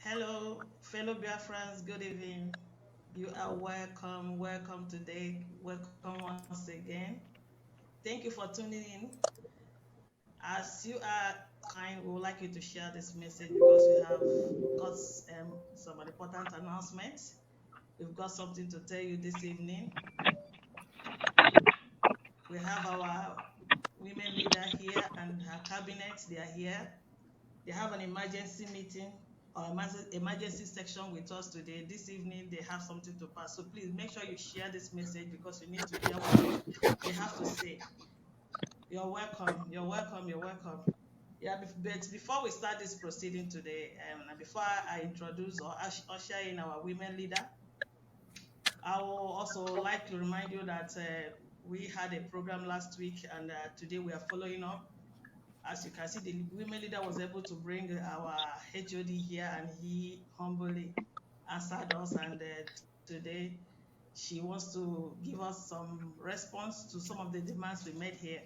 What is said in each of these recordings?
Hello, fellow Biafrans, good evening. You are welcome, welcome today, welcome once again. Thank you for tuning in. As you are kind, we would like you to share this message because we have got some important announcements. We've got something to tell you this evening. We have our women leader here and her cabinet, they are here. They have an emergency meeting or emergency section with us today. This evening, they have something to pass. So please make sure you share this message because you need to hear what they have to say. You're welcome. You're welcome. You're welcome. Yeah, but before we start this proceeding today, and before I introduce or usher in our women leader, I will also like to remind you that we had a program last week, and today we are following up. As you can see, the women leader was able to bring our HOD here, and he humbly answered us. And today, she wants to give us some response to some of the demands we made here.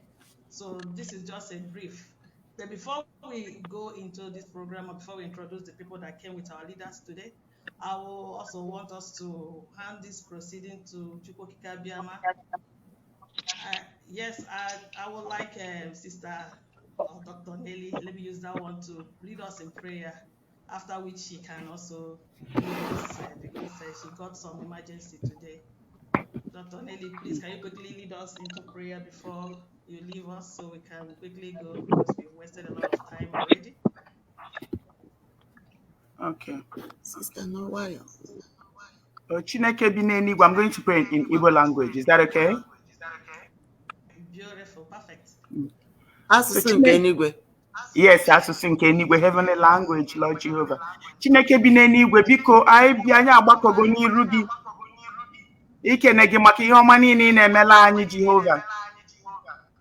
So this is just a brief. But before we go into this program, or before we introduce the people that came with our leaders today, I will also want us to hand this proceeding to Chukwokika Biama. Yes, I would like Sister Dr. Nelly, let me use that one to lead us in prayer, after which she can also lead us because she got some emergency today. Dr. Nelly, please, can you quickly lead us into prayer before you leave us so we can quickly go because we've wasted a lot of time already? Okay. Sister Nowayo. Chineke bi n'eluigwe, I'm going to pray in Igbo language. Is that okay? Beautiful, perfect. Asụsụ nke eluigwe. Yes, asụsụ nke eluigwe, heavenly language, Lord Jehovah. Chineke bi n'eluigwe, biko anyị bịa anyị agbakọgo n'iru gị. Ikene gị maka ihe ọma niile ị na-emela anyị, Jehova.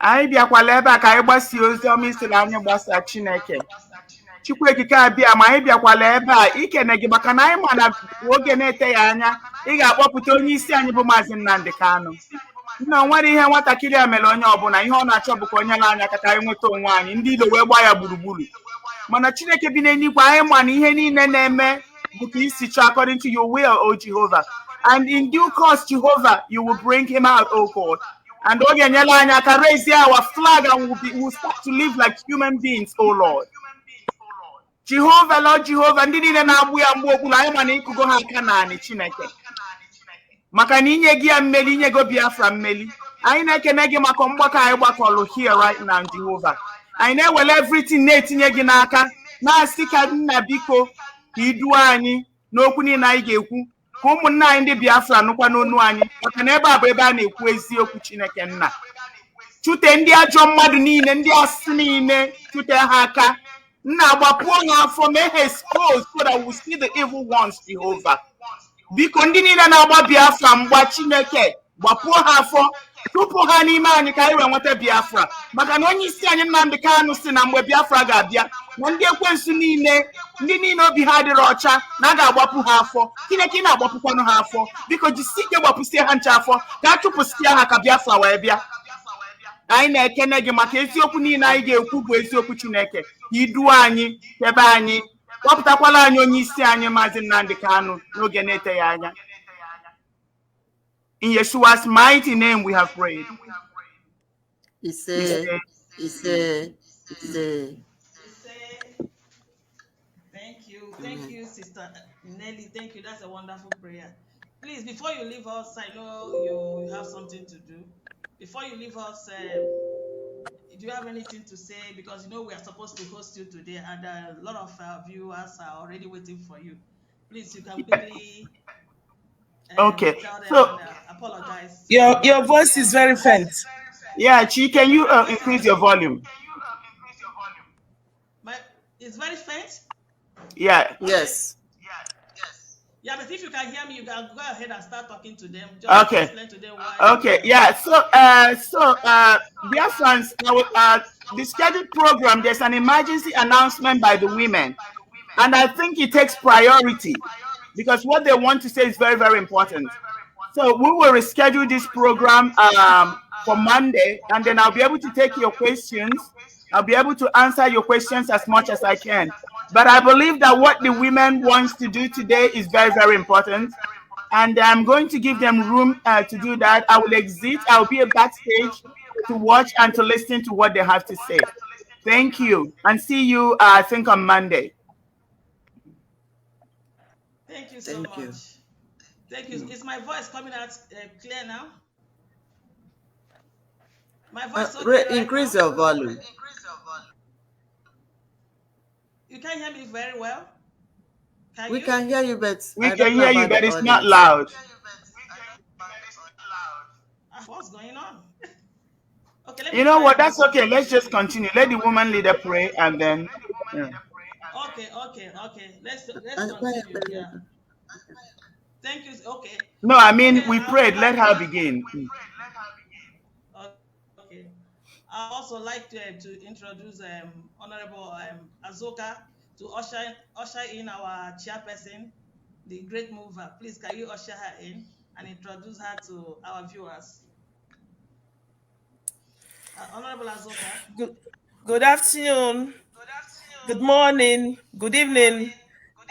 Anyị bịakwala ebe a ka anyị gbasie ozi ọma isiri anyị gbasa Chineke. Chukwu ekike abịa ma anyị bịakwala ebe a ikene gị maka na anyị ma na oge na-eteghị anya ị ga-akpọpụta onye isi anyị bụ Maazị Nnamdi Kanu. Nna, o nwere ihe nwatakịrị a mere onye ọbụla, ihe ọ na-achọ bụ ka onye la anya ka anyị nweta onwe anyị, ndị ilo wee gbaa ya gburugburu. Mana Chineke bi n'eluigwe, anyị ma na ihe niile na-eme bụ ka isi chọọ according to your will, O Jehovah. And in due course, Jehovah, you will bring him out, O God. And oge nyela anya ka raise our flag and we'll start to live like human beings, O Lord. Jehovah, Lord Jehovah, ndị niile na-agbụ ya mgbe okpuru anyị ma na ịkụgo ha aka naanị Chineke. Maka na inye gị ya mmeli, inye go Biafra mmeli. Anyị na-ekene gị maka mgbakọ anyị gbakọrọ here right now, Jehovah. Anyị na-ewele everything na-etinye gị n'aka, na-asị ka nna biko ka iduo anyị n'okwu niile anyị ga-ekwu, ka ụmụnna anyị ndị Biafra nụkwa n'onu anyị, maka na ebe a bụ ebe a na-ekwu eziokwu Chineke nna. Chute ndị ajọ mmadụ niile, ndị asị niile, chute ha aka. Nna, gbapụọ ha afọ, may ha expose so that we see the evil ones, Jehovah. Biko ndị niile na-agba Biafra mgba Chineke, gbapụọ ha afọ, tupu ha n'ime anyị ka anyị wee nweta Biafra. Maka na onye isi anyị Nnamdi Kanu si na mgbe Biafra ga-abịa na ndị ekwensu niile, ndị niile obi ha dịrị ọcha na a ga-agbapụ ha afọ. Chineke na-agbapụkwanụ ha afọ. Biko jisie ike gbapụsie ha ncha afọ ka a chụpụsịa ha ka Biafra wee bịa. Anyị na-ekene gị maka eziokwu niile anyị ga-ekwu bụ eziokwu Chineke. Iduo anyị, ebe anyị, kpọpụtakwala anyị onye isi anyị Maazị Nnamdi Kanu n'oge na-eteghị anya. In Yeshua's mighty name we have prayed. Ise. Thank you, Sister Nelly. Thank you. That's a wonderful prayer. Please, before you leave us, I know you have something to do. Before you leave us, do you have anything to say? Because you know we are supposed to host you today, and a lot of viewers are already waiting for you. Please, you can quickly. Okay. Tell them So and, apologize. Your voice is very faint. yeah, Chi, can you increase your volume? It's very faint. Yeah. Yes. Yeah, but if you can hear me, you can go ahead and start talking to them. Just Okay. explain to them why. Okay. Yeah. So Biafrans, the scheduled program, there's an emergency announcement by the women, and I think it takes priority because what they want to say is very, very important. So we will reschedule this program for Monday, and then I'll be able to take your questions. I'll be able to answer your questions as much as I can. But I believe that what the women wants to do today is very, very important. And I'm going to give them room to do that. I will exit. I'll be a backstage to watch and to listen to what they have to say. Thank you. And see you, I think, on Monday. Thank you so much. Thank you. Is my voice coming out clear now? My voice okay right increase now? your volume. You can hear me very well? We can hear you, but we can hear you, but it's not loud. What's going on? Okay, let me you know what? That's okay. Let's just continue. Let the woman leader pray, and then. Yeah. Okay. Let's continue. Yeah. Thank you. Okay. No, I mean we prayed. Let her begin. Okay. I also like to introduce Honorable Azoka to usher in our chairperson, the great mover. Please, can you usher her in and introduce her to our viewers? Honorable Azoka. Good afternoon. Good morning. Good evening.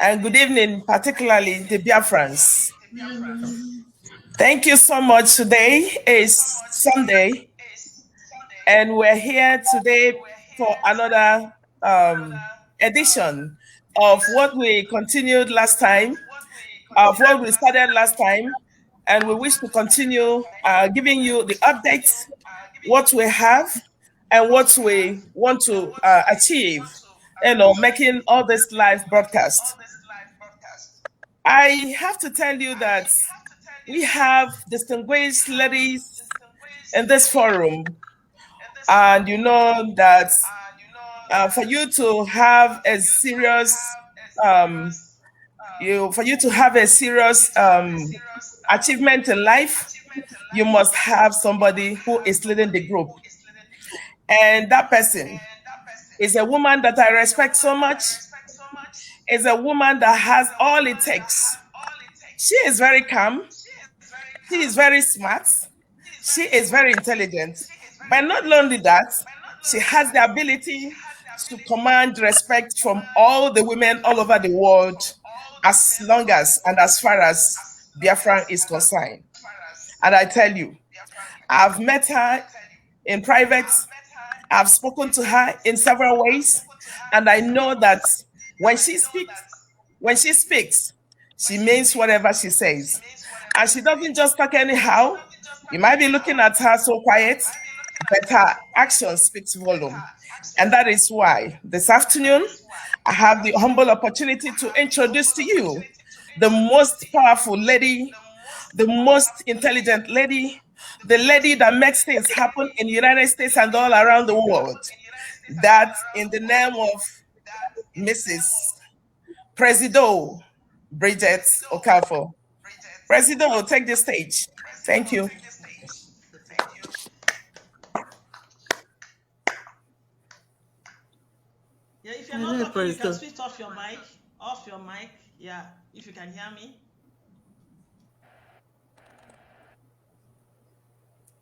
And good evening, particularly the Biafrans. Thank you so much. Today is Sunday, and we're here today for another edition of what we continued last time, of what we started last time, and we wish to continue giving you the updates, what we have, and what we want to achieve, making all this live broadcast. I have to tell you that we have distinguished ladies in this forum, and you know that for you to have a serious achievement in life, you must have somebody who is leading the group, and that person is a woman that I respect so much. Is a woman that has all it takes. She is very calm. She is very smart. She is very intelligent. But not only that, she has the ability to command respect from all the women all over the world, as long as and as far as Biafra is concerned. And I tell you, I've met her in private. I've spoken to her in several ways, and I know that when she speaks, she means whatever she says. And she doesn't just talk anyhow. You might be looking at her so quiet, but her action speaks volume. And that is why this afternoon, I have the humble opportunity to introduce to you the most powerful lady, the most intelligent lady, the lady that makes things happen in the United States and all around the world. That in the name of Mrs. Presido Bridget Okafor. Presido, take the stage. Thank you. Yeah, if you're not talking, you can switch off your mic. Yeah, if you can hear me.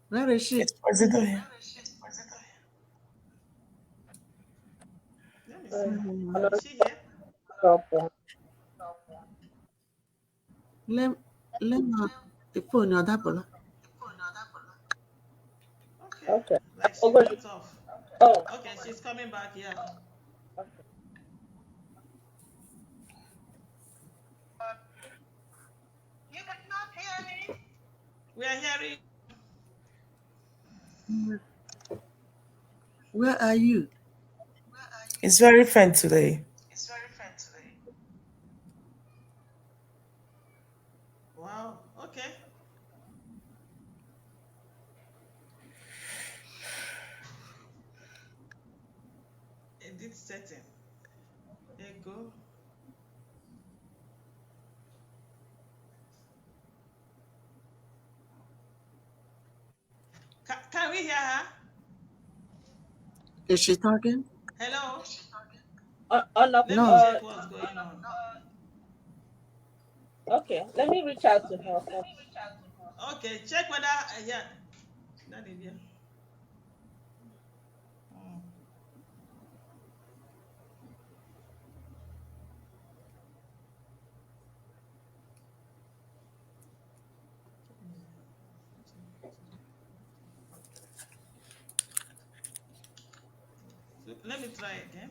Where is she? It's Presido here. Let me see. Is she here? Let the phone or that. Okay. Like she went off. Okay, she's coming back here. You cannot hear me? We are hearing. Where are you? It's very faint today. Wow, okay. Edit setting. There you go. Can we hear her? Is she talking? Hello? Let me check what's going on. Okay, let me reach out to her. Okay, check whether, yeah. That is, yeah. Let me try again.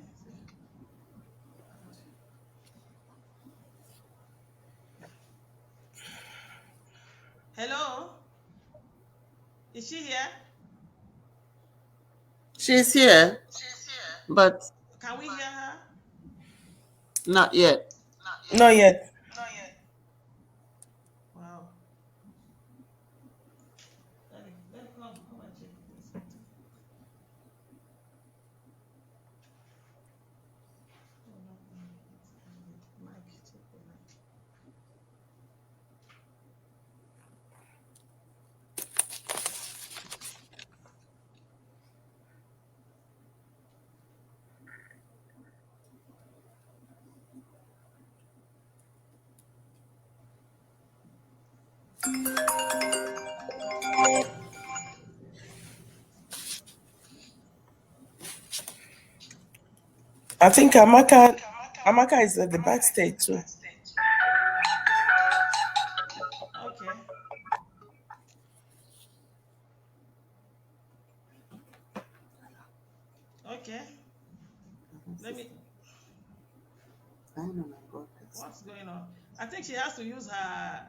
Hello? Is she here? She's here, but Can we hear her? not yet. Not yet. Wow. Let me come and check this. Mic, check the mic. I think Amaka is at the backstage too. Okay. Okay. Let me. What's going on? I think she has to use her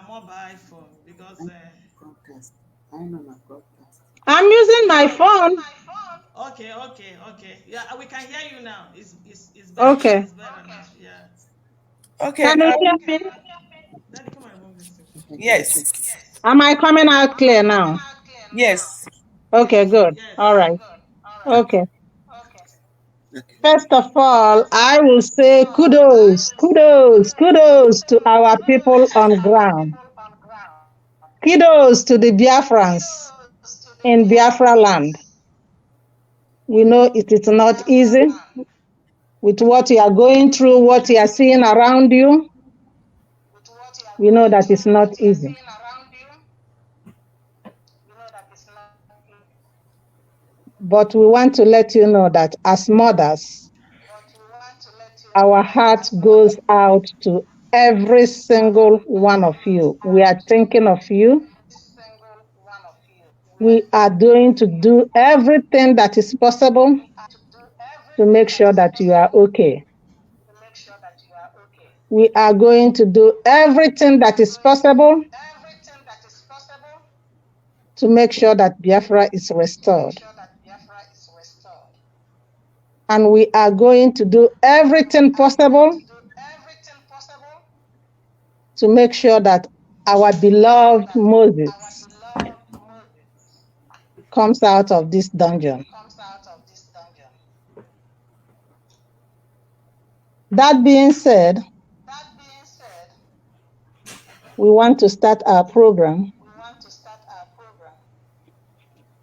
mobile phone because. I'm using my phone. Okay. Yeah, we can hear you now. It's better. Okay. It's better now. Yeah. Okay. Can you hear me? Daddy, come and remove this thing. Yes. Am I coming out clear now? Yes. Okay, good. Yes. All right. Okay. First of all, I will say kudos to our people on ground. Kudos to the Biafrans in Biafra land. We know it is not easy with what you are going through, what you are seeing around you. We know that it's not easy. But we want to let you know that as mothers, our heart goes out to every single one of you. We are thinking of you. We are going to do everything that is possible to make sure that you are okay. We are going to do everything that is possible to make sure that Biafra is restored. And we are going to do everything possible to make sure that our beloved Moses comes out of this dungeon. That being said, we want to start our program.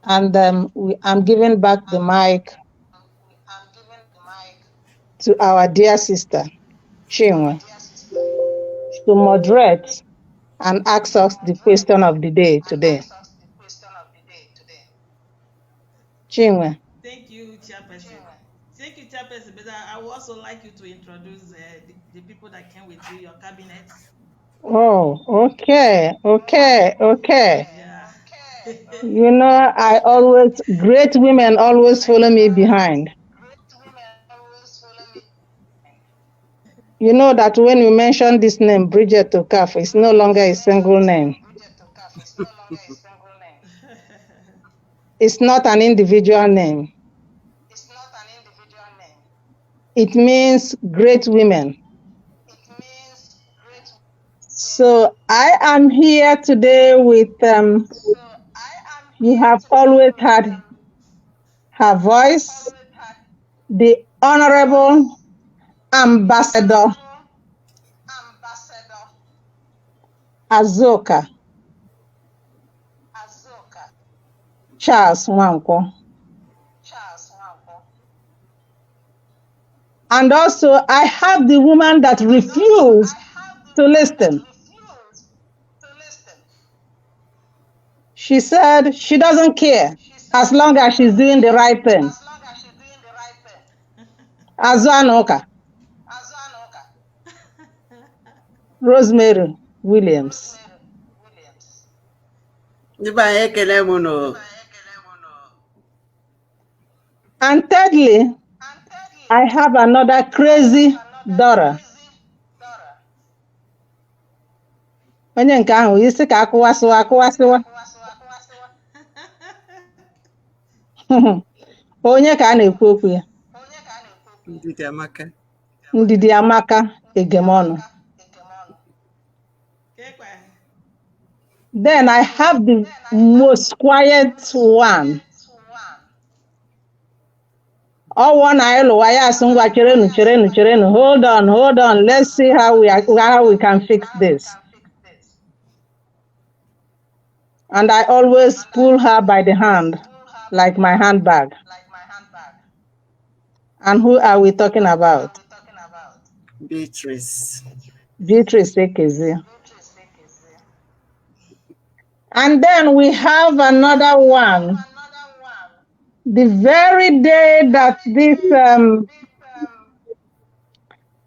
And I'm giving back the mic to our dear sister, Chinwe, to moderate and ask us the question of the day today. Chinwe. Thank you, Chairperson. Thank you, Chairperson. But I would also like you to introduce the people that came with you, your cabinets. Oh, okay. Yeah. You know, great women always follow me behind. You know that when you mention this name, Bridget Okaf, it's no longer a single name. It's not an individual name. It means great women. So I am here today with, you have always had her voice, the Honorable Ambassador Azoka Charles Nwankwo. And also I have the woman that refused to listen. She said she doesn't care as long as she's doing the right thing. Azuanoka. Rosemary Williams. And thirdly, I have another crazy daughter. Onye nke ahụ isi ka akụwasịwa. Onye ka a na-ekwu okwu ya? Ndidi Amaka Egemonu. Then I have the most quiet one. All one I hold on. Let's see how we can fix this. And I always pull her by the hand, like my handbag. And who are we talking about? Beatrice Ekezi. And then we have another one. The very day that this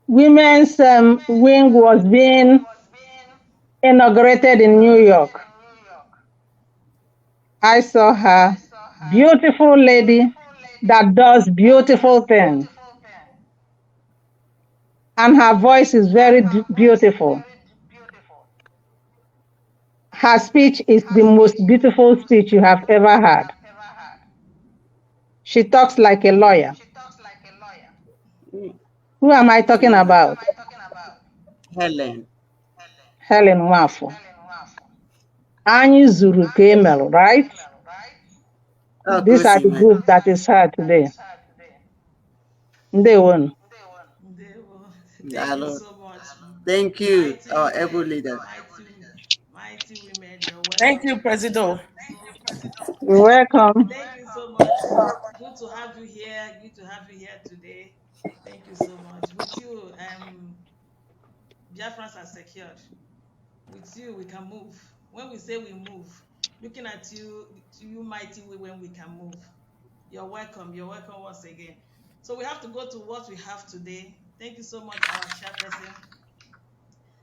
women's wing was being inaugurated in New York, I saw her, beautiful lady that does beautiful things. And her voice is very beautiful. Her speech is the most beautiful speech you have ever heard. She talks like a lawyer. Who am I talking about? Helen Nwafọ. Anyị zuru ka emelu, right? These are the group that is here today. Ndewo. Thank you so much. Thank you, our able leader. Mighty women, you're welcome. Thank you, Presido. You're welcome. Thank you so much. Good to have you here. Good to have you here today. Thank you so much. With you, Biafrans are secured. With you, we can move. When we say we move, looking at you mighty women, we can move. You're welcome. You're welcome once again. So we have to go to what we have today. Thank you so much, our chairperson.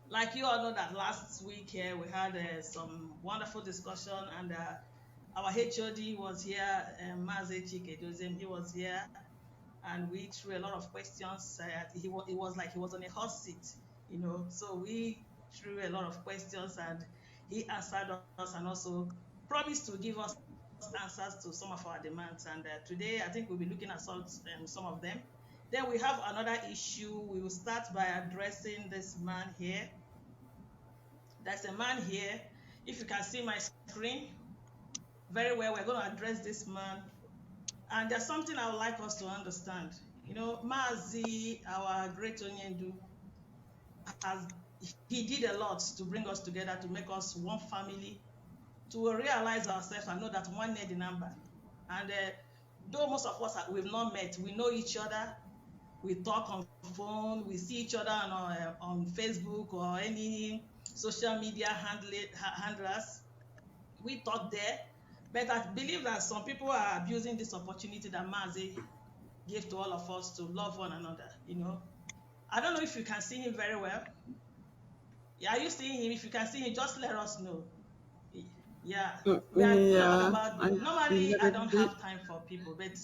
Like you all know that last week here we had some wonderful discussion, and our HOD was here, Mazi Chike, he was here, and we threw a lot of questions. It was like he was on a hot seat, you know. So we threw a lot of questions, and he answered us, and also promised to give us answers to some of our demands. And today, I think we'll be looking at some of them. Then we have another issue. We will start by addressing this man here. There's a man here. If you can see my screen very well, we're going to address this man. And there's something I would like us to understand. You know, Mazi, our great Onyendu, he did a lot to bring us together, to make us one family, to realize ourselves and know that one need the number. And though most of us we've not met, we know each other. We talk on phone, we see each other on Facebook or any social media handlers. We talk there, but I believe that some people are abusing this opportunity that Mazi gave to all of us to love one another. You know, I don't know if you can see him very well. Are you seeing him? If you can see him, just let us know. Yeah. Normally, I don't have time for people, but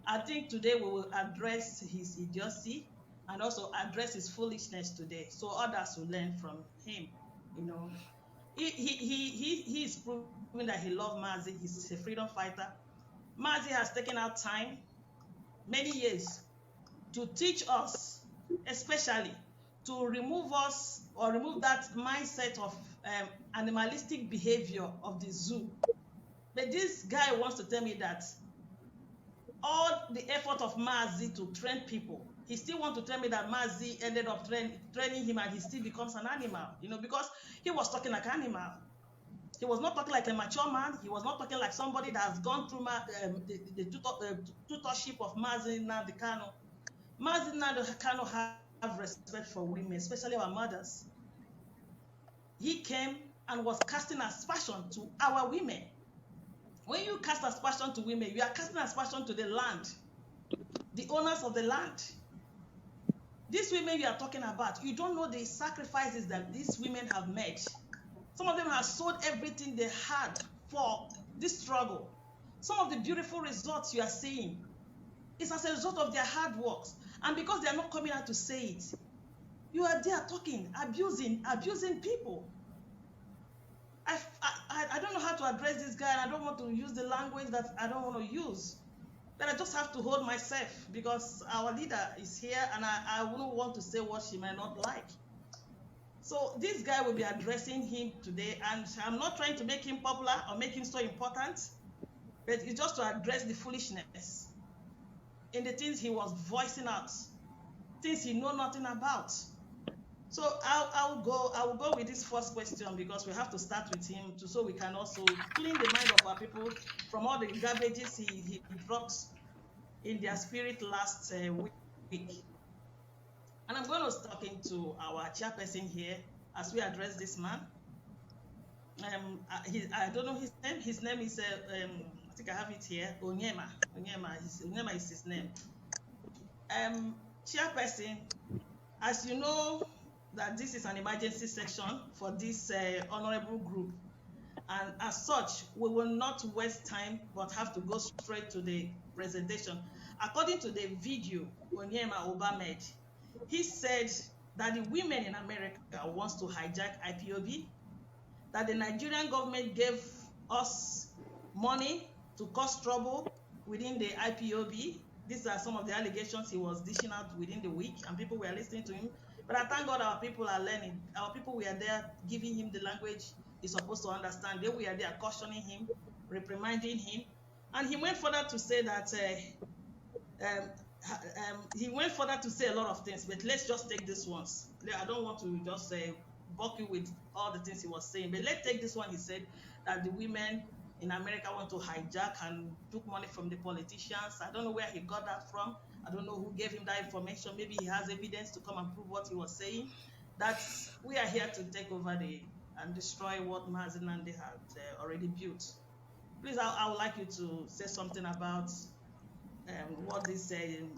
I think today we will address his idiocy and also address his foolishness today, so others will learn from him. You know, he is proving that he loves Mazi. He's a freedom fighter. Mazi has taken out time, many years, to teach us, especially to remove us or remove that mindset of animalistic behavior of the zoo. But this guy wants to tell me that all the effort of Mazi to train people, he still wants to tell me that Mazi ended up training him and he still becomes an animal, you know, because he was talking like an animal. He was not talking like a mature man. He was not talking like somebody that has gone through the tutorship of Nnamdi Kanu. Nnamdi Kanu have respect for women, especially our mothers. He came and was casting aspersion to our women. When you cast aspersion to women, you are casting aspersion to the land, the owners of the land. These women you are talking about, you don't know the sacrifices that these women have made. Some of them have sold everything they had for this struggle. Some of the beautiful results you are seeing, It's as a result of their hard works. And because they are not coming out to say it, you are there talking, abusing people. I don't know how to address this guy, and I don't want to use the language that I don't want to use. But I just have to hold myself because our leader is here, and I wouldn't want to say what she might not like. So this guy will be addressing him today, and I'm not trying to make him popular or make him so important, but it's just to address the foolishness in the things he was voicing out, things he know nothing about. So I will go with this first question because we have to start with him so we can also clean the mind of our people from all the garbages he dropped in their spirit last week. And I'm going to start talking to our chairperson here as we address this man. I don't know his name. His name is I think I have it here. Onyema. Onyema is his name. Chairperson, as you know, that this is an emergency section for this honorable group, and as such, we will not waste time but have to go straight to the presentation. According to the video Onyema Oba made, he said that the women in America wants to hijack IPOB, that the Nigerian government gave us money to cause trouble within the IPOB. These are some of the allegations he was dishing out within the week, and people were listening to him. But I thank God our people are learning. Our people were there giving him the language he's supposed to understand. They were there cautioning him, reprimanding him. And he went further to say that, he went further to say a lot of things, but let's just take this ones. I don't want to just bug you with all the things he was saying, but let's take this one. He said that the women in America want to hijack and took money from the politicians. I don't know where he got that from. I don't know who gave him that information. Maybe he has evidence to come and prove what he was saying. That's, we are here to take over and destroy what Mazi Nnamdi had already built. Please, I would like you to say something about what this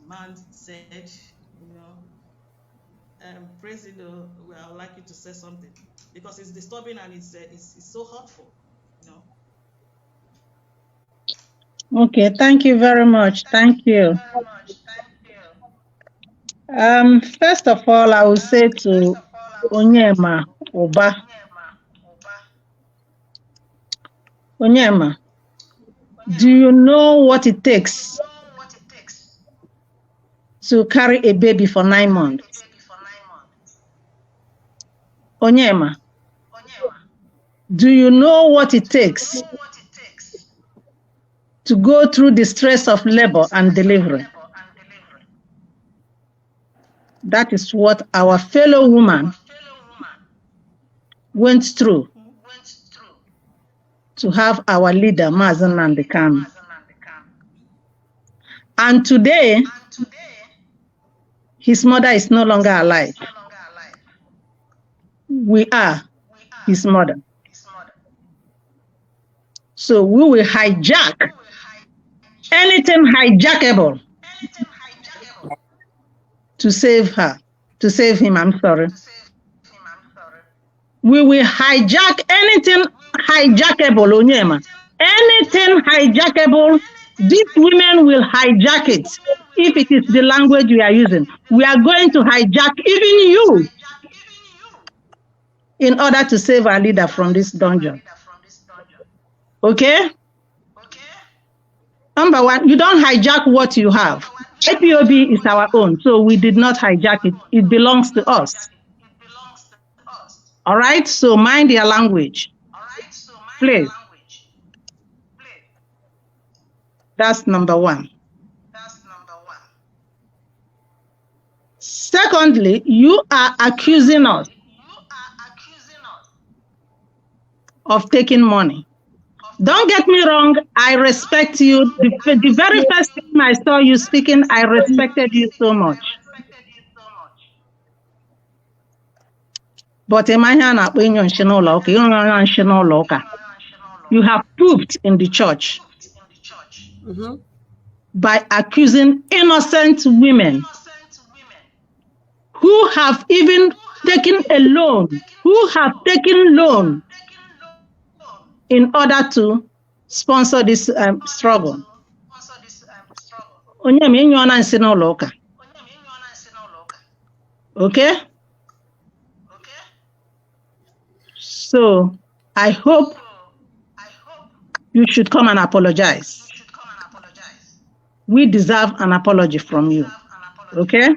man said. You know, President, I would like you to say something because it's disturbing and it's so hurtful. You know. Okay, thank you very much. Thank you. First of all, I will say to Onyema Oba. Onyema, do you know what it takes to carry a baby for 9 months? Onyema, do you know what it takes to go through the stress of labor and delivery? That is what our fellow woman went through to have our leader, Mazi Nnamdi Kanu. And today, his mother is no longer alive. We are his mother. So we will hijack anything hijackable to save her, to save him, I'm sorry. We will hijack anything hijackable, Onyema. Anything hijackable, these women will hijack it. If it is the language we are using, we are going to hijack even you in order to save our leader from this dungeon. Okay? Number one, you don't hijack what you have. IPOB is our own, so we did not hijack it. It belongs to us. All right, so mind your language. Please. That's number one. Secondly, you are accusing us of taking money. Don't get me wrong, I respect you. The very first time I saw you speaking, I respected you so much. But you have proved in the church by accusing innocent women who have even taken a loan, in order to sponsor this struggle. onye m ịnyụọ na nsị n'ụlọ ụka. Okay? So I hope you should come and apologize. We deserve an apology from you. Okay?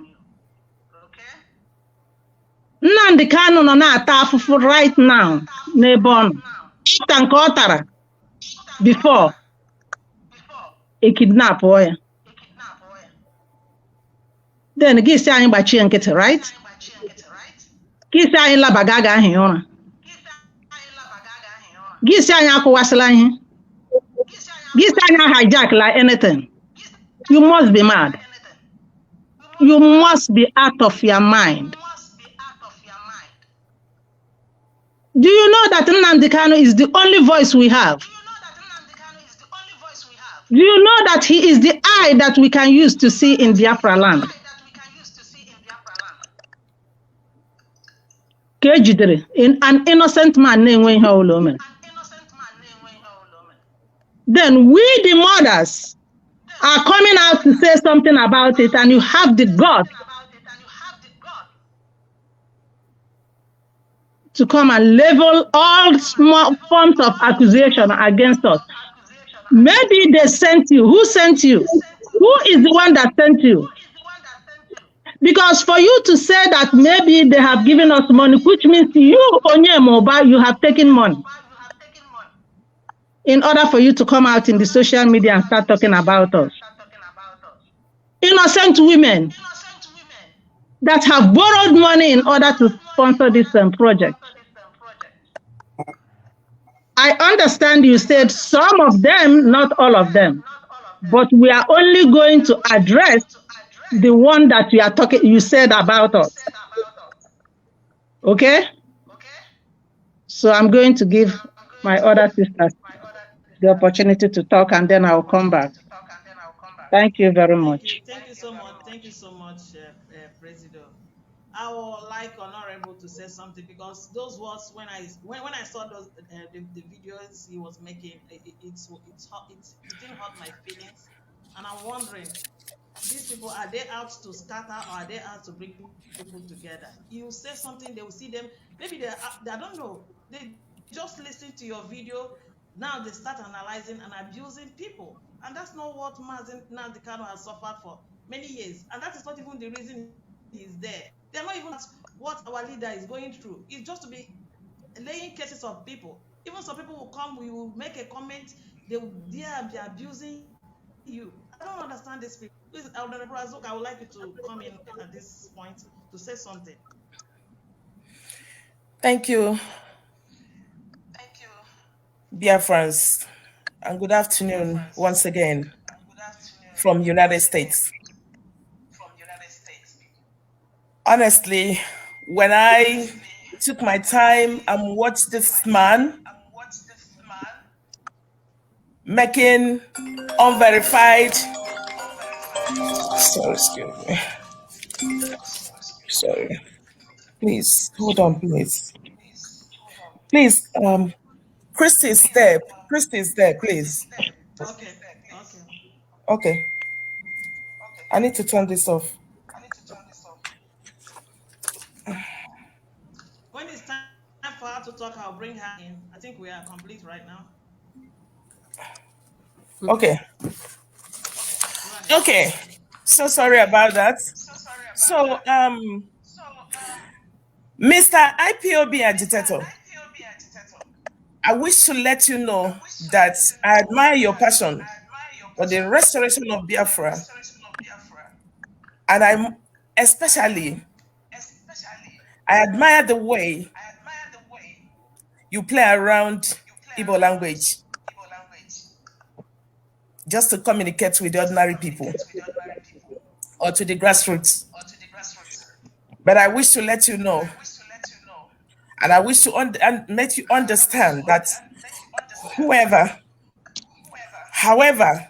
Nnamdi Kanu nọ na-ata afụfụ right now n'ebe ọ nọ. Ịta nke ọ tara before a kidnap ya. Then gị si anyị gbachie nkịtị, right? Gị si anyị labaga ga-ahị ụra. Gị si anyị akwụwasịla ihe. Gị si anyị hijack like anything. You must be mad. You must be out of your mind. Do you know that Nnamdi Kanu is the only voice we have? Do you know that he is the eye that we can use to see in Biafra land? An innocent man na-enwe ihe ọbụla o mere. Then we, the mothers, are coming out to say something about it, and you have the guts to come and level all small forms of accusation against us. Maybe they sent you. Who sent you? Who is the one that sent you? Because for you to say that maybe they have given us money, which means you, Onyemoba, you have taken money, in order for you to come out in the social media and start talking about us. Innocent women that have borrowed money in order to sponsor this project. I understand you said some of them, not all of them, but we are only going to address the one that you said about us. Okay? So I'm going to give my other sisters the opportunity to talk, and then I'll come back. Thank you very much. Thank you so much. Thank you so much, President. I would like Honorable to say something, because those words, when I saw those the videos he was making, it didn't hurt my feelings, and I'm wondering, these people, are they out to scatter, or are they out to bring people together? You say something, they will see them. Maybe they don't know. They just listen to your video. Now they start analyzing and abusing people, and that's not what Nnamdi Kanu has suffered for many years, and that is not even the reason he's there. They're not even what our leader is going through. It's just to be laying cases of people. Even some people will come, we will make a comment, they will be abusing you. I don't understand this people. Please, Honorable Azok, I would like you to come in at this point to say something. Thank you. Biafrans, and good afternoon once again from United States. Honestly, when I took my time and watched this man making unverified, sorry, excuse me, sorry, please, hold on, please, Christy is there. Christy is there, please. Okay. I need to turn this off. When it's time for her to talk, I'll bring her in. I think we are complete right now. Okay. Okay. So sorry about that. So, Mr. IPOB agitator, I wish to let you know that I admire your passion for the restoration of Biafra, and I admire the way you play around Igbo language just to communicate with the ordinary people or to the grassroots. But I wish to let you know, and I wish to make you understand that however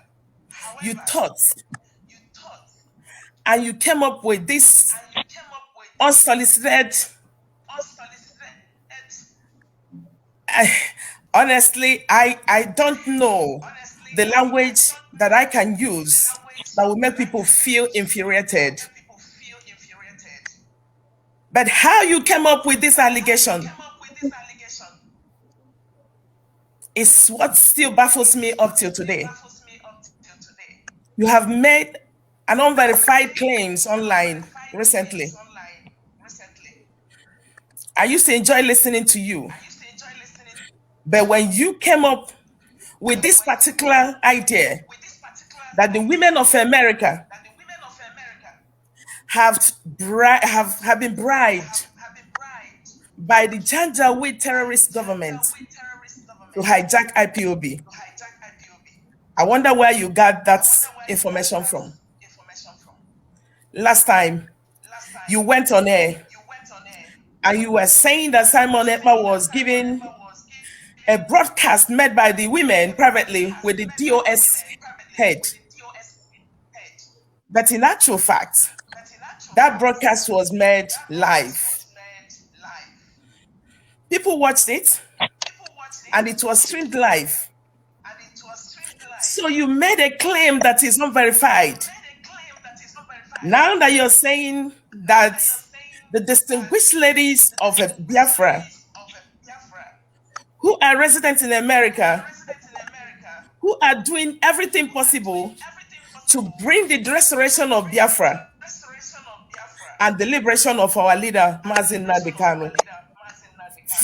you thought and you came up with this unsolicited, honestly, I don't know the language that I can use that will make people feel infuriated. But how you came up with this allegation is what still baffles me up till today. You have made an unverified claims online recently. I used to enjoy listening to you. But when you came up with this particular idea that the women of America have been bribed by the Janjaweed terrorist government to hijack IPOB, I wonder where you got that information from. Last time you went on air and you were saying that Simon Ekpa was giving a broadcast made by the women privately with the DOS head. But in actual fact, that broadcast was made live. People watched it and it was streamed live. So you made a claim that is unverified. Now that you're saying that the distinguished ladies of Biafra who are residents in America, who are doing everything possible to bring the restoration of Biafra and the liberation of our leader, Nnamdi Kanu,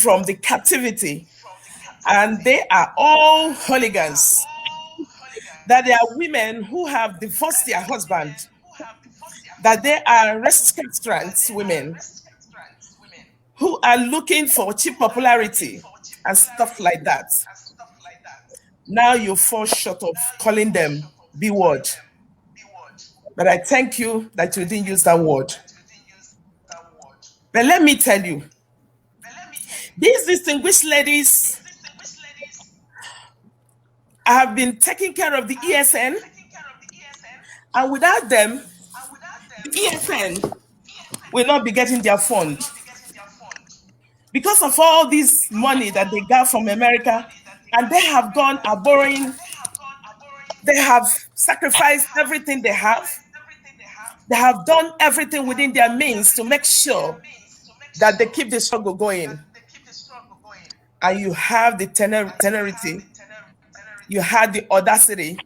from the captivity. And they are all hooligans. That they are women who have divorced their husband. That they are rescheduling women who are looking for cheap popularity and stuff like that. Now you fall short of calling them B-word. But I thank you that you didn't use that word. But let me tell you, these distinguished ladies have been taking care of the ESN, and without them, the ESN will not be getting their fund. Because of all this money that they got from America, and they have gone a borrowing, they have sacrificed everything they have. They have done everything within their means to make sure that they keep the struggle going. And you have the temerity, you had the audacity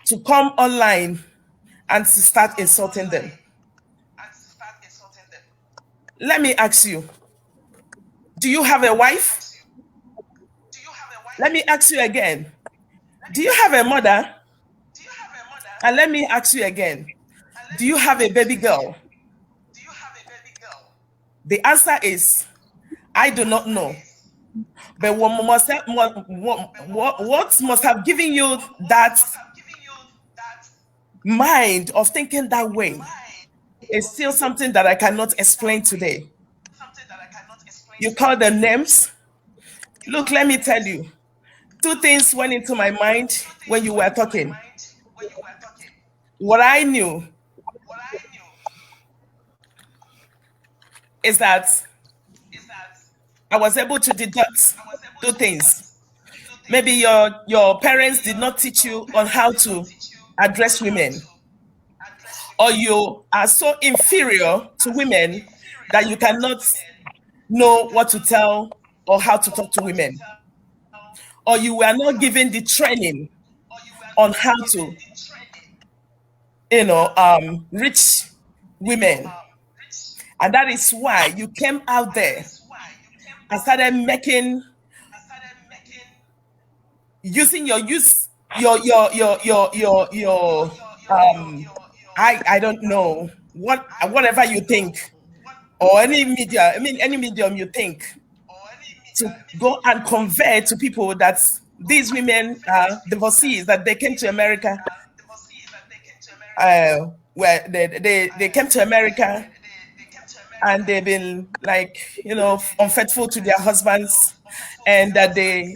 to come online and to start insulting them. Let me ask you, do you have a wife? Let me ask you again, do you have a mother? And let me ask you again, do you have a baby girl? The answer is, I do not know. But what must have given you that mind of thinking that way is still something that I cannot explain today. You call them names. Look, let me tell you, two things went into my mind when you were talking. What I knew is that I was able to deduct two things. Maybe your parents did not teach you on how to address women, or you are so inferior to women that you cannot know what to tell or how to talk to women, or you were not given the training on how to, reach women. And that is why you came out there and started using your I don't know, whatever you think, or any medium you think, to go and convey to people that these women are divorcees, that they came to America, where they came to America and they've been unfaithful to their husbands, and that the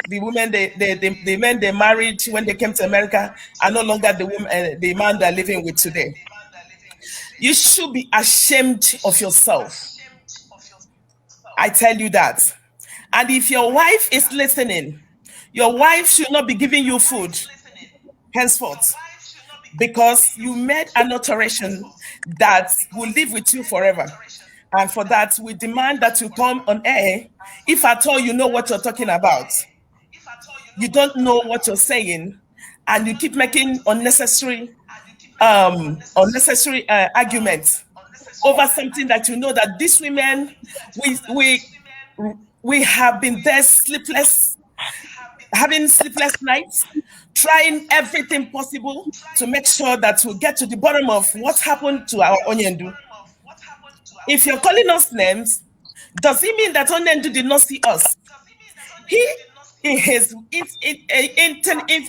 men they married when they came to America are no longer the man they're living with today. You should be ashamed of yourself. I tell you that. And if your wife is listening, your wife should not be giving you food henceforth. because you made an alteration that will live with you forever. And for that, we demand that you come on air if at all you know what you're talking about. You don't know what you're saying, and you keep making unnecessary arguments over something that you know that these women, we have been there sleepless, having sleepless nights, trying everything possible to make sure that we get to the bottom of what happened to our Onyendu. If you're calling us names, does it mean that Onyendu did not see us? He, in his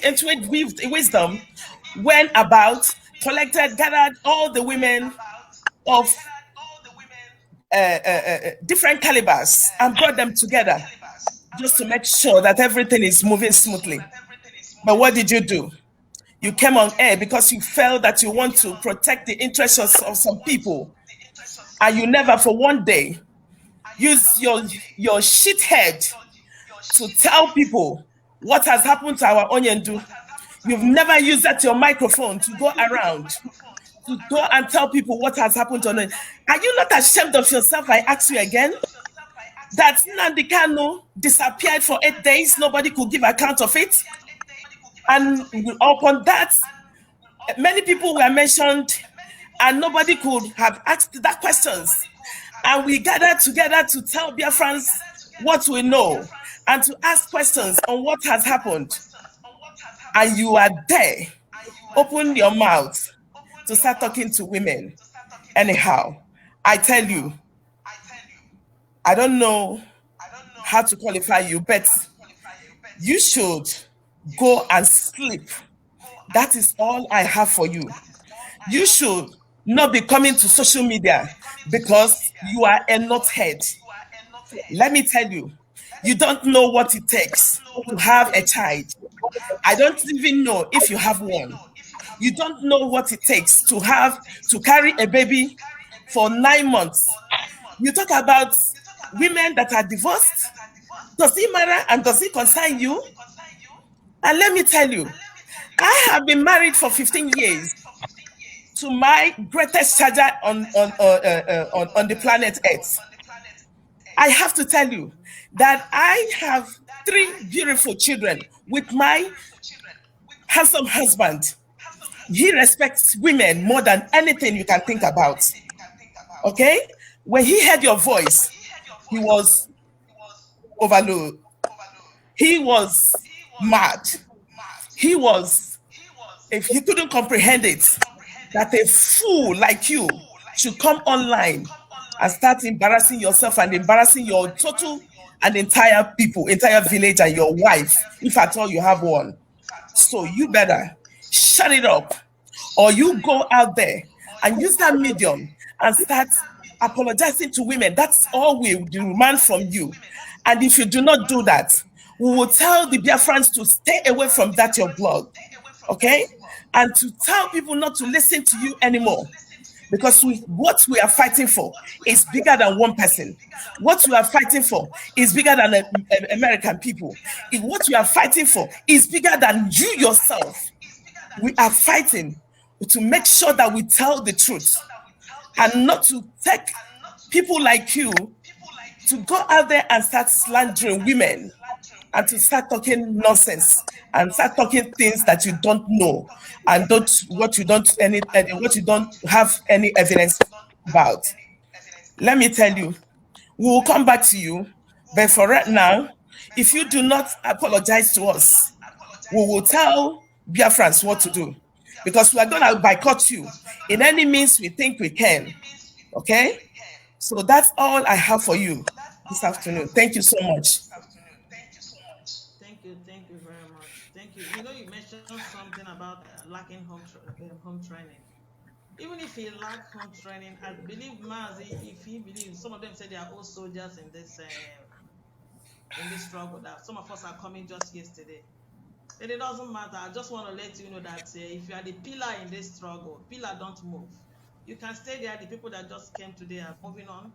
intuitive wisdom, went about, collected, gathered all the women of different calibers and brought them together just to make sure that everything is moving smoothly. But what did you do? You came on air because you felt that you want to protect the interests of some people, and you never for one day use your shit head to tell people what has happened to our Onyendu. You've never used that your microphone to go around to go and tell people what has happened to Onyendu. Are you not ashamed of yourself? I ask you again. That Nnamdi Kanu disappeared for 8 days, nobody could give account of it. And upon that, many people were mentioned and nobody could have asked that questions. And we gathered together to tell Biafrans what we know and to ask questions on what has happened. And you are there, open your mouth to start talking to women. Anyhow, I tell you, I don't know how to qualify you, but you should go and sleep. That is all I have for you. You should not be coming to social media because you are a knothead. Let me tell you, you don't know what it takes to have a child. I don't even know if you have one. You don't know what it takes to carry a baby for 9 months. You talk about women that are divorced. Does it matter and does it concern you? And let me tell you, I have been married for 15 years to my greatest charger on the planet Earth. I have to tell you that I have 3 beautiful children with my handsome husband. He respects women more than anything you can think about. Okay? When he heard your voice, he was overloaded. He was mad. He was, if he couldn't comprehend it, that a fool like you should come online and start embarrassing yourself and embarrassing your total and entire village and your wife, if at all you have one. So you better shut it up, or you go out there and use that medium and start apologizing to women. That's all we demand from you. And if you do not do that, we will tell the Biafrans to stay away from that your blog, okay? And to tell people not to listen to you anymore. Because what we are fighting for is bigger than one person. What we are fighting for is bigger than American people. What we are fighting for is bigger than you yourself. We are fighting to make sure that we tell the truth and not to take people like you to go out there and start slandering women and to start talking nonsense and start talking things that you don't know and what you don't have any evidence about. Let me tell you, we will come back to you, but for right now, if you do not apologize to us, we will tell Biafrans what to do, because we are going to boycott you in any means we think we can. Okay? So that's all I have for you this afternoon. Thank you so much. Thank you very much. Thank you. You know, you mentioned something about lacking home training. Even if he lacked home training, I believe Mazi, if he believes, some of them say they are all soldiers in this struggle, that some of us are coming just yesterday. And it doesn't matter. I just want to let you know that if you are the pillar in this struggle, pillar don't move. You can stay there. The people that just came today are moving on,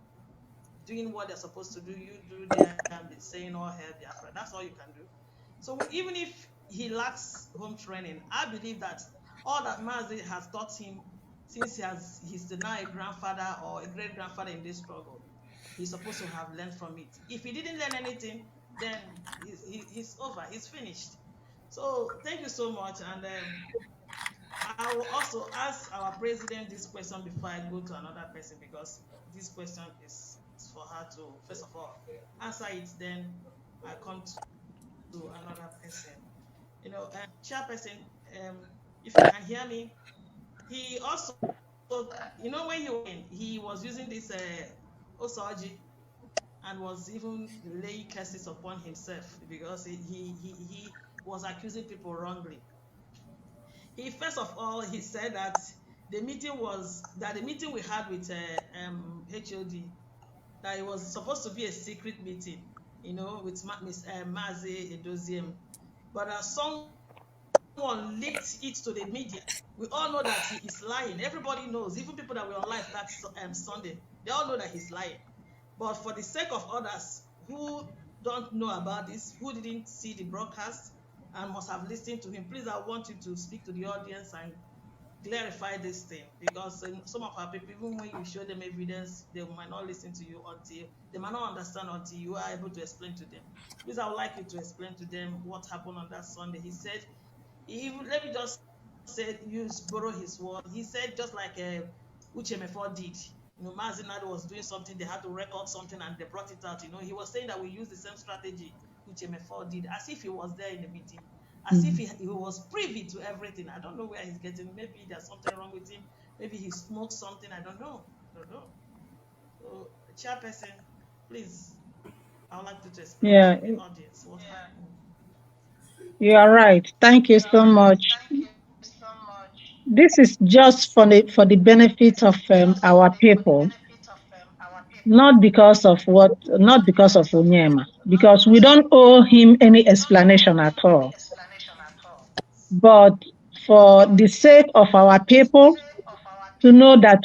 doing what they're supposed to do. You do there and be saying all hell Biafra. That's all you can do. So even if he lacks home training, I believe that all that Mazi has taught him since he's now a grandfather or a great-grandfather in this struggle, he's supposed to have learned from it. If he didn't learn anything, then he's over, he's finished. So thank you so much. And I will also ask our president this question before I go to another person, because this question is for her to, first of all, answer it, then I come to another person. Chairperson, if you can hear me, he also, when he was using this Osaji and was even laying curses upon himself because he was accusing people wrongly. First of all, he said that the meeting we had with HOD, that it was supposed to be a secret meeting, with Miss Mazi Edoziem, but someone leaked it to the media. We all know that he is lying. Everybody knows, even people that were on live that Sunday, they all know that he's lying. But for the sake of others who don't know about this, who didn't see the broadcast and must have listened to him, please, I want you to speak to the audience and clarify this thing, because some of our people, even when you show them evidence, they might not listen to you until they might not understand until you are able to explain to them. Please, I would like you to explain to them what happened on that Sunday. He said, let me just say, borrow his word. He said, just like Uchemefo did. Mazinado was doing something, they had to record something and they brought it out. He was saying that we use the same strategy Uchemefo did, as if he was there in the meeting, as if he was privy to everything. I don't know where he's getting. Maybe there's something wrong with him. Maybe he smoked something. I don't know. So, Chairperson, please, I would like you to explain to the audience what happened. You are right. Thank you so much. This is just for the benefit of our people, not because of Onyema, because we don't owe him any explanation at all. But for the sake of our people to know that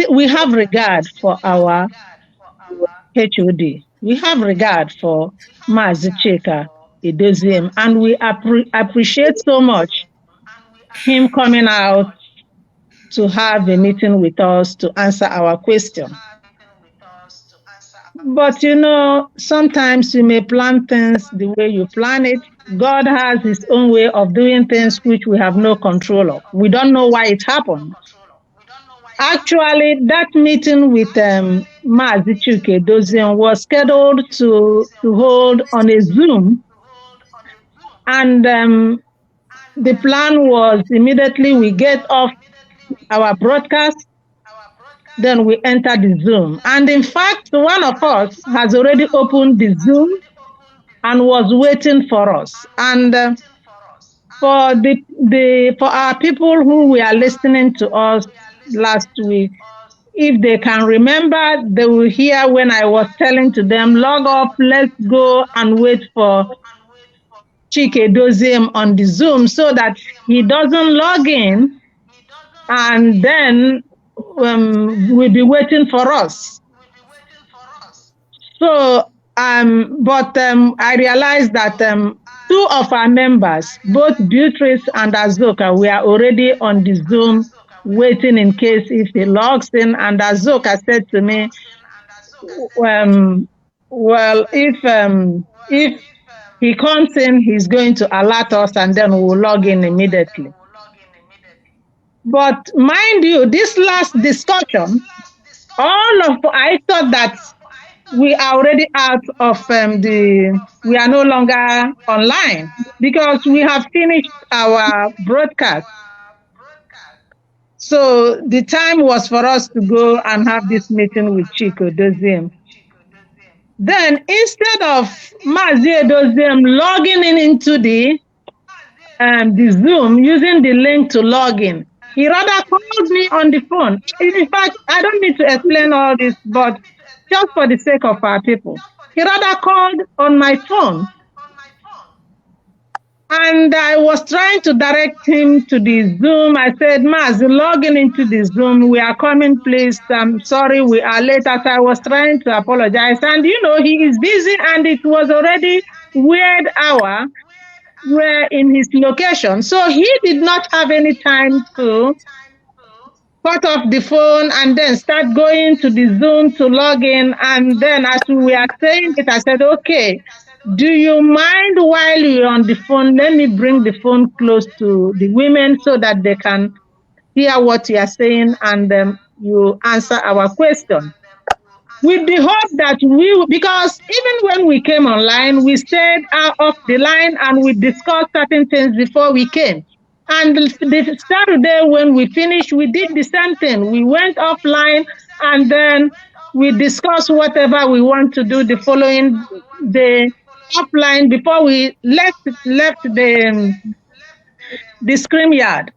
we have regard for our HOD. We have regard for Mazi Chika Edoziem, and we appreciate so much him coming out to have a meeting with us to answer our question. But sometimes you may plan things the way you plan it. God has his own way of doing things which we have no control of. We don't know why it happened. Actually, that meeting with Mazi Chika Edoziem was scheduled to hold on a Zoom, and the plan was immediately we get off our broadcast, then we enter the Zoom. And in fact, one of us has already opened the Zoom and was waiting for us. And for our people who were listening to us last week, if they can remember, they will hear when I was telling to them, log off, let's go and wait for Chika Edoziem on the Zoom so that he doesn't log in and then will be waiting for us. So, but I realized that two of our members, both Beatrice and Azoka, were already on the Zoom waiting in case if he logs in. And Azoka said to me, well, if he comes in, he's going to alert us and then we'll log in immediately. But mind you, this last discussion, I thought that we are already out of we are no longer online because we have finished our broadcast. So the time was for us to go and have this meeting with Chika Edoziem. Then instead of Mazi Edoziem logging into the Zoom using the link to log in, he rather called me on the phone. In fact, I don't need to explain all this, but just for the sake of our people, he rather called on my phone. And I was trying to direct him to the Zoom. I said, Mazi, logging into the Zoom. We are coming, please. I'm sorry, we are late. As I was trying to apologize. And, he is busy, and it was already weird hour. were in his location. So he did not have any time to cut off the phone and then start going to the Zoom to log in. And then as we were saying it, I said, okay, do you mind while you're on the phone, let me bring the phone close to the women so that they can hear what you are saying and you answer our question. With the hope that because even when we came online, we stayed out of the line and we discussed certain things before we came. And the Saturday when we finished, we did the same thing. We went offline and then we discussed whatever we want to do the following day offline before we left the scream yard.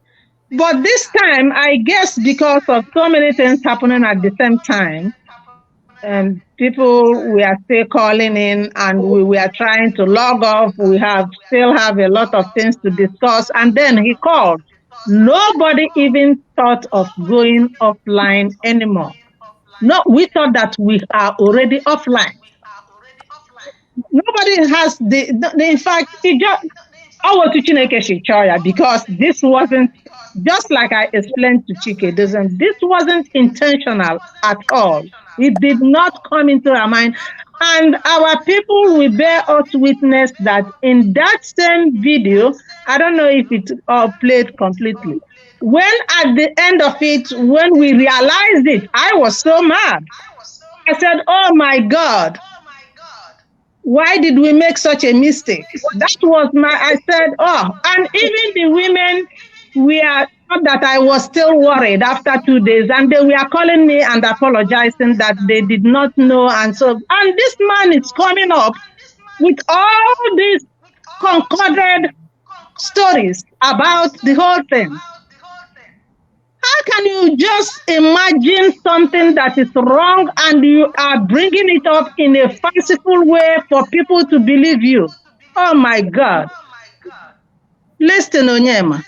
But this time, I guess because of so many things happening at the same time, people were still calling in and we were trying to log off. We still have a lot of things to discuss. And then he called. Nobody even thought of going offline anymore. No, we thought that we are already offline. Nobody has in fact, it just, because this wasn't, just like I explained to Chike, this wasn't intentional at all. It did not come into our mind. And our people will bear us witness that in that same video, I don't know if it played completely. When at the end of it, when we realized it, I was so mad. I said, oh my God, why did we make such a mistake? That was I said, oh, and even the women were thought that I was still worried after 2 days, and they were calling me and apologizing that they did not know. And this man is coming up with all these concorded stories about the whole thing. How can you just imagine something that is wrong and you are bringing it up in a fanciful way for people to believe you? Oh my God. Listen, Onyema.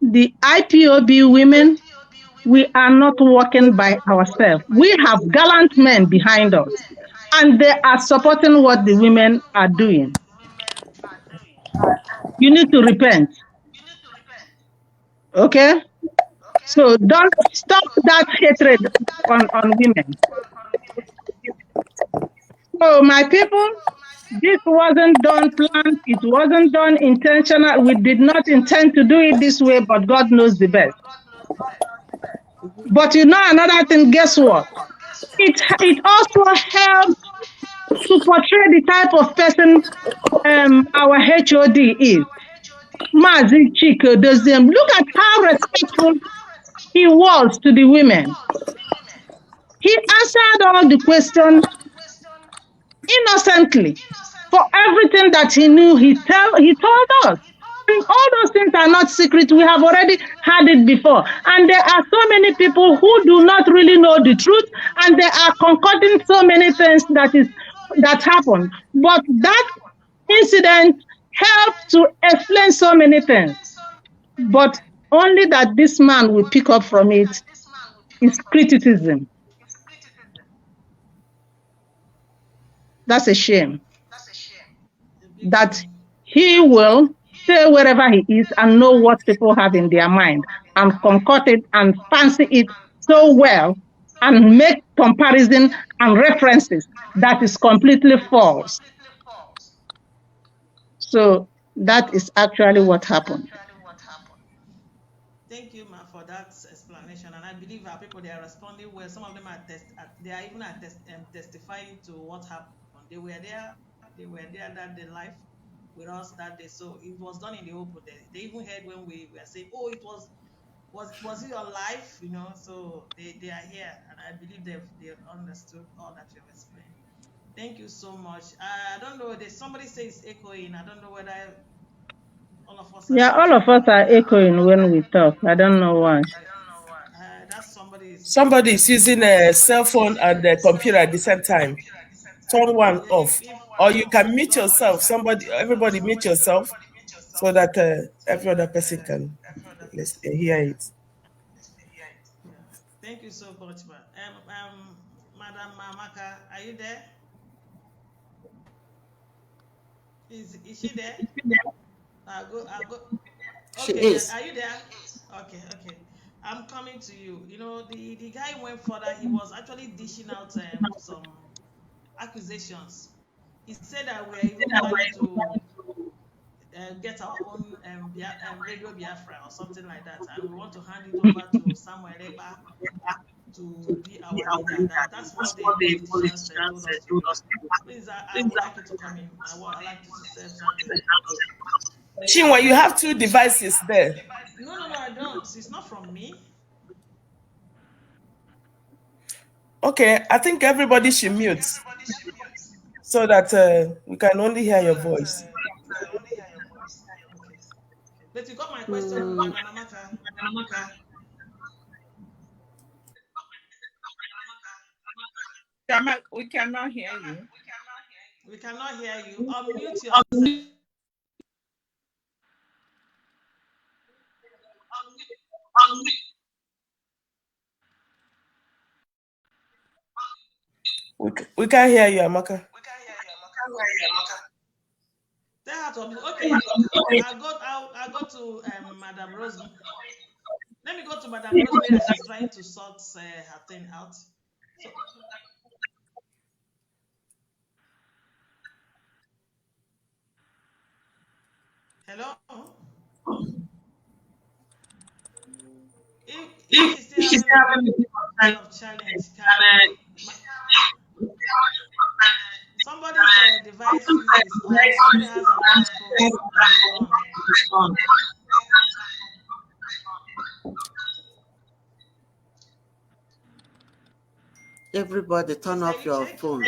The IPOB women, we are not working by ourselves. We have gallant men behind us, and they are supporting what the women are doing. You need to repent. Okay? So don't stop that hatred on women. So my people, this wasn't done planned. It wasn't done intentional. We did not intend to do it this way, but God knows the best. But you know another thing, guess what? It also helps to portray the type of person our HOD is. Mazi Chike Doziem. Look at how respectful he was to the women. He answered all the questions innocently. For everything that he knew, he told us. And all those things are not secret. We have already had it before. And there are so many people who do not really know the truth, and they are concocting so many things that happened. But that incident helped to explain so many things. But only that this man will pick up from it is criticism. That's a shame. That he will stay wherever he is and know what people have in their mind and concoct it and fancy it so well and make comparison and references that is completely false. So that is actually what happened. Thank you, Ma, for that explanation. And I believe our people, they are responding well. Some of them are testifying to what happened. They were there that day live with us that day. So it was done in the open. They even heard when we were saying, oh, it was it on live? You know, so they are here, and I believe they've understood all that you've explained. Thank you so much. I don't know, somebody says echoing. I don't know whether all of us are all of us are echoing when we talk. I don't know why. That's somebody is using a cell phone and a computer at the same time. Turn one off, or you can mute yourself. Everybody mute yourself, so that every other person can hear it. Thank you so much, Madam Mamaka, are you there? Is she there? I'll go. She Okay, is. are you there? Okay. I'm coming to you. You know, the guy went further. He was actually dishing out some accusations. He said that we are even planning to get our own Radio Biafra or something like that, and we want to hand it over to Samuel Eba to be our leader. That's what the politicians told us to do. Please, I would like you to come in. I'd like you to say something. Chinwe, you have two devices there. No, I don't. It's not from me. Okay, I think everybody should mute so that we can only hear your voice. Okay. But you got my question, Madam Amaka. We cannot hear you. We cannot hear you. Unmute yourself. We can't hear you, Amaka. Tell her to unmute. Okay. I'll go to Madam Rosemary. Let me go to Madam Rosemary as she's trying to sort her thing out. So, hello? If she's still having a kind of challenge, somebody's device is on, somebody has a microphone on. Everybody turn off your phones.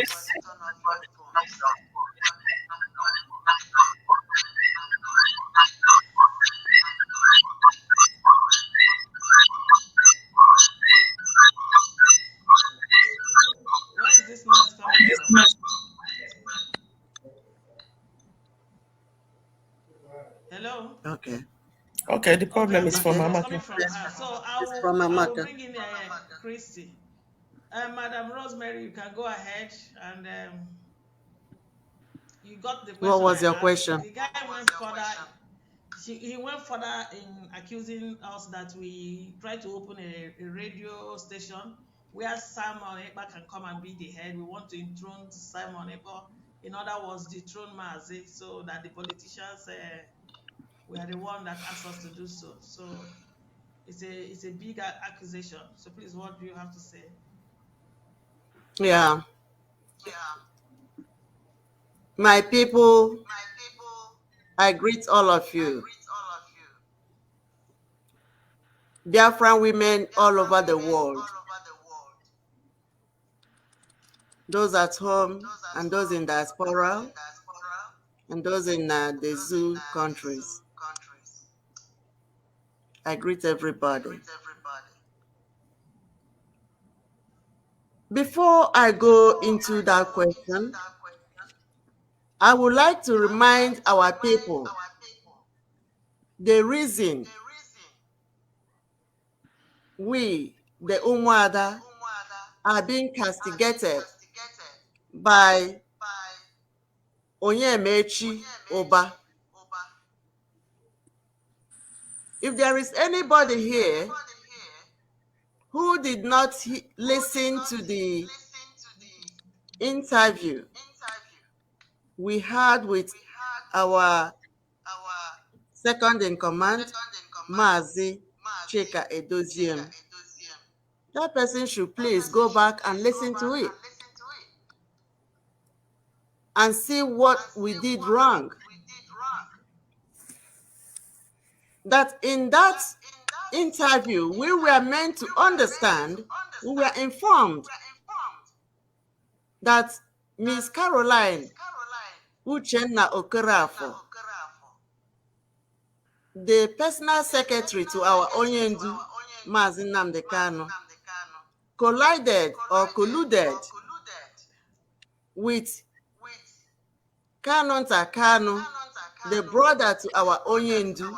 Where is this noise coming from? Hello? Okay, the problem is from Amaka. Coming from her. So I will bring in Christy. Madam Rosemary, you can go ahead and you got the question. What was your question? The guy went further. He went further in accusing us that we tried to open a radio station where Simon Ekpa can come and be the head. We want to enthrone Simon Ekpa. In other words, dethrone Mazi, so that the politicians we are the one that asked us to do so. So it's a big accusation. So please, what do you have to say? Yeah. My people, I greet all of you. Biafran women all over the world. Those at home and those in diaspora and those in the zoo countries. I greet everybody. Before I go into that question, I would like to remind our people the reason we, the Umuada, are being castigated by Onyemechi Oba. If there is anybody here who did not listen to the interview we had with our second in command, Mazi Chika Edoziem, that person should please go back and listen to it and see what we did wrong. That in that interview, we were meant to understand, we were informed that Miss Caroline Uchenna Okerafo, the personal secretary to our Onyendu, Mazi Nnamdi Kanu, collided or colluded with Kanonta Kanu, the brother to our Onyendu,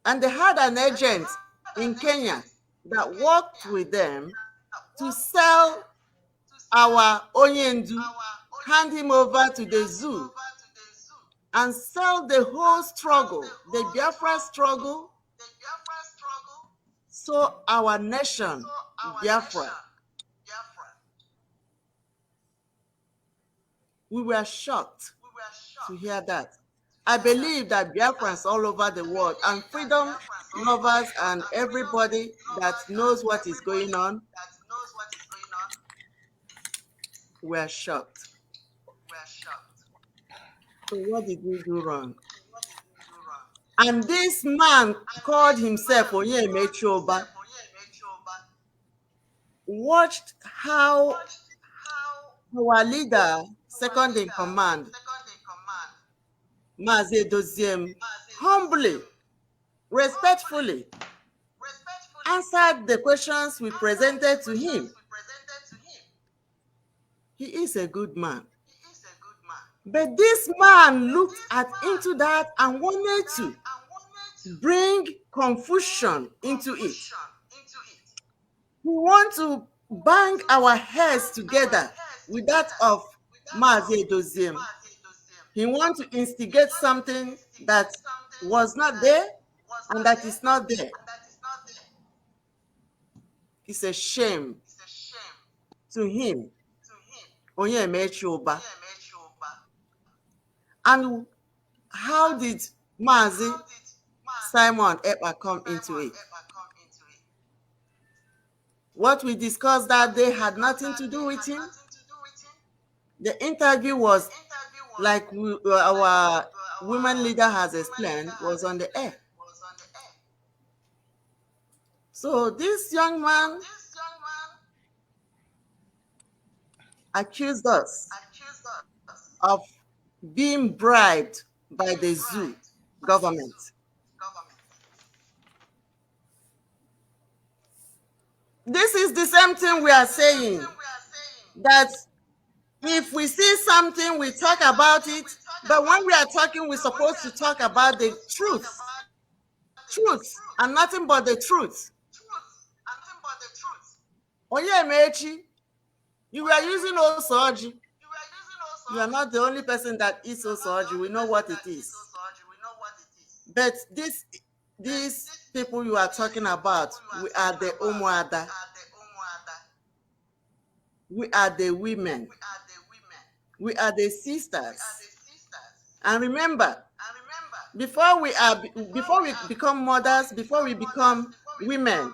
and they had an agent in Kenya that worked with them to sell our Onyendu hand him over to the zoo and sell the whole struggle, the Biafra struggle, so our nation, Biafra. We were shocked to hear that. I believe that Biafrans all over the world and freedom lovers and everybody that knows what is going on were shocked. So what did we do wrong? And this man called himself Onyeme Choba, watched how our leader, second in command, Mazi Edoziem, humbly, respectfully answered the questions we presented to him. He is a good man. But this man looked into that and wanted to bring confusion into it. We want to bang our heads together with that of Mazi Edoziem. He wants to instigate something that was not there and that is not there. It's a shame to him, Onyeme Choba. And how did Mazi Simon Ekpa come into it? What we discussed that day had nothing to do with him. The interview was, like our women leader has explained, was on the air. So this young man accused us of being bribed by the zoo government. This is the same thing we are saying, that if we see something, we talk about it, but when we are talking, we're supposed to talk about the truth. Truth, and nothing but the truth. Onyeme, you are using osoji. You are not the only person that eats osoji. We know what it is. But these people you are talking about, we are the Umuada. We are the women. We are the sisters. And remember, before we become mothers, before we become women,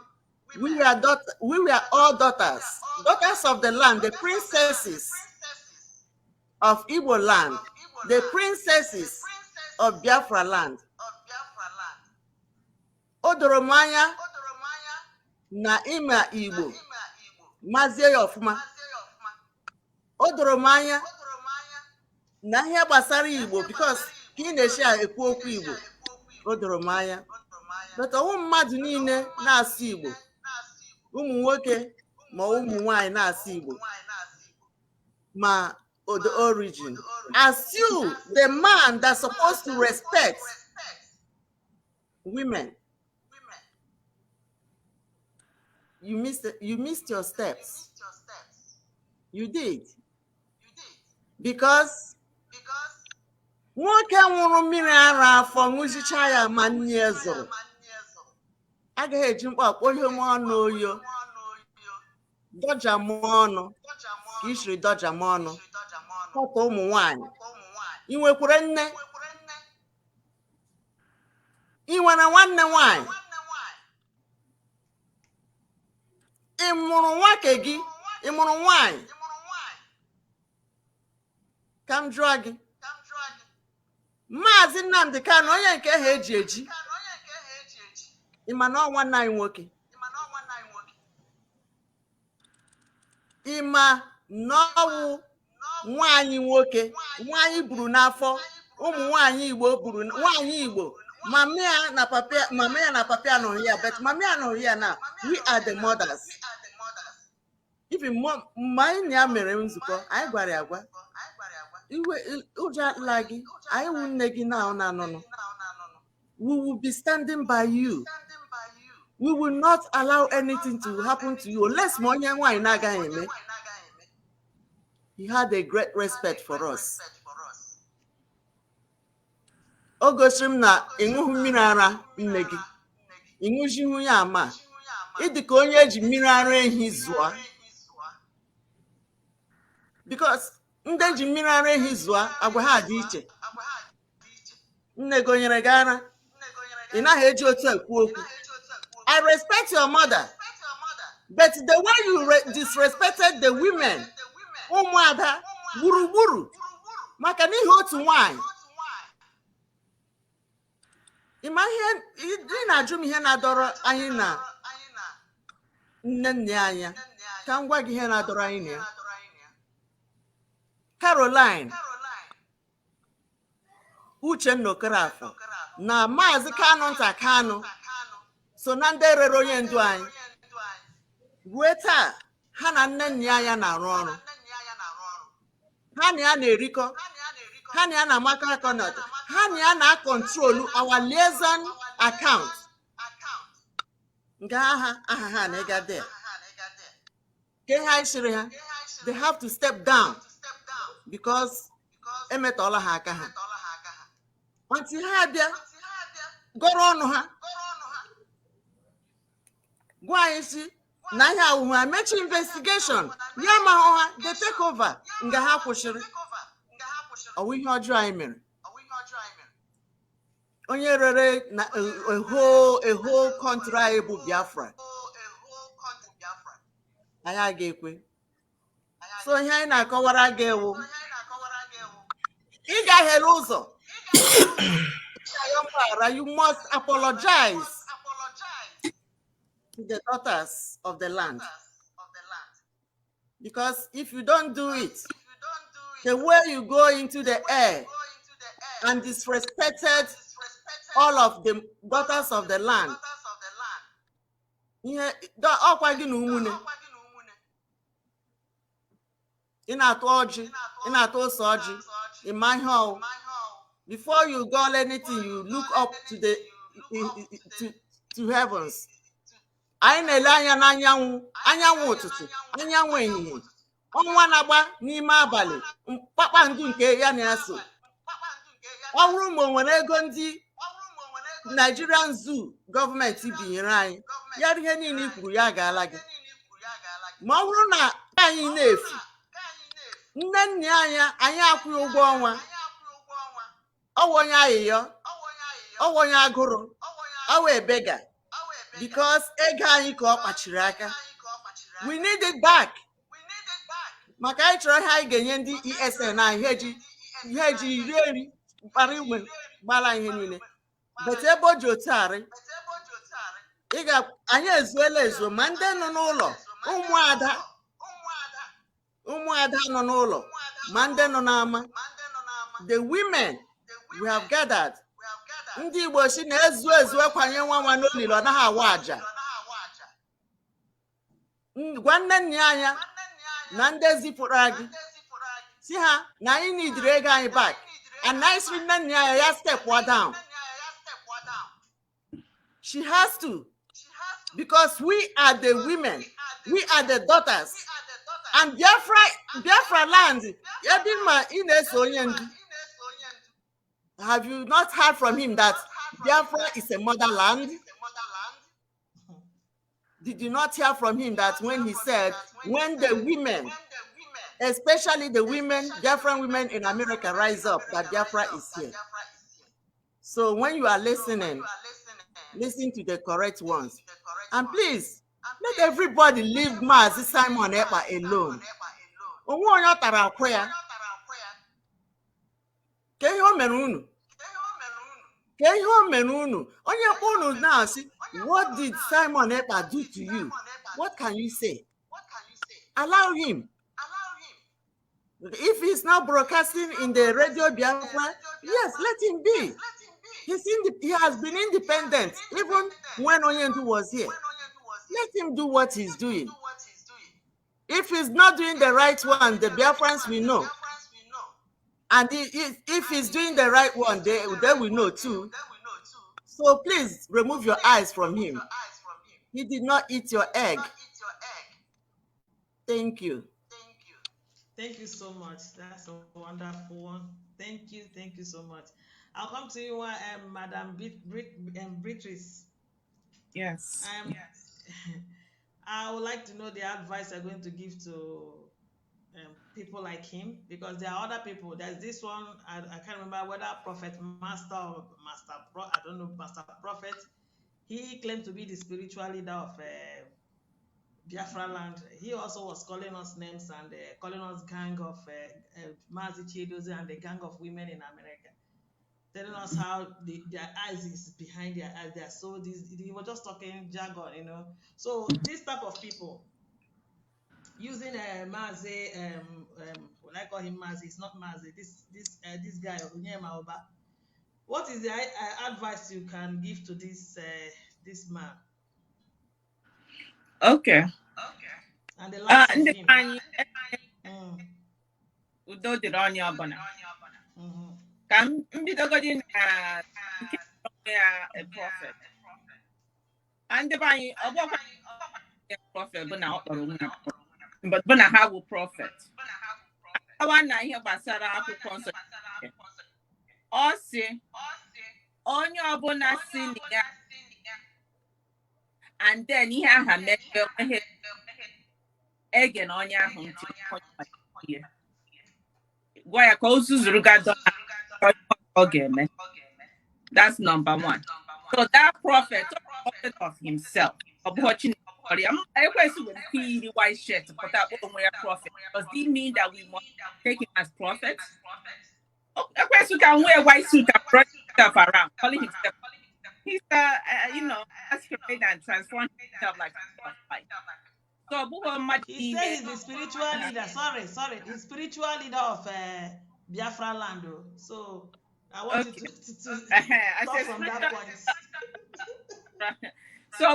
we were all daughters of the land, the princesses of Igbo land, the princesses of Biafra land. Odoromanya na ima Igbo, mazie ofuma. Odoromanya na ihe gbasara Igbo, because he na-share ekwu okwu Igbo. Odoromanya. But ọwụ mmadụ niile na-asụ Igbo, ụmụ nwoke ma ụmụ nwanyị na-asụ Igbo, ma the origin. As you, the man that's supposed to respect women, you missed your steps. You did. Because nwoke nwụrụ mmiri ara afọ ṅụzicha ya ma nne ya zụrụ, agaghị eji mkpa akpọ ihe m ọnụ oyo, dọja m ọnụ ka isiri dọja m ọnụ. Kọta ụmụ nwanyị, ị nwekwara nne, ị nwere nwanne nwanyị, ị mụrụ nwoke gị, ị mụrụ nwanyị. Ka m jụọ gị, Maazị Nnamdi Kanu, onye nke ha eji eji, ị ma na ọ nwanne anyị nwoke? Ị ma na ọ wụ nwaanyị nwoke, nwaanyị buru n'afọ, ụmụ nwaanyị Igbo buru, nwaanyị Igbo, mama ya na papa nọ here, but mama ya nọ here now. We are the mothers. Even mma anyị ya mere nzukọ, anyị gwara ya agwa, iwe ụjọ atụla gị, anyị wụ nne gị na nọ. We will be standing by you. We will not allow anything to happen to you unless onye nwaanyị na-agaghị eme. he had a great respect for us. O gosiri m na ịṅụghị mmiri ara nne gị, ịṅụjihu ya ama, ịdị ka onye eji mmiri ara ehi zụọ. Because ndị ji mmiri ara ehi zụọ, agwa ha dị iche. Nne gonyere gị ara, ị naghị eji otu ekwu okwu. I respect your mother, but the way you disrespected the women, ụmụada gburugburu, maka n'ihi otu nwanyị. Ịma ihe ị na-ajụ m ihe na-adọrọ anyị na nne nne anya, ka m gwa gị ihe na-adọrọ anyị na ya. Caroline Uchenna Okerafọ na Maazị Kanu Nta Kanu so na ndị rere onye ndu anyị. Ruo taa, ha na nne nne anya na-arụ ọrụ. Ha na ya na-erikọ, ha na ya na-amaka akọnọt, ha na ya na-akọntrolu our liaison account. Nke aha ha na ịga there. Ke ha ishiri ha, they have to step down because emetola ha aka ha. Until ha bịa gọrọ ọnụ ha, gwa anyị si na ihe awụhụ ha mechi investigation, ya ma ha they take over nga ha kwụsịrị. Ọwụ ihe ọjọọ anyị mere. Onye rere na a whole country anyị bụ Biafra. Anyị aga-ekwe. So ihe anyị na-akọwara gị ewu, ị ga-ahere ụzọ. You must apologize to the daughters of the land. Because if you don't do it, the way you go into the air and disrespected all of the daughters of the land, before you go anything, you look up to the to heavens. Anyị na-ele anya n'anyanwụ, anyanwụ ụtụtụ, anyanwụ ehihie, ọnwa na-agba n'ime abalị, kpakpando nke ya na-eso. Ọ bụrụ ma o nwere ego ndị Nigerian Zoo gọọmenti binyere anyị, ya ihe niile kwuru ya gaala gị. Ma ọ bụrụ na anyị na-efu, nne nne anyị akwụghị ụgwọ ọnwa, ọwụ onye ayịyọ, ọwụ onye agụrụ, ọwụ ebega, because ego anyị ka ọ kpachiri aka. We need it back. Maka anyị chọrọ ihe anyị ga-enye ndị ESN anyị, ihe eji iri eri kpara igwe gbala ihe niile. But ebe o ji otarị, anyị ezuela ezo, ma ndị nọ n'ụlọ, ụmụada nọ n'ụlọ, ma ndị nọ n'ama. The women we have gathered, ndị Igbo si na-ezu ekwanye nwa n'olili, ọ naghị awa aja. Gwa nne nne anya na ndị zipụrụ anyị si ha na anyị nidiri ego anyị back, and na isi nne nne anya ya step down. She has to, because we are the women, we are the daughters, and Biafra land. Have you not heard from him that Biafra is a motherland? Did you not hear from him that when he said, when the women, especially the women, Biafran women in America rise up, that Biafra is here? So when you are listening, listen to the correct ones. And please, let everybody leave Mazi Simon Ekpa alone. What did Simon Ekpa do to you? What can you say? Allow him. If he's not broadcasting in the radio Biafra, yes, let him be. He has been independent even when Onyendu was here. Let him do what he's doing. If he's not doing the right one, the Biafrans will know. And if he's doing the right one, they will know too. So please remove your eyes from him. He did not eat your egg. Thank you. Thank you so much. That's a wonderful one. Thank you so much. I'll come to you, Madam Beatrice. Yes. Um, I would like to know the advice you're going to give to people like him, because there are other people. There's this one, I can't remember whether Prophet Master or Master Pro, I don't know, Master Prophet. He claimed to be the spiritual leader of Biafra land. He also was calling us names and calling us gang of Mazi Chidozi and the gang of women in America, telling us how their eyes is behind their eyes. They are so this. He was just talking jargon, you know. So this type of people using Mazi, what I call him Mazi, it's not Mazi. This guy Onyema Oba. What is the advice you can give to this man? Okay. And the likes of Ndị him. anyị Mm. udo dịrị onye ọbụla. Mm-hmm. Ka m bidogodi na nke ya a prophet. Ndị be anyị ọ bụkwa prophet bụ na ọ kpọrọ onwe ya bụ na ha bụ prophet. Awa na ihe gbasara akwụkwọ nsọ. Ọ sị onye ọbụla si na ya and then ihe aha mere onye ege na onye ahụ ntị gwa ya ka o zuzuru gado ọ ga-eme. That's number one. So that prophet of himself. White shirt to put out prophet. Does it mean that we must take him as prophet? You can wear white suit and brush himself around, calling himself. He's masquerade and transform himself like. So he says he's the spiritual leader. Sorry, the spiritual leader of Biafra land. So I want you to talk from that point. So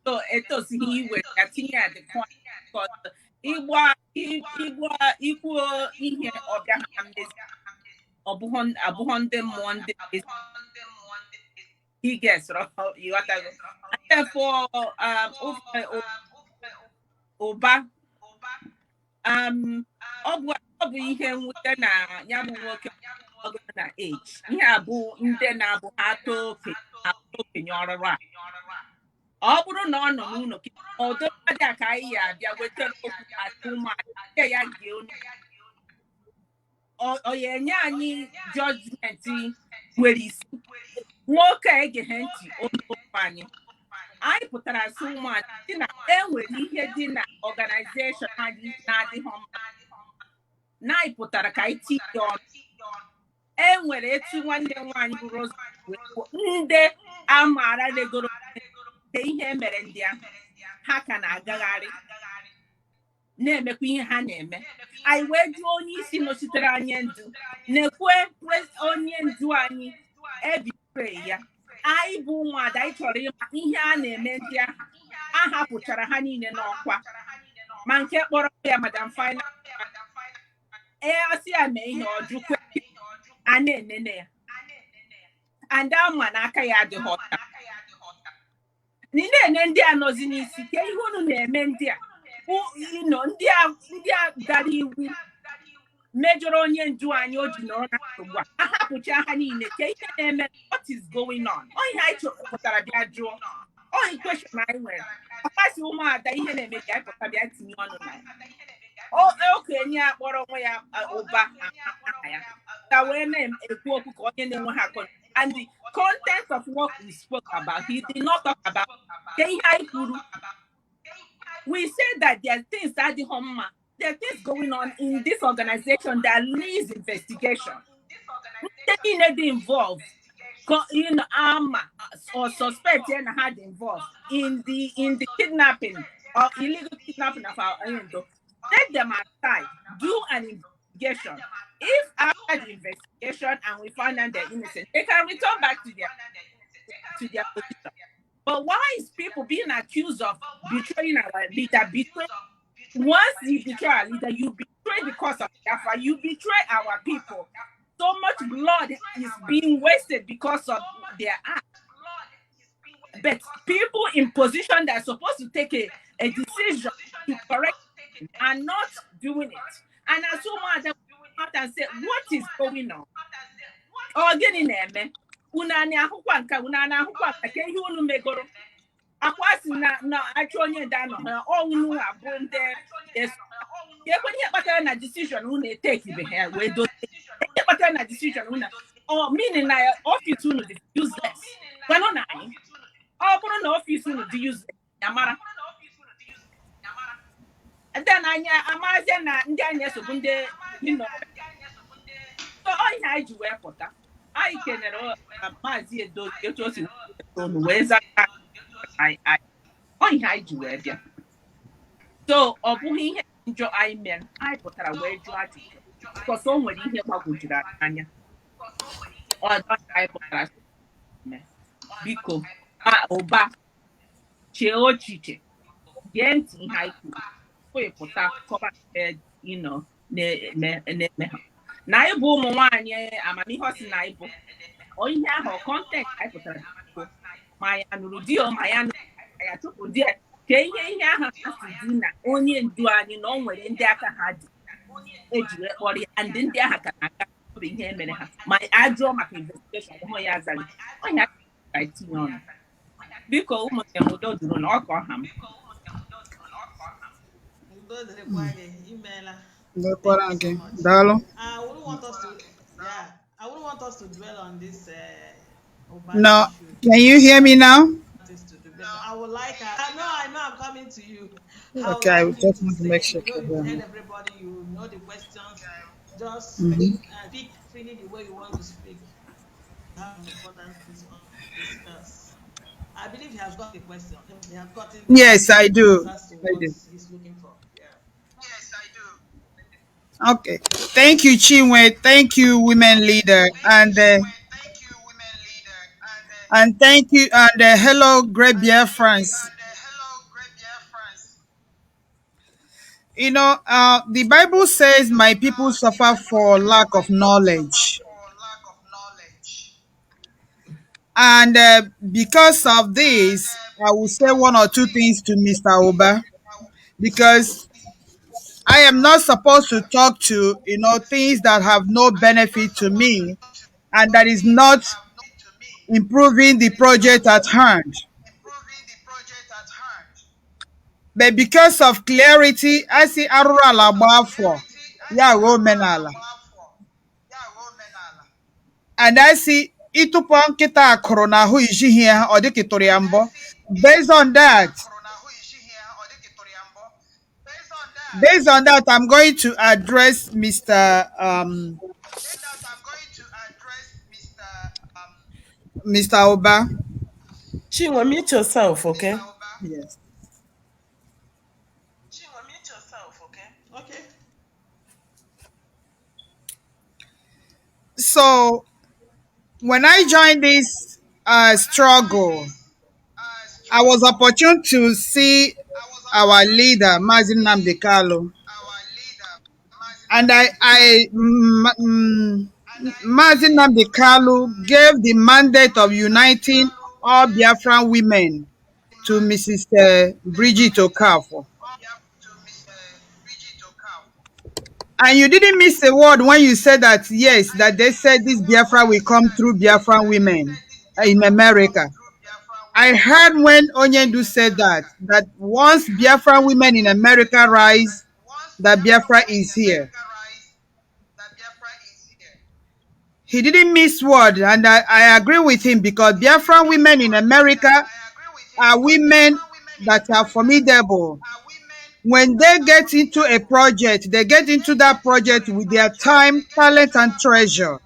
so etos he were tinye at the point because igwa ikwu ihe ọbịa ha mmezi ọbụghọ ndị mmụọ ndị he gets you got to therefore ụba ọ bụ ihe nwute na ya bụ nwoke na age ihe a bụ ndị na-abụ ha too okenye ọrụrụ a ọ bụrụ na ọ nọ n'ụlọ ọdụ dị ka anyị ya abịa wetara okwu atụ ụmụaka ya gee onye ọ ya enye anyị judgment nwere isi nwoke egeghị ntị okwu anyị pụtara sị ụmụaka dị na enwere ihe dị na organization na-adịghị mma na anyị pụtara ka anyị tinye ọnụ enwere etu nwanne nwaanyị bụrụ ndị amaara legoro ihe mere ndị ahụ ha ka na-agagharị na-emekwa ihe ha na-eme anyị wee jụọ onye isi nọchitere anyị ndụ na-ekwe onye ndu anyị ebipere ya anyị bụ ụmụada anyị chọrọ ịma ihe a na-eme ndị ahụ a hapụchara ha niile n'ọkwa ma nke kpọrọ ya madam final asị ya mee ihe ọjụkwe a na-enene ya and ama n'aka ya adịghị ọcha na-ene ndị a nọzi n'isi ka ihe unu na-eme ndị a ndị a gara iwu mejọrọ onye ndu anyị o ji nọrọ na nsogbu a hapụcha ha niile ka ihe na-eme what is going on onye anyị chọpụtara bịa jụọ onye kweshọn anyị nwere ọkpasị ụmụada ihe na-eme ka anyị pụta bịa tinye ọnụ na ya okenye a kpọrọ onwe ya ụba aha ya ka wee na-ekwu okwu ka onye na-enwe ha akọ. And the content of what we spoke about, he did not talk about. We said that there are things that there are things going on in this organization that needs investigation. They need involved, or suspect and had involved in the kidnapping or illegal kidnapping of our own. Take them aside, do an investigation. If after the investigation and we find out they're innocent, they can return back to their position. But why is people being accused of betraying our leader? Once you betray our leader, you betray because of Biafra, you betray our people. So much blood is being wasted because of their act. But people in position that are supposed to take a decision to correct it are not doing it. And as someone of them come out and say, what is going on? Or getting there, unani akwụkwọ nka unani akwụkwọ nka ka ihe unu megoro akwasị na achụ onye da nọ ha ọnwụ abụ ndị ekwenye ihe kpatara na decision unu eteki ha wee dozie ihe kpatara na decision unu meaning na ọfịs unu dị useless kwanụ na anyị ọ bụrụ na ọfịs unu dị useless ya mara then anyị amazie na ndị anyị esogbu ndị ihe anyị ji wee pụta anyị kenere maazị Edo etu o si wee zaa ihe anyị ji wee bịa so ọ bụghị ihe njọ anyị mere anyị pụtara wee jụọ ajụjụ because o nwere ihe gbagwojuru anya anyị pụtara biko ụba chee ochiche gee ntị ihe anyị kwuru pụta kọba na-eme ha na anyị bụ ụmụ nwaanyị amamihe ọsị na anyị bụ ihe ahụ kọntent anyị pụtara ma ya nụrụ di ma ya nụrụ ya tupu di ka ihe ahụ ha si dị na onye ndu anyị na ọ nwere ndị aka ha dị ejiri kpọrọ ya ndị agha ka na-aga bụ ihe emere ha ma ajụọ maka investigeshọn hụ ya azaghị ọnya ka itinye ọnụ biko ụmụnne m udo duru na ọka ọha m I wouldn't want us to dwell on this. No, can you hear me now? I would like. I know. I'm coming to you. Okay, I would just want to make sure. You heard everybody. You know the questions. Just speak freely the way you want to speak. How important this one discuss. I believe he has got the question. He has gotten. Yes, I do. He's looking for. Yeah. Yes, I do. Okay. Thank you, Chinwe. Thank you, women leader, and thank you, and hello, great Biafrans. You know, the Bible says, "My people suffer for lack of knowledge," and because of this, I will say one or two things to Mr. Oba, because I am not supposed to talk to, things that have no benefit to me and that is not improving the project at hand. But because of clarity, I see Arura Labafo, Menala. And I see Itupon Kita Corona who is here or the Kitoriambo. Based on that, I'm going to address Mr. Oba. Chinwe, mute yourself, okay? Yes. Chinwe, mute yourself, okay? Okay. So, when I joined this struggle, I was opportune to see our leader, Nnamdi Kanu. And Nnamdi Kanu gave the mandate of uniting all Biafran women to Mrs. Bridget Okafor. And you didn't miss a word when you said that, yes, that they said this Biafra will come through Biafran women in America. I heard when Onyendu said that once Biafran women in America rise, that Biafra is here. He didn't miss word, and I agree with him, because Biafran women in America are women that are formidable. When they get into a project, they get into that project with their time, talent, and treasure.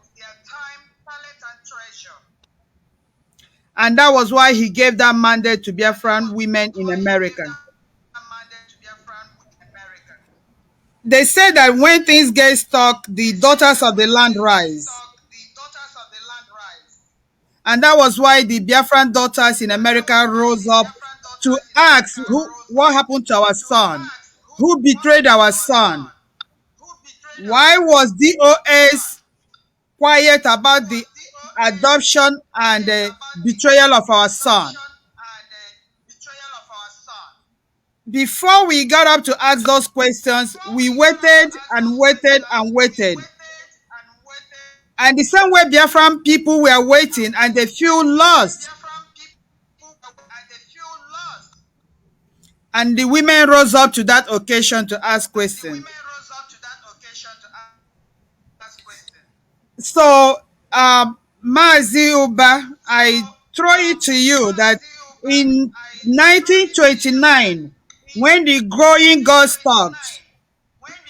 And that was why he gave that mandate to Biafran women in America. They say that when things get stuck, the daughters of the land rise. And that was why the Biafran daughters in America rose up to ask what happened to our son? Who betrayed our son? Why was DOS quiet about the adoption and the betrayal of our son? before we got up to ask those questions, we waited and waited and waited. And the same way Biafran people were waiting and they feel lost. And the women rose up to that occasion to ask questions. So, Mazi Uba, I throw it to you that in 1929, when the growing got stopped,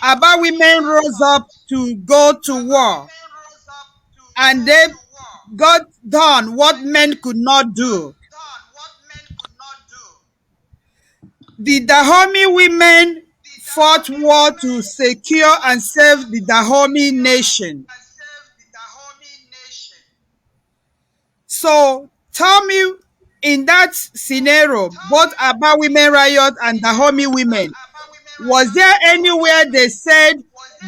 Aba women rose up to go to war, and they got done what men could not do. The Dahomey women fought war to secure and save the Dahomey nation. So tell me, in that scenario, both Aba women riot and Dahomey women, was there anywhere they said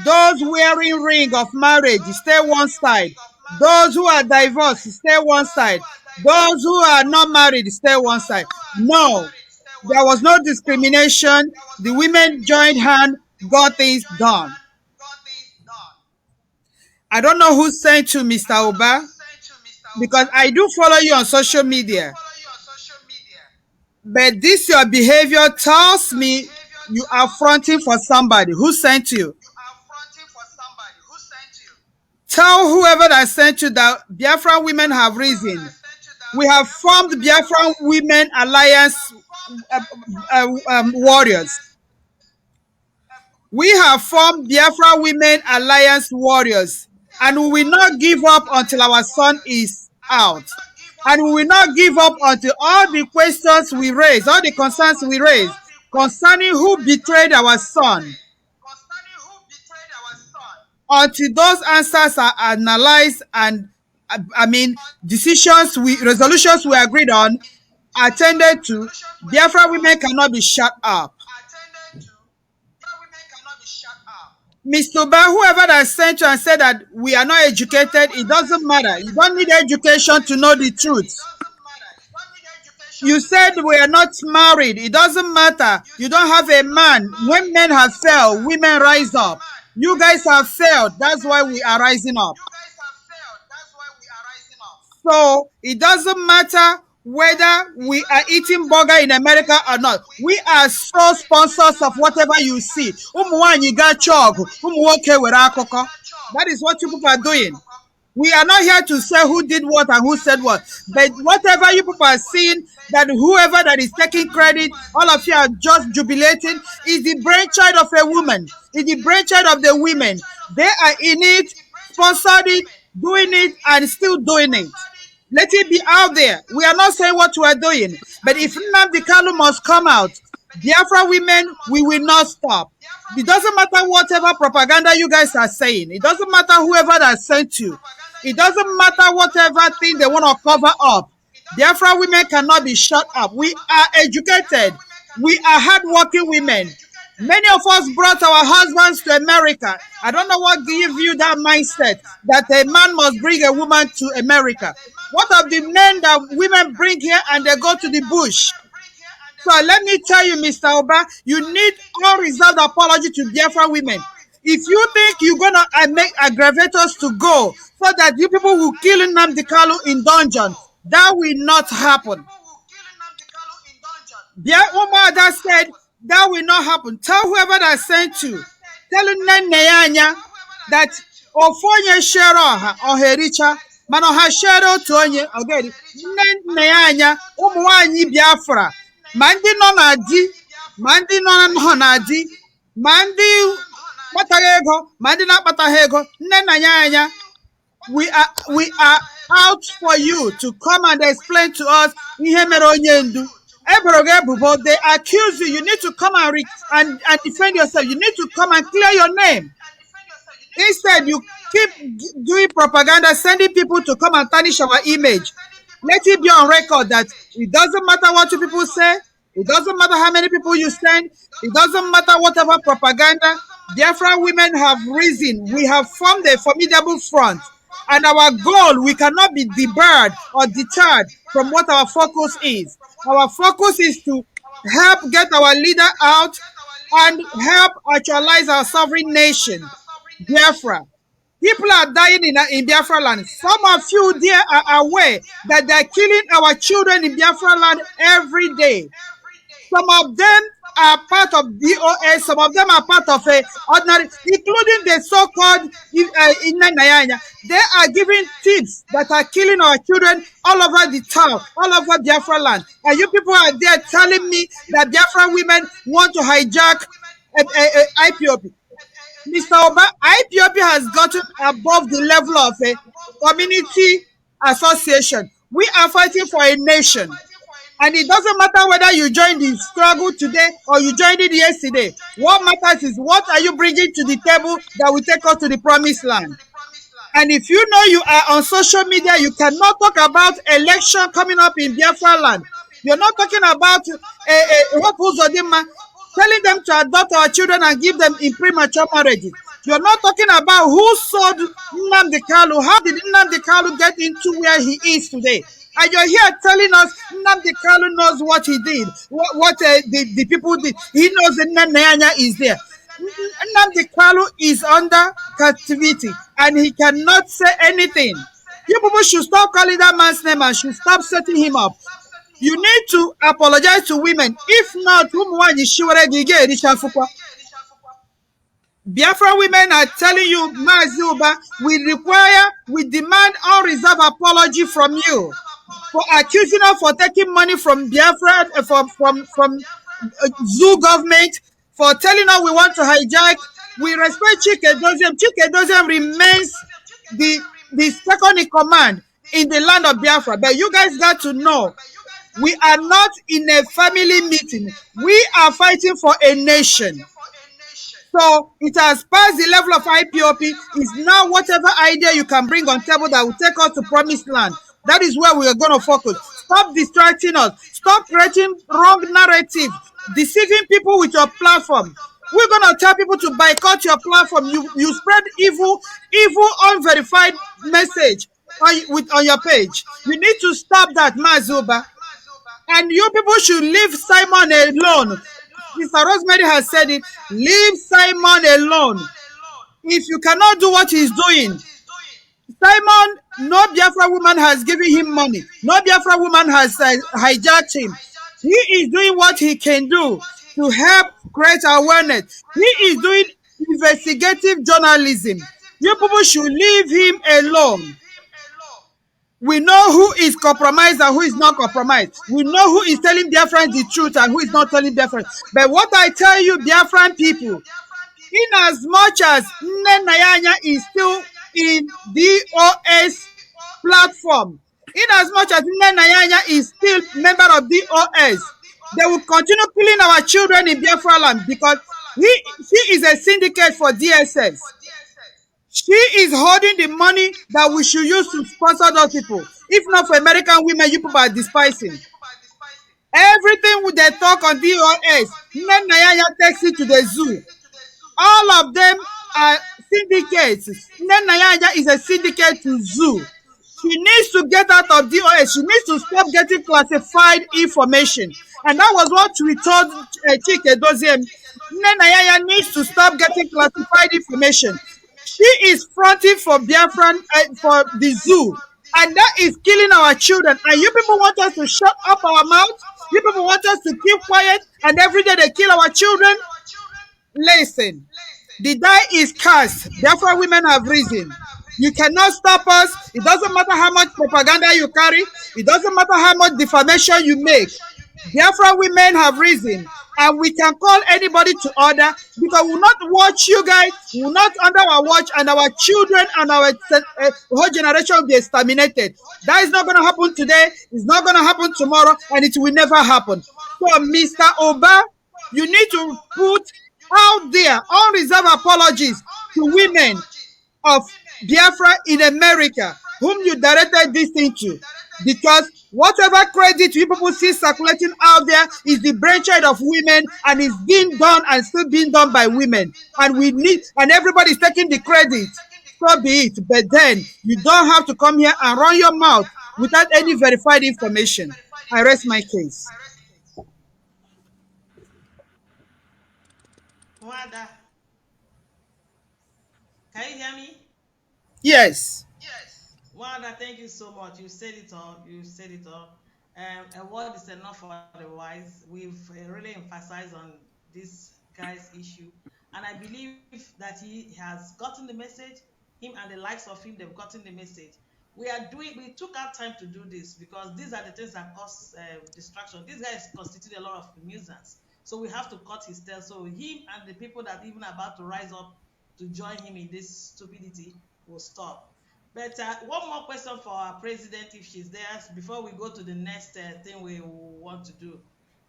those wearing ring of marriage stay one side, those who are divorced stay one side, those who are not married stay one side? No, there was no discrimination. The women joined hands, got things done. I don't know who sent you, Mr. Oba, because I do follow you on social media. But this your behavior tells me you are fronting for somebody. Who sent you? Tell whoever that sent you that Biafran women have risen. We have formed Biafran Women Alliance warriors. We have formed Biafra Women Alliance warriors, and we will not give up until our son is out. And we will not give up until all the questions we raise, all the concerns we raise concerning who betrayed our son, until those answers are analyzed and resolutions we agreed on attended to, Biafra women cannot be shut up. Mr. Ba, whoever that sent you and said that we are not educated, it doesn't matter. You don't need education to know the truth. You said we are not married. It doesn't matter. You don't have a man. When men have failed, women rise up. You guys have failed. That's why we are rising up. So it doesn't matter whether we are eating burger in America or not. We are so sponsors of whatever you see. That is what you people are doing. We are not here to say who did what and who said what. But whatever you people are seeing, that whoever that is taking credit, all of you are just jubilating, is the brainchild of a woman. Is the brainchild of the women. They are in it, sponsored it, doing it, and still doing it. Let it be out there. We are not saying what we are doing. But if Nnamdi Kanu must come out, Biafra women, we will not stop. It doesn't matter whatever propaganda you guys are saying. It doesn't matter whoever that sent you. It doesn't matter whatever thing they want to cover up. Biafra women cannot be shut up. We are educated. We are hardworking women. Many of us brought our husbands to America. I don't know what gives you that mindset that a man must bring a woman to America. What of the men that women bring here and they go to the bush? So let me tell you, Mr. Oba, you need unreserved apology to Biafra women. If you think you're going to make aggravators to go so that you people will kill Nnamdi Kanu in dungeon, that will not happen. That said, that will not happen. Tell whoever that sent you, tell Nneanya that Ofonye Shero or Hericha, Mano Hashero to Onye, okay, Nneanya, Umwanyi Biafra, Mandi Nonadi, Mandi Nonadi, Mandi Patahego, Mandi not Patahego, Nneanya. We are out for you to come and explain to us. They accuse you. You need to come and defend yourself. You need to come and clear your name. Instead, you keep doing propaganda, sending people to come and tarnish our image. Let it be on record that it doesn't matter what you people say. It doesn't matter how many people you send. It doesn't matter whatever propaganda. Biafra women have risen. We have formed a formidable front. And our goal, we cannot be debarred or deterred from what our focus is. Our focus is to help get our leader out, and help actualize our sovereign nation, Biafra. People are dying in Biafra land. Some of you there are aware that they're killing our children in Biafra land every day. Some of them are part of DOS, some of them are part of a ordinary, including the so-called Nayanya. They are giving tips that are killing our children all over the town, all over Biafra land. And you people are there telling me that Biafra women want to hijack IPOP. Mr. Oba, IPOP has gotten above the level of a community association. We are fighting for a nation. And it doesn't matter whether you joined the struggle today or you joined it yesterday. What matters is what are you bringing to the table that will take us to the promised land. And if you know you are on social media, you cannot talk about election coming up in Biafra land. You're not talking about telling them to adopt our children and give them in premature marriages. You're not talking about who sold Nnamdi Kanu. How did Nnamdi Kanu get into where he is today? And you're here telling us Nnamdi Kanu knows what he did, what the people did. He knows that Nanyanya is there. Nnamdi Kanu is under captivity and he cannot say anything. You people should stop calling that man's name and should stop setting him up. You need to apologize to women. If not, Biafra women are telling you, Mazuba, we demand unreserved apology from you for accusing us for taking money from Biafra, from zoo government, for telling us we want to hijack. We respect Chike Doziem. Chike Doziem remains the second in command in the land of Biafra. But you guys got to know, we are not in a family meeting. We are fighting for a nation. So it has passed the level of IPOP. Is now whatever idea you can bring on table that will take us to promised land. That is where we are going to focus. Stop distracting us. Stop creating wrong narrative, deceiving people with your platform. We're going to tell people to boycott your platform. You spread evil, unverified message on your page. You need to stop that, Mazuba. And you people should leave Simon alone. Mr. Rosemary has said it. Leave Simon alone. If you cannot do what he's doing, Simon, no Biafra woman has given him money. No Biafra woman has hijacked him. He is doing what he can do to help create awareness. He is doing investigative journalism. You people should leave him alone. We know who is compromised and who is not compromised. We know who is telling Biafrans the truth and who is not telling Biafrans. But what I tell you, Biafran people, in as much as Nayanya is still in DOS platform, in as much as Nayanya is still member of DOS, they will continue killing our children in Biafra land because she is a syndicate for DSS. She is holding the money that we should use to sponsor those people. If not for American women, you people are despising. Everything they talk on DOS, Nayanya takes it to the zoo. All of them are syndicates. Nayanya is a syndicate to zoo. She needs to get out of DOS. She needs to stop getting classified information. And that was what we told Chike Doziem. Nayanya needs to stop getting classified information. She is fronting for Biafran, for the zoo. And that is killing our children. And you people want us to shut up our mouth? You people want us to keep quiet? And every day they kill our children? Listen, the die is cast. Therefore, women have risen. You cannot stop us. It doesn't matter how much propaganda you carry. It doesn't matter how much defamation you make. Therefore, women have risen. And we can call anybody to order because we will not watch you guys. We will not under our watch, and our children and our whole generation will be exterminated. That is not going to happen today. It's not going to happen tomorrow, and it will never happen. So, Mr. Oba, you need to put out there unreserved apologies to women of Biafra in America, whom you directed this thing to, because whatever credit you people see circulating out there is the brainchild of women, and is being done and still being done by women, and everybody is taking the credit. So be it. But then you don't have to come here and run your mouth without any verified information. I rest my case. Wanda, can you hear me? Yes. Wanda, thank you so much. You said it all. You said it all. A word is enough for the wise. We've really emphasized on this guy's issue, and I believe that he has gotten the message. Him and the likes of him, they've gotten the message. We took our time to do this because these are the things that cause distraction. This guy has constituted a lot of nuisance, so we have to cut his tail. So him and the people that even about to rise up to join him in this stupidity will stop. But one more question for our president, if she's there, before we go to the next thing we want to do.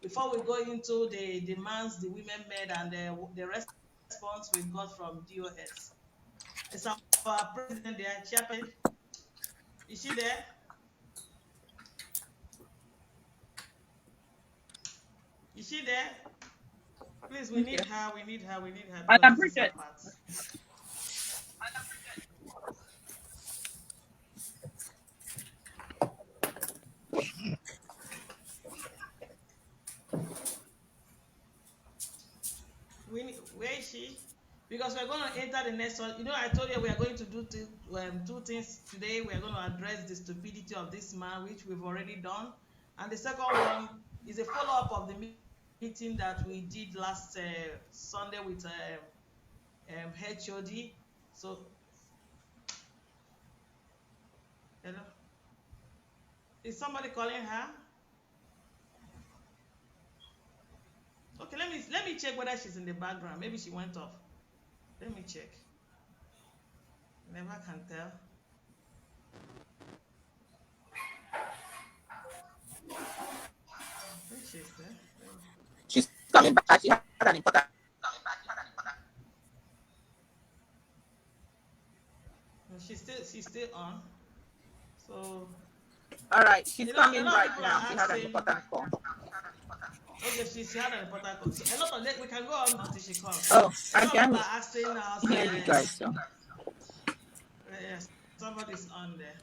Before we go into the demands the women made and the response we got from DOS. Is our president there, Chairman? Is she there? Is she there? Please, we need her. We need her. We need her because this is her part. Where is she? Because we're going to enter the next one. You know, I told you we are going to do two things today. We are going to address the stupidity of this man, which we've already done. And the second one is a follow-up of the meeting that we did last Sunday with HOD. So, hello? Is somebody calling her? Okay, let me check whether she's in the background. Maybe she went off. Let me check. Never can tell. I think she's there. She's coming back. She had an important. No, she's still on. So. All right, she's coming right now. She had an important call. Okay, she had an important call. So a lot of we can go on until she comes. Oh, I can. People are asking us. Hear you guys. So. Yes, somebody's on there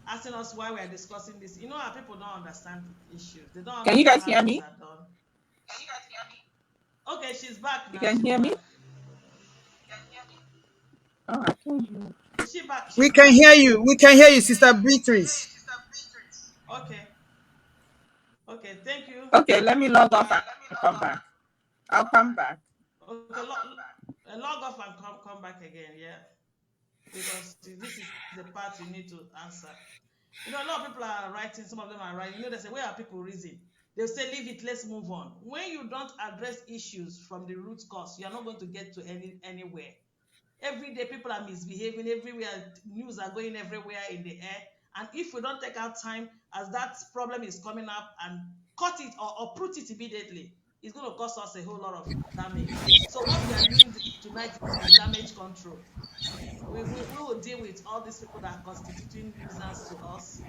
asking us why we are discussing this. You know how people don't understand issues. They don't. Can you guys hear me? Okay, she's back now. You can hear me? Oh, I told you. Is she back? We can hear you. We can hear you, Sister Beatrice. Okay. Okay, thank you. Okay, let me log off and come back. I'll come back. Okay, log off and come back again, yeah. Because this is the part you need to answer. You know, a lot of people are writing, some of them are writing. You know, they say, where are people reason? They'll say, leave it, let's move on. When you don't address issues from the root cause, you're not going to get to anywhere. Every day, people are misbehaving everywhere. News are going everywhere in the air. And if we don't take our time as that problem is coming up and cut it or uproot it immediately, it's going to cause us a whole lot of damage. So what we are doing tonight is damage control. We will deal with all these people that are constituting nuisance to us.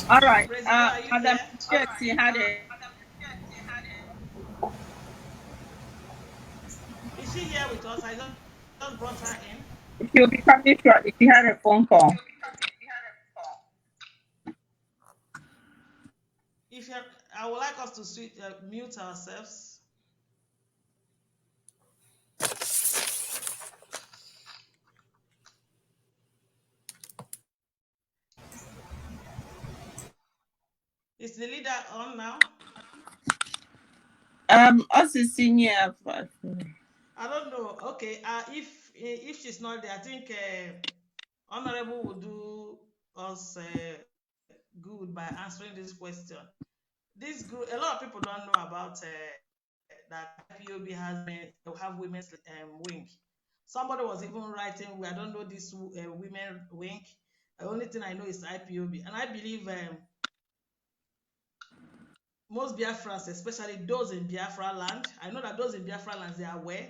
All right. Madam Chelsea had a. Is she here with us? I just brought her in. She'll be coming shortly. She had a phone call. I would like us to mute ourselves. Is the leader on now? Us is senior. I don't know. Okay. If she's not there, I think Honorable will do us good by answering this question. This group, a lot of people don't know about that IPOB have women's wing. Somebody was even writing, I don't know this women wing. The only thing I know is IPOB, and I believe most Biafrans, especially those in Biafra land, I know that those in Biafra lands, they are aware,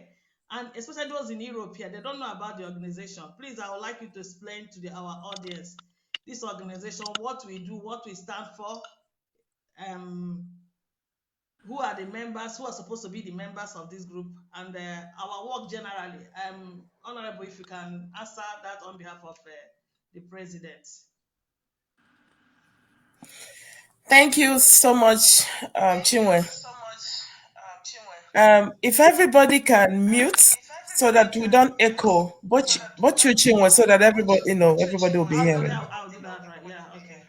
and especially those in Europe here, they don't know about the organization. Please, I would like you to explain to our audience this organization, what we do, what we stand for, who are the members, who are supposed to be the members of this group, and our work generally. Honorable, if you can answer that on behalf of the president. Thank you so much, Chinwe. If everybody can mute so that we don't echo, but you, Chinwe, so that everybody, everybody will be hearing. I'll do that, right? Yeah, okay.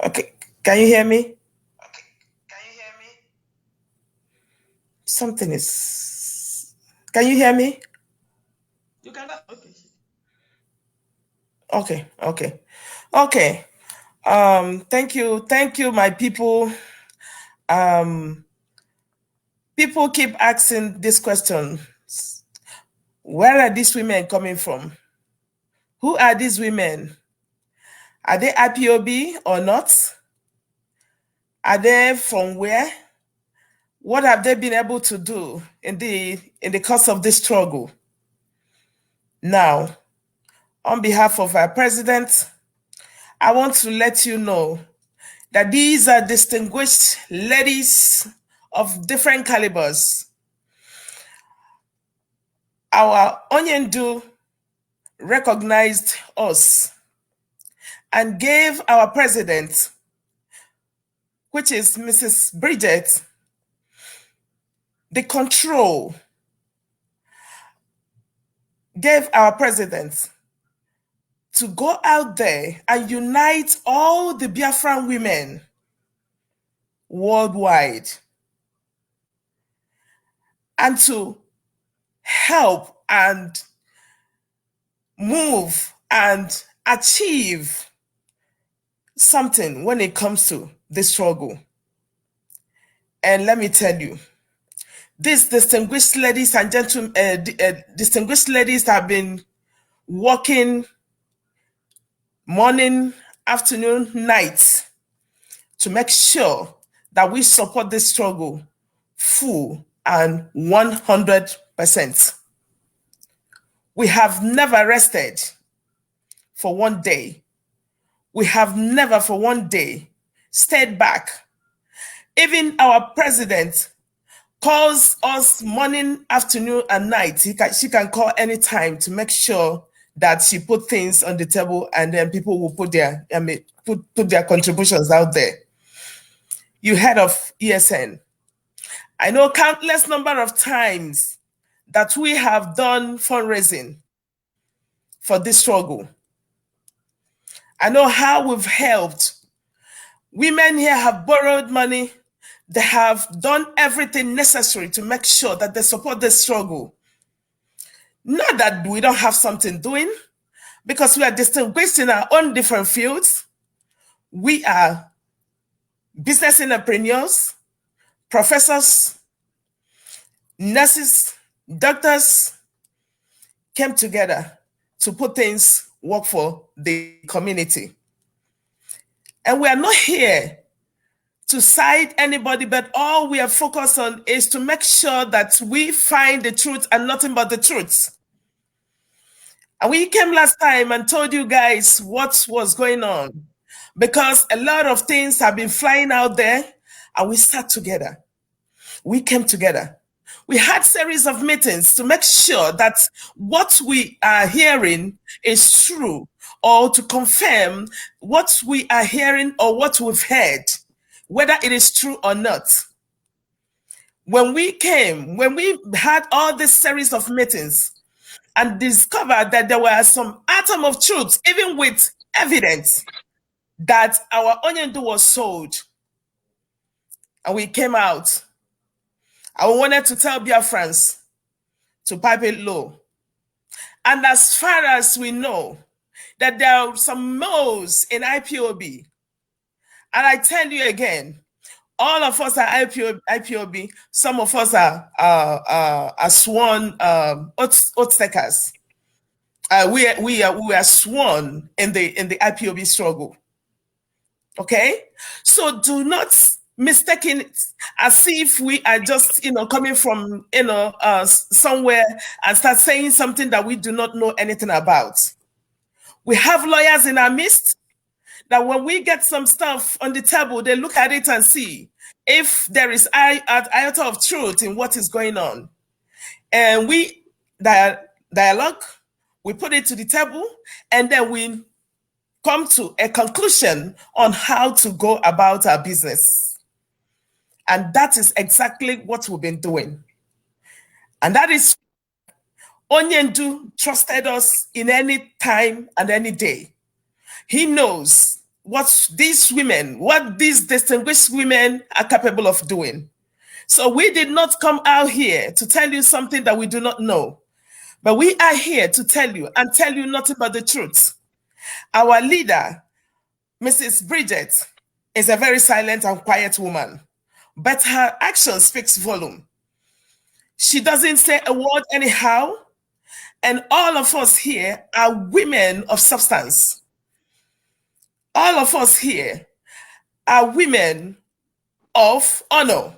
Okay, can you hear me? Something is. Can you hear me? You can. Okay. Okay. Thank you, my people. People keep asking this question. Where are these women coming from? Who are these women? Are they IPOB or not? Are they from where? What have they been able to do in the course of this struggle? Now, on behalf of our president, I want to let you know that these are distinguished ladies of different calibers. Our Onyendu recognized us and gave our president, which is Mrs. Bridget, the control, gave our president to go out there and unite all the Biafran women worldwide and to help and move and achieve something when it comes to the struggle. And let me tell you, these distinguished ladies and gentlemen, distinguished ladies have been working morning, afternoon, night to make sure that we support this struggle full and 100%. We have never rested for one day. We have never for one day stayed back. Even our president calls us morning, afternoon, and night. She can call anytime to make sure that she put things on the table, and then people will put their contributions out there. You heard of ESN. I know countless number of times that we have done fundraising for this struggle. I know how we've helped. Women here have borrowed money. They have done everything necessary to make sure that they support the struggle. Not that we don't have something doing, because we are distinguished in our own different fields. We are business entrepreneurs, professors, nurses, doctors, came together to put things work for the community. And we are not here to side anybody, but all we are focused on is to make sure that we find the truth and nothing but the truth. And we came last time and told you guys what was going on, because a lot of things have been flying out there, and we sat together. We came together. We had a series of meetings to make sure that what we are hearing is true, or to confirm what we are hearing or what we've heard, whether it is true or not. When we had all this series of meetings and discovered that there were some atom of truth, even with evidence that our Onyendu was sold, and we came out. I wanted to tell Biafrans to pipe it low. And as far as we know, that there are some moles in IPOB. And I tell you again, all of us are IPOB. Some of us are sworn oath takers. We are sworn in the IPOB struggle. Okay, so do not mistake it as if we are just coming from somewhere and start saying something that we do not know anything about. We have lawyers in our midst that when we get some stuff on the table, they look at it and see if there is an iota of truth in what is going on. And we dialogue, we put it to the table, and then we come to a conclusion on how to go about our business. And that is exactly what we've been doing. And that is Onyendu trusted us in any time and any day. He knows what these distinguished women are capable of doing. So we did not come out here to tell you something that we do not know, but we are here to tell you and tell you nothing but the truth. Our leader, Mrs. Bridget, is a very silent and quiet woman, but her action speaks volume. She doesn't say a word anyhow, and all of us here are women of substance. All of us here are women of honor.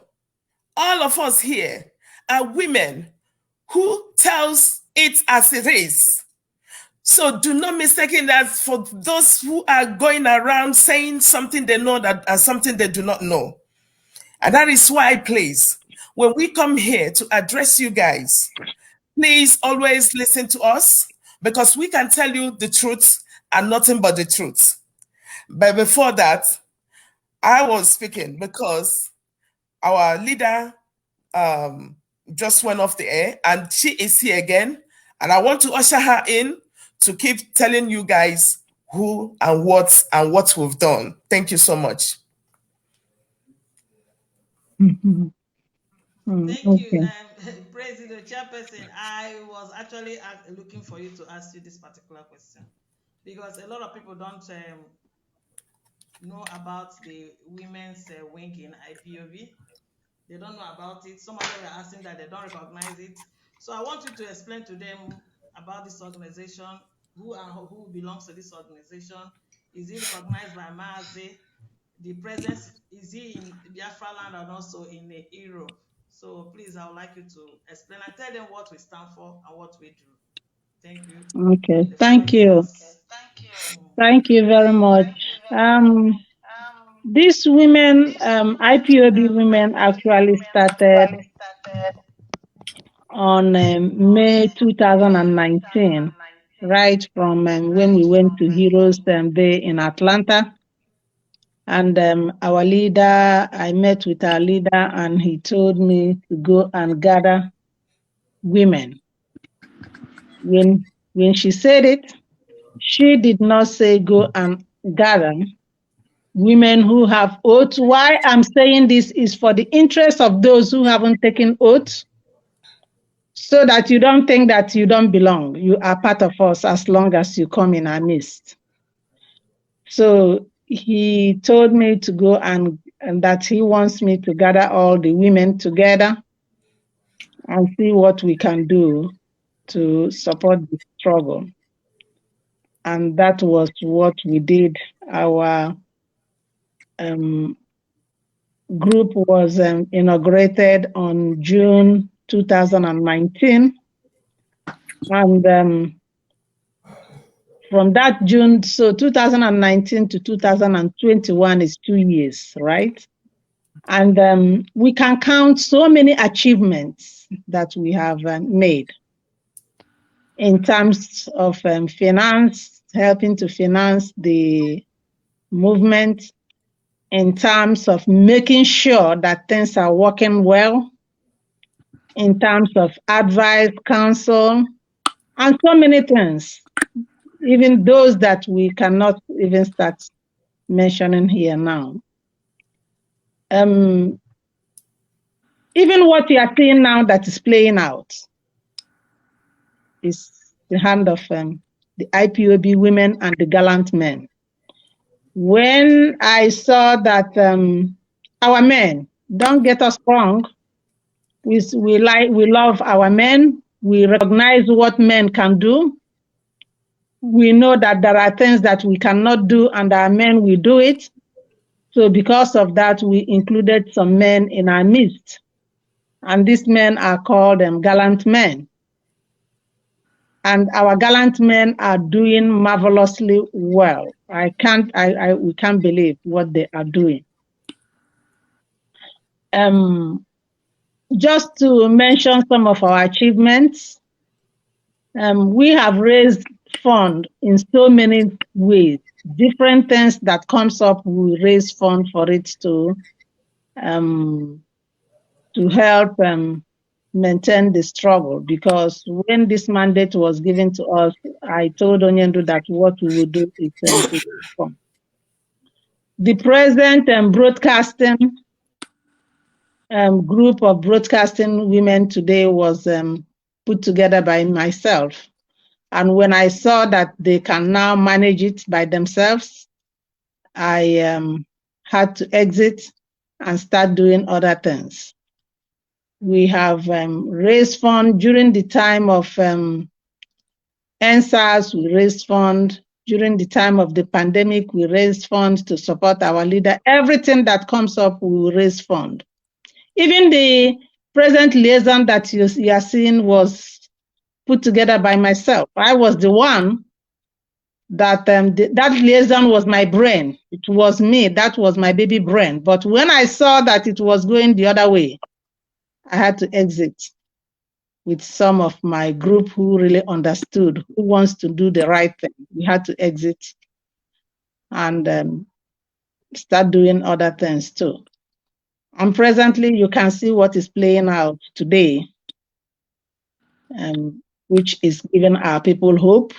All of us here are women who tells it as it is. So do not mistake that for those who are going around saying something they know that and something they do not know. And that is why, please, when we come here to address you guys, please always listen to us, because we can tell you the truth and nothing but the truth. But before that, I was speaking because our leader just went off the air, and she is here again. And I want to usher her in to keep telling you guys who and what we've done. Thank you so much. Thank you, President Chairperson. I was actually looking for you to ask you this particular question, because a lot of people don't know about the women's wing in IPOB. They don't know about it. Some of them are asking that they don't recognize it. So I want you to explain to them about this organization, who belongs to this organization. Is it recognized by Maazi? The presence, is he in Biafra land and also in Europe? So please, I would like you to explain and tell them what we stand for and what we do. Thank you. Okay, thank you. Thank you very much. These women, IPOB women, actually started on May 2019, right from when we went to Heroes Day in Atlanta. And our leader, I met with our leader, and he told me to go and gather women. When she said it, she did not say go and gather women who have oaths. Why I'm saying this is for the interest of those who haven't taken oaths, so that you don't think that you don't belong. You are part of us as long as you come in our midst. So he told me to go and that he wants me to gather all the women together and see what we can do to support the struggle. And that was what we did. Our group was inaugurated on June 2019. And from that June, so 2019 to 2021 is 2 years, right? And we can count so many achievements that we have made in terms of finance, helping to finance the movement, in terms of making sure that things are working well, in terms of advice, counsel, and so many things, even those that we cannot even start mentioning here now. Even what you are seeing now that is playing out is the hand of the IPOB women and the gallant men. When I saw that our men, don't get us wrong, we love our men, we recognize what men can do. We know that there are things that we cannot do, and our men will do it. So because of that, we included some men in our midst. And these men are called gallant men. and our gallant men are doing marvelously well. We can't believe what they are doing. Just to mention some of our achievements, we have raised funds in so many ways. Different things that comes up, we raise funds for it to help maintain the struggle. Because when this mandate was given to us, I told Onyendu that what we would do is to come. The present broadcasting group of broadcasting women today was put together by myself. And when I saw that they can now manage it by themselves, I had to exit and start doing other things. We have raised funds during the time of NSAS, we raised funds. During the time of the pandemic, we raised funds to support our leader. Everything that comes up, we will raise funds. Even the present liaison that you are seeing was put together by myself. I was the one that that liaison was my brain. It was me. That was my baby brain. But when I saw that it was going the other way, I had to exit with some of my group who really understood, who wants to do the right thing. We had to exit and start doing other things too. And presently, you can see what is playing out today, which is giving our people hope.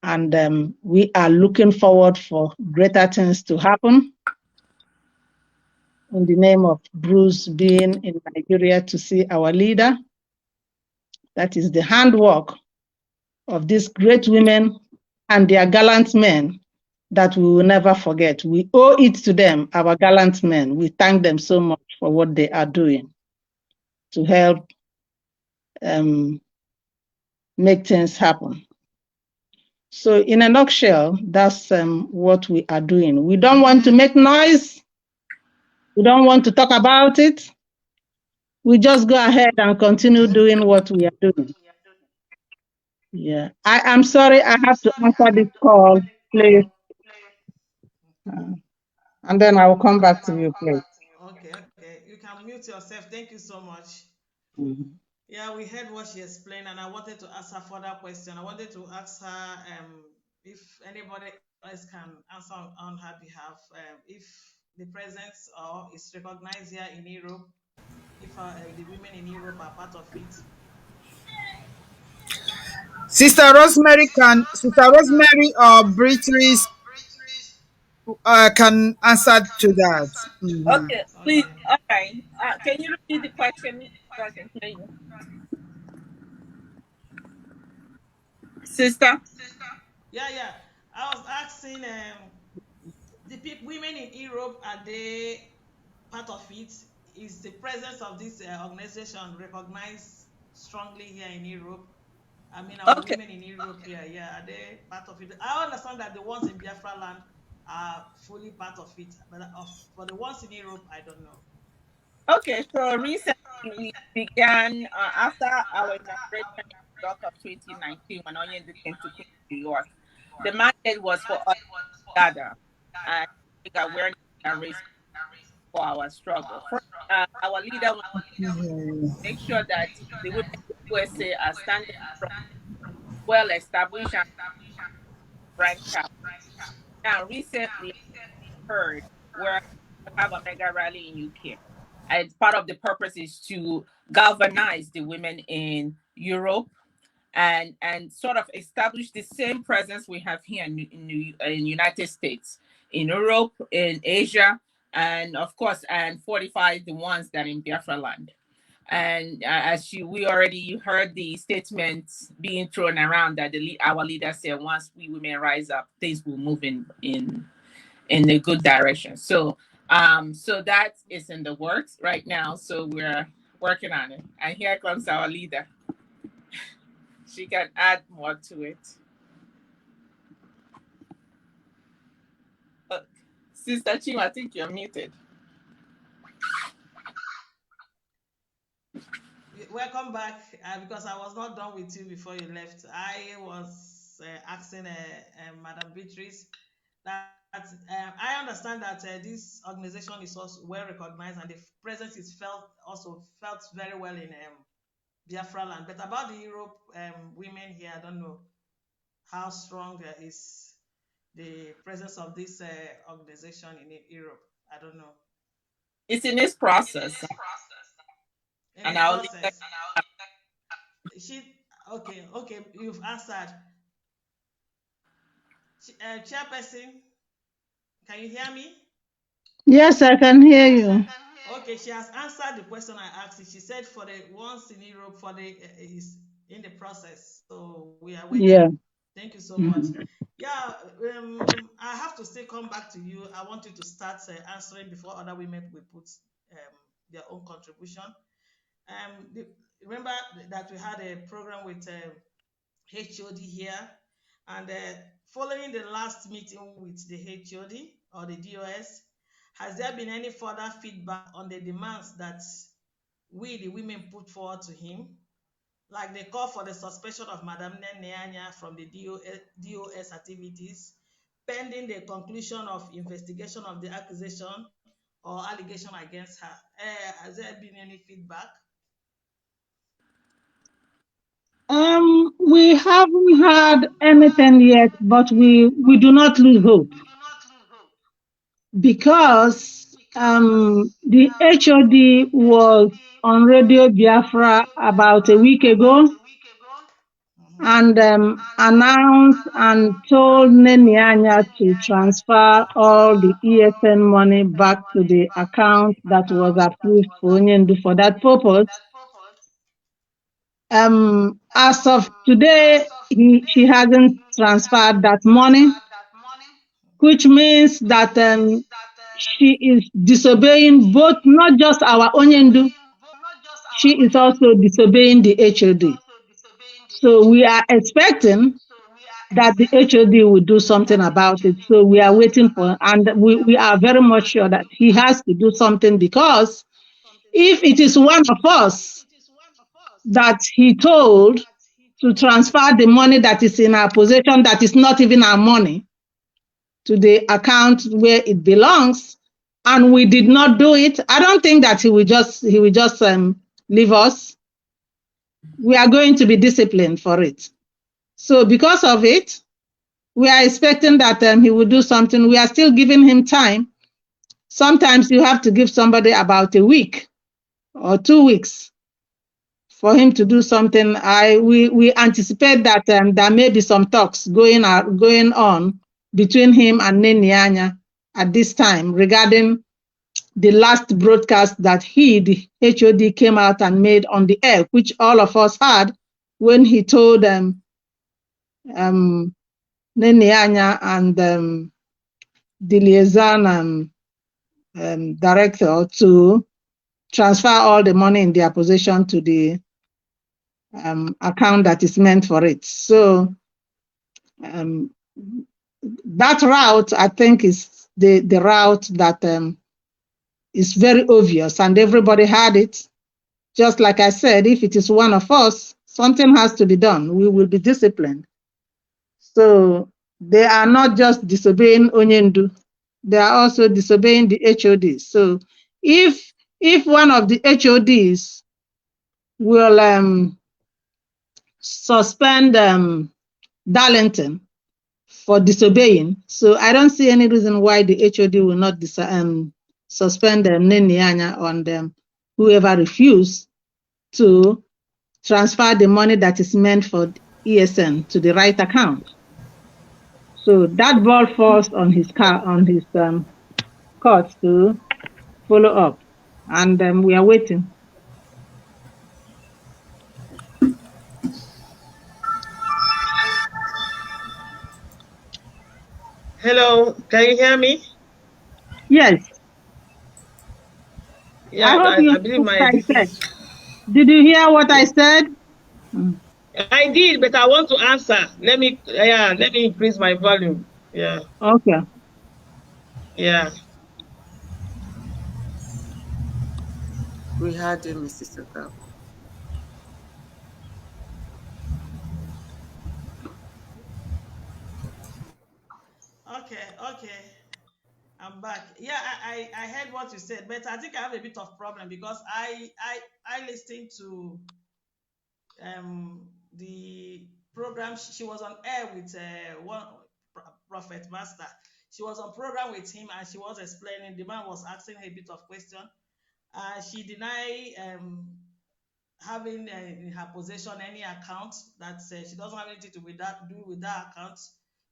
And we are looking forward for greater things to happen. In the name of Bruce being in Nigeria to see our leader, that is the handwork of these great women and their gallant men that we will never forget. We owe it to them, our gallant men. We thank them so much for what they are doing to help make things happen. So in a nutshell, that's what we are doing. We don't want to make noise. We don't want to talk about it. We just go ahead and continue doing what we are doing. Yeah, I'm sorry, I have to answer this call, please. And then I will come back to you, please. Okay. You can mute yourself. Thank you so much. Mm-hmm. Yeah, we heard what she explained, and I wanted to ask her further question. I wanted to ask her if anybody else can answer on her behalf, if the presence or is recognized here in Europe, if the women in Europe are part of it. Sister Rosemary or Beatrice can answer to that. Okay, please. Okay. All right. Can you repeat the question so I can hear you? Sister? Yeah. I was asking the women in Europe, are they part of it? Is the presence of this organization recognized strongly here in Europe? I mean, our Okay. women in Europe here, are they part of it? I understand that the ones in Biafra land are fully part of it, but for the ones in Europe, I don't know. Okay, so recently we began, after our inauguration in New York of 2019, when Onyendu came to Queens, New York, the mandate was for us to gather and make awareness and raise for our struggle. First, our leader will make sure that the women in the USA are standing strong, well established, and branched out. Now, recently, heard we're to have a mega rally in UK. And part of the purpose is to galvanize the women in Europe and sort of establish the same presence we have here in United States, in Europe, in Asia, and of course, and fortify the ones that are in Biafra land. And we already heard the statements being thrown around that our leader said, once we women rise up, things will move in a good direction. So that is in the works right now. So we're working on it. And here comes our leader. She can add more to it. Sister Chima, I think you're muted. welcome back. Because I was not done with you before you left. I was asking Madam Beatrice that I understand that this organization is also well recognized and the presence is felt very well in Biafra land. But about the Europe women here, I don't know how strong is the presence of this organization in Europe. I don't know. It's in its process. In its process. Okay, you've answered. Chairperson, can you hear me? Yes, I can hear you. Okay, she has answered the question I asked. She said for the ones in Europe, is in the process. So we are waiting. Yeah. Thank you so much. Yeah, I have to still come back to you. I want you to start answering before other women will put their own contribution. Remember that we had a program with HOD here, and following the last meeting with the HOD or the DOS, has there been any further feedback on the demands that we, the women, put forward to him? Like the call for the suspension of Madam Neneanya from the DOS activities, pending the conclusion of investigation of the accusation or allegation against her. Has there been any feedback? We haven't had anything yet, but we do not lose hope, because the HOD was on Radio Biafra about a week ago and announced and told Neneanya to transfer all the ESN money back to the account that was approved for Onyendu for that purpose. As of today, she hasn't transferred that money, which means that she is disobeying both, not just our Onyendu, she is also disobeying the HOD. So we are expecting that the HOD will do something about it. So we are waiting for, and we are very much sure that he has to do something, because if it is one of us that he told to transfer the money that is in our possession, that is not even our money, to the account where it belongs, and we did not do it, I don't think that he will just leave us. We are going to be disciplined for it. So because of it, we are expecting that he will do something. We are still giving him time. Sometimes you have to give somebody about a week or 2 weeks for him to do something. We anticipate that there may be some talks going on between him and Neneanya at this time regarding the last broadcast that the HOD, came out and made on the air, which all of us heard, when he told Neneanya and the liaison director to transfer all the money in their possession to the account that is meant for it. So that route, I think, is the route that is very obvious, and everybody had it. Just like I said, if it is one of us, something has to be done. We will be disciplined. So they are not just disobeying Onyendu, they are also disobeying the HOD. So if one of the HODs will suspend Darlington for disobeying, so I don't see any reason why the HOD will not suspend Neneanya on whoever refused to transfer the money that is meant for ESN to the right account. So that ball falls on his court to follow up, and we are waiting. Hello, can you hear me? Yes. Yeah, I hope you believe what I said. Did you hear what I said? I did, but I want to answer. Let me increase my volume. Yeah. Okay. Yeah. We heard you, Mrs. Okafor. Okay. I'm back. Yeah, I heard what you said, but I think I have a bit of problem because I listened to the program. She was on air with one Prophet Master. She was on program with him and she was explaining. The man was asking her a bit of question. She denied having in her possession any account that she doesn't have anything to do with that account.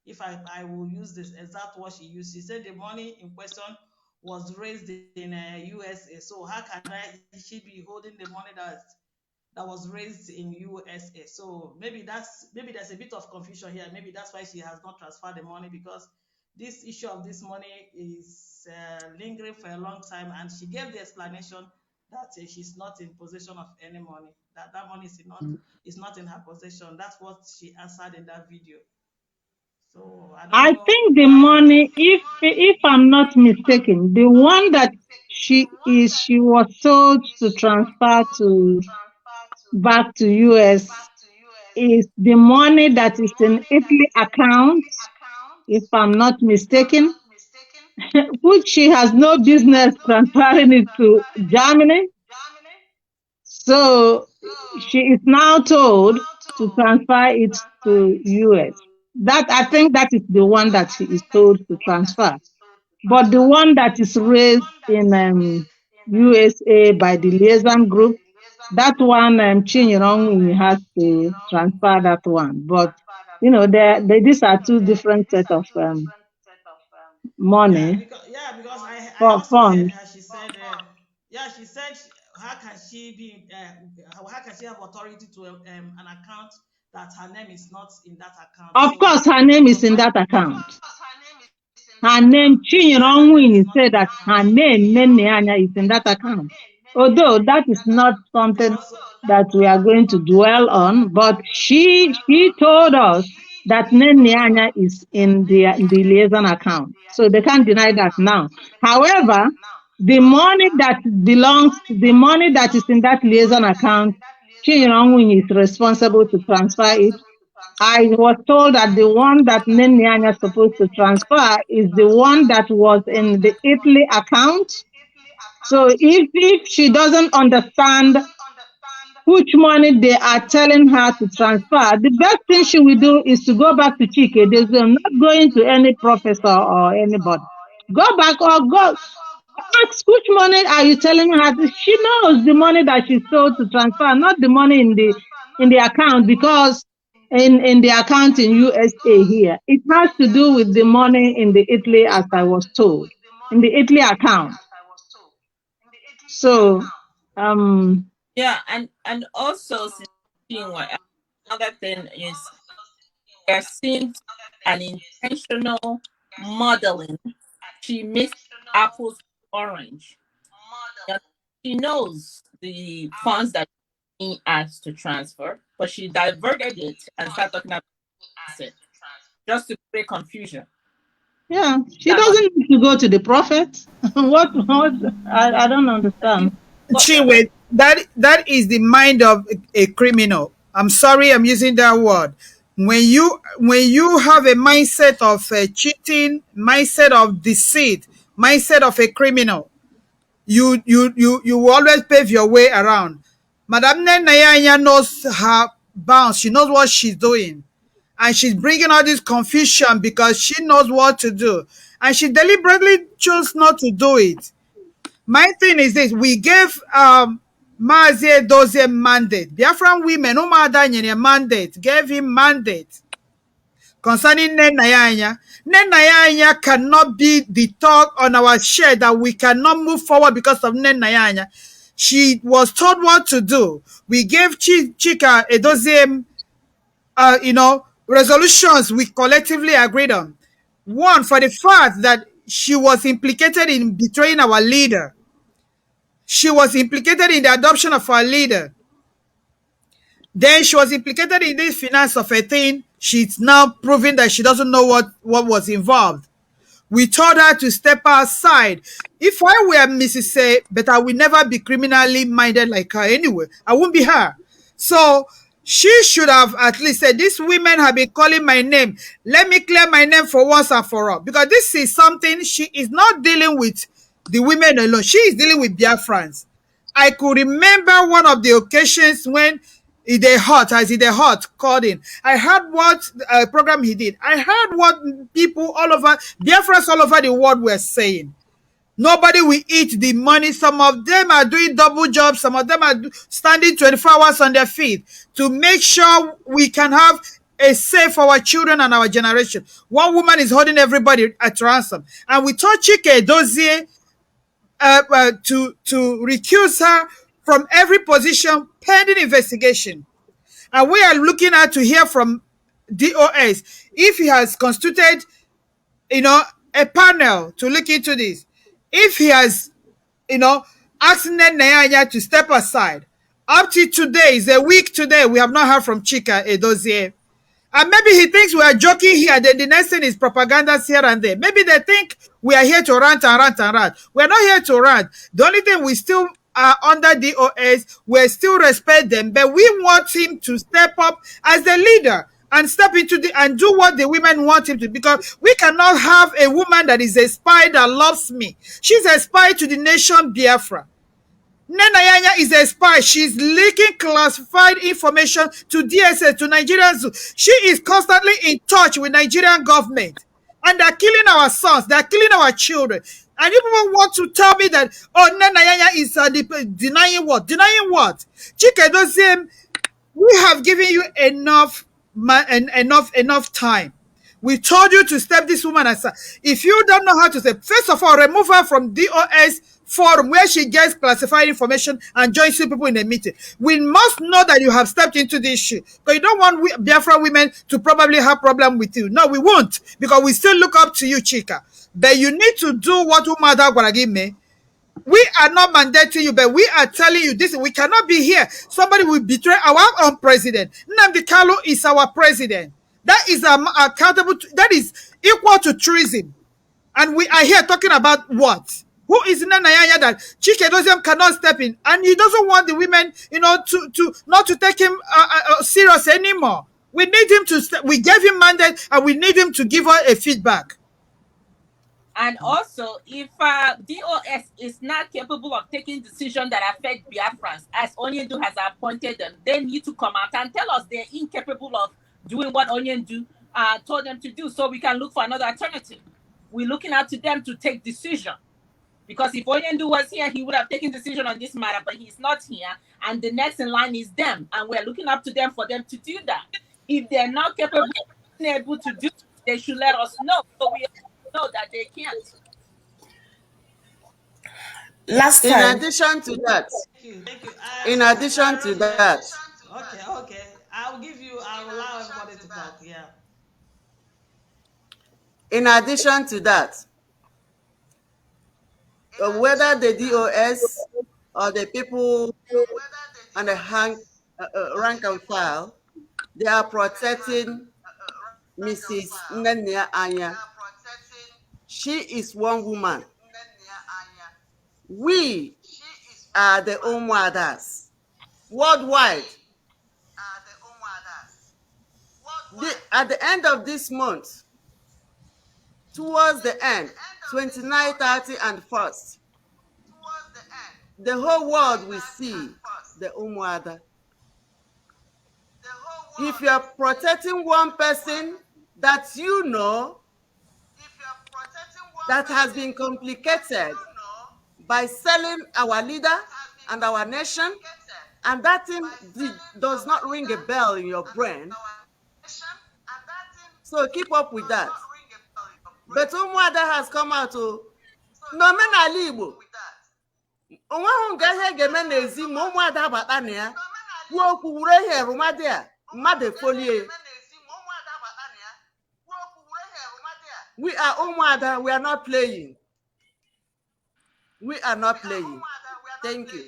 If I will use this exact what she used, she said the money in question was raised in USA. So how can she be holding the money that was raised in USA? So maybe there's a bit of confusion here. Maybe that's why she has not transferred the money, because this issue of this money is lingering for a long time, and she gave the explanation that she's not in possession of any money. That money is not in her possession. That's what she answered in that video. So I don't I know. think the money, if I'm not mistaken, the one that she was told to transfer to back to US is the money that is in Italy account, if I'm not mistaken, which she has no business transferring it to Germany. So she is now told to transfer it to US. That, I think that is the one that she is told to transfer. But the one that is raised in USA by the liaison group, that one Chinyerong has to transfer that one. But these are two different set of money Because I for also heard funds. her. She said, she said, how can she be? How can she have authority to an account that her name is not in that account? Of So course, her name is in that account. Her name, Chinyerong, said that her name, Nene is in that account. Although that is not something because that we are going to dwell on, but she told us that Nene is in the liaison account. So they can't deny that now. However, the money that is in that liaison account, Chinyerong is responsible to transfer it. I was told that the one that Nene is supposed to transfer is the one that was in the Italy account. So if she doesn't understand which money they are telling her to transfer, the best thing she will do is to go back to Chike. There's not going to any professor or anybody. Go back or go ask which money are you telling her. She knows the money that she's told to transfer, not the money in the account, because in the account in USA here, it has to do with the money in the Italy, as I was told, in the Italy account. So Yeah, and also another thing is there seems an intentional modeling. She mixed apples with orange. Yeah, she knows the funds that she asked to transfer, but she diverted it and started talking about it just to create confusion. yeah, she doesn't need to go to the prophet. what I don't understand. Chinwe, that is the mind of a criminal. I'm sorry, I'm using that word. When you have a mindset of cheating, mindset of deceit, mindset of a criminal, you will always pave your way around. Madam Nayanya knows her bounds. She knows what she's doing. And she's bringing all this confusion because she knows what to do. And she deliberately chose not to do it. My thing is this: we gave Mazie Dozie mandate. Biafran women, no matter mandate, gave him mandate concerning Nenayanya. Nenayanya cannot be the talk on our share that we cannot move forward because of Nenayanya. She was told what to do. We gave Chika Edozie, resolutions we collectively agreed on. One, for the fact that she was implicated in betraying our leader. She was implicated in the adoption of our leader. Then she was implicated in this finance of a thing. She's now proving that she doesn't know what was involved. We told her to step aside. If I were Mrs. A, but I will never be criminally minded like her anyway. I won't be her. So She should have at least said, these women have been calling my name. Let me clear my name for once and for all. Because this is something she is not dealing with the women alone. She is dealing with Biafrans. I could remember one of the occasions when Ide Hot called in. I heard what program he did. I heard what people all over, Biafrans all over the world were saying. Nobody will eat the money. Some of them are doing double jobs. Some of them are standing 24 hours on their feet to make sure we can have a say for our children and our generation. One woman is holding everybody at ransom. And we told Chike Edozie to recuse her from every position pending investigation. And we are looking at to hear from DOS if he has constituted, a panel to look into this. If he has, asked Nayanya to step aside. Up to today, is a week today, we have not heard from Chika Edozie. And maybe he thinks we are joking here. The next thing is propaganda here and there. Maybe they think we are here to rant and rant and rant. We're not here to rant. The only thing, we still are under DOS. We still respect them. But we want him to step up as the leader and step into and do what the women want him to. Because we cannot have a woman that is a spy that loves me. She's a spy to the nation Biafra. Nenayanya is a spy. She's leaking classified information to DSS, to Nigerians. She is constantly in touch with Nigerian government. And they're killing our sons. They're killing our children. And you people want to tell me that, Nenayanya is denying what? Denying what? Chike Edozie, we have given you enough time. We told you to step this woman aside. If you don't know how to say, first of all, remove her from DOS forum where she gets classified information and joins people in a meeting. We must know that you have stepped into this issue. Because you don't want Biafra women to probably have problem with you. No, we won't. Because we still look up to you, Chika. But you need to do what Umada Gwaragime. We are not mandating you, but we are telling you this. We cannot be here. Somebody will betray our own president. Nnamdi Kanu is our president. That is accountable. That is equal to treason. And we are here talking about what? Who is Nayanya that Chike Edozie cannot step in? And he doesn't want the women, to not to take him serious anymore. We need him to, we gave him mandate and we need him to give her a feedback. And also, if DOS is not capable of taking decisions that affect Biafrans, as Onyendu has appointed them, they need to come out and tell us they're incapable of doing what Onyendu told them to do, so we can look for another alternative. We're looking out to them to take decision. Because if Onyendu was here, he would have taken decision on this matter, but he's not here, and the next in line is them, and we're looking up to them for them to do that. If they're not capable of being able to do it, they should let us know, so we know that they can't. Last time. In addition to that, in addition to that. Okay. I'll allow everybody to talk, yeah. In addition to that, whether the DOS or the people on the rank and file, they are protecting Mrs. Nnennia Anya. She is one woman. We are the Umuadas worldwide. At the end of this month, towards the end, 29, 30, and 1st, the whole world will see the Umuada. If you are protecting one person that you know that has been complicated by selling our leader and our nation, and that thing does not ring a bell in your brain, so keep up with that. But Umuada has come out to no men Igbo. Onwe ga ihe ga-eme n'ezi ma Umuada bata na ya. Kwuo okwu wure ihe rumade a mmadụ folie. We are Umuada, we are not playing. We are not playing. Thank you.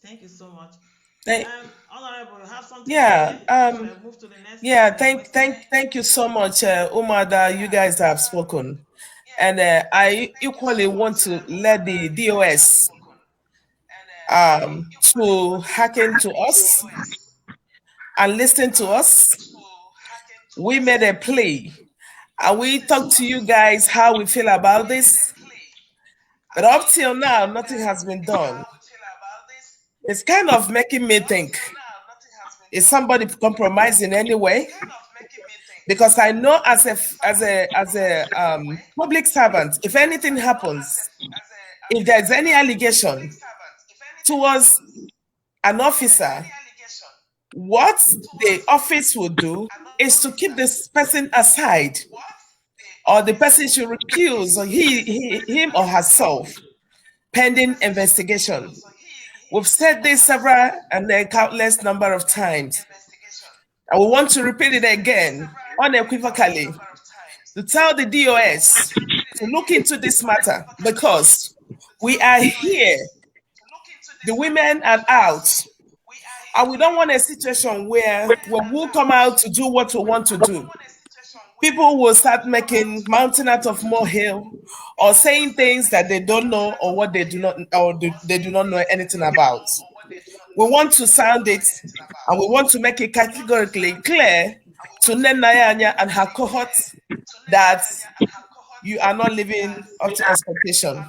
Thank you so much. Honorable, you have something to move to the next thank you so much, Umada. You guys have spoken, and I equally want to let the DOS to hearken to us and listen to us. We made a play and we talked to you guys how we feel about this. But up till now, nothing has been done. It's kind of making me think, is somebody compromising anyway? Because I know as a public servant, if anything happens, if there's any allegation towards an officer, what the office will do is to keep this person aside, or the person should recuse him or herself pending investigation. We've said this several and a countless number of times. And we want to repeat it again, unequivocally, to tell the DOS to look into this matter, because we are here, the women are out, and we don't want a situation where when we come out to do what we want to do, people will start making mountain out of molehill, or saying things that they don't know, or what they do not, or they do not know anything about. We want to sound it, and we want to make it categorically clear to Nnenaya and her cohort that you are not living up to expectation.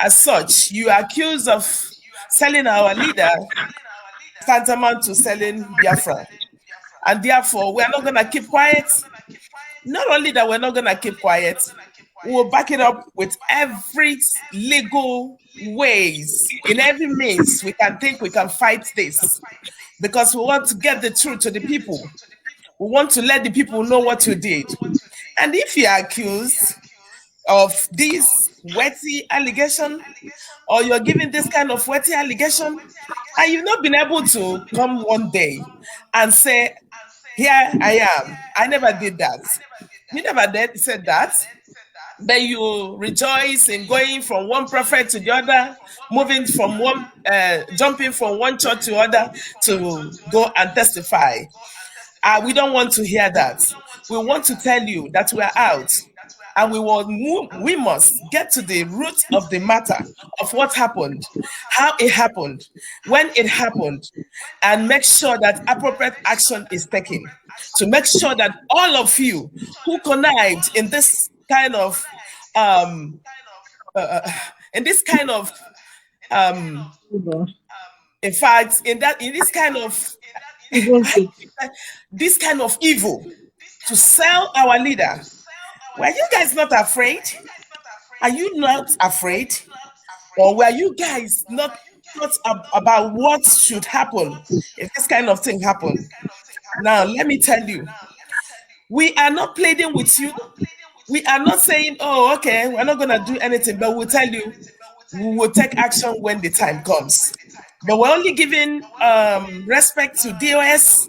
As such, you are accused of selling our leader tantamount to selling Biafra. And therefore, we are not going to keep quiet. Not only that, we're not going to keep quiet, we'll back it up with every legal ways, in every means we can think we can fight this, because we want to get the truth to the people. We want to let the people know what you did. And if you are accused of this wetty allegation, or you're giving this kind of wetty allegation, and you've not been able to come one day and say, here I am, I never did that. You never said that. Then you rejoice in going from one prophet to the other, moving from one, jumping from one church to other to go and testify. We don't want to hear that. We want to tell you that we are out, and we must get to the root of the matter of what happened, how it happened, when it happened, and make sure that appropriate action is taken to make sure that all of you who connived in this kind of in fact, in this kind of this kind of evil to sell our leader. Were you guys not afraid? Are you not afraid? Or were you guys not about what should happen if this kind of thing happened? Now, let me tell you, we are not pleading with you. We are not saying, oh, okay, we're not going to do anything, but we'll tell you, we will take action when the time comes. But we're only giving respect to DOS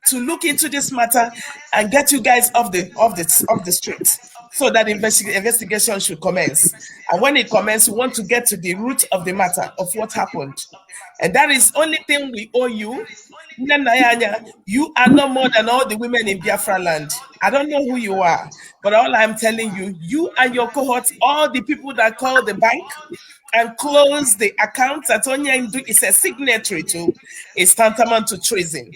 to look into this matter and get you guys off the street, so that investigation should commence. And when it commences, we want to get to the root of the matter of what happened. And that is the only thing we owe you. You are no more than all the women in Biafra land. I don't know who you are, but all I'm telling you, you and your cohorts, all the people that call the bank and close the accounts that Onyendu is a signatory to, is tantamount to treason.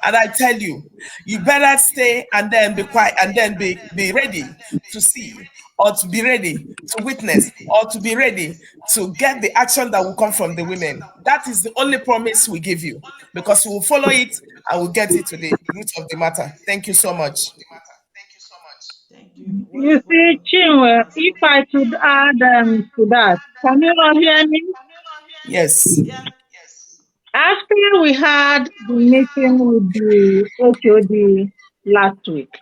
And I tell you, you better stay and then be quiet, and then be ready to see, or to be ready to witness, or to be ready to get the action that will come from the women. That is the only promise we give you, because we will follow it and we'll get it to the root of the matter. Thank you so much. Thank you. You see, Chinwe, if I could add to that, can you all hear me? Yes. Yeah. After we had the meeting with the HOD last week,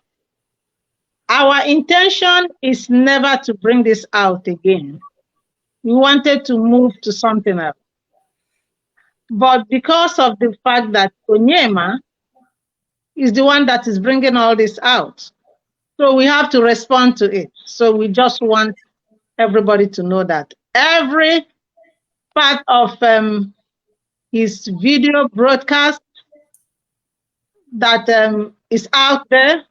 our intention is never to bring this out again. We wanted to move to something else. But because of the fact that Onyema is the one that is bringing all this out, so we have to respond to it. So we just want everybody to know that every part of his video broadcast that is out there,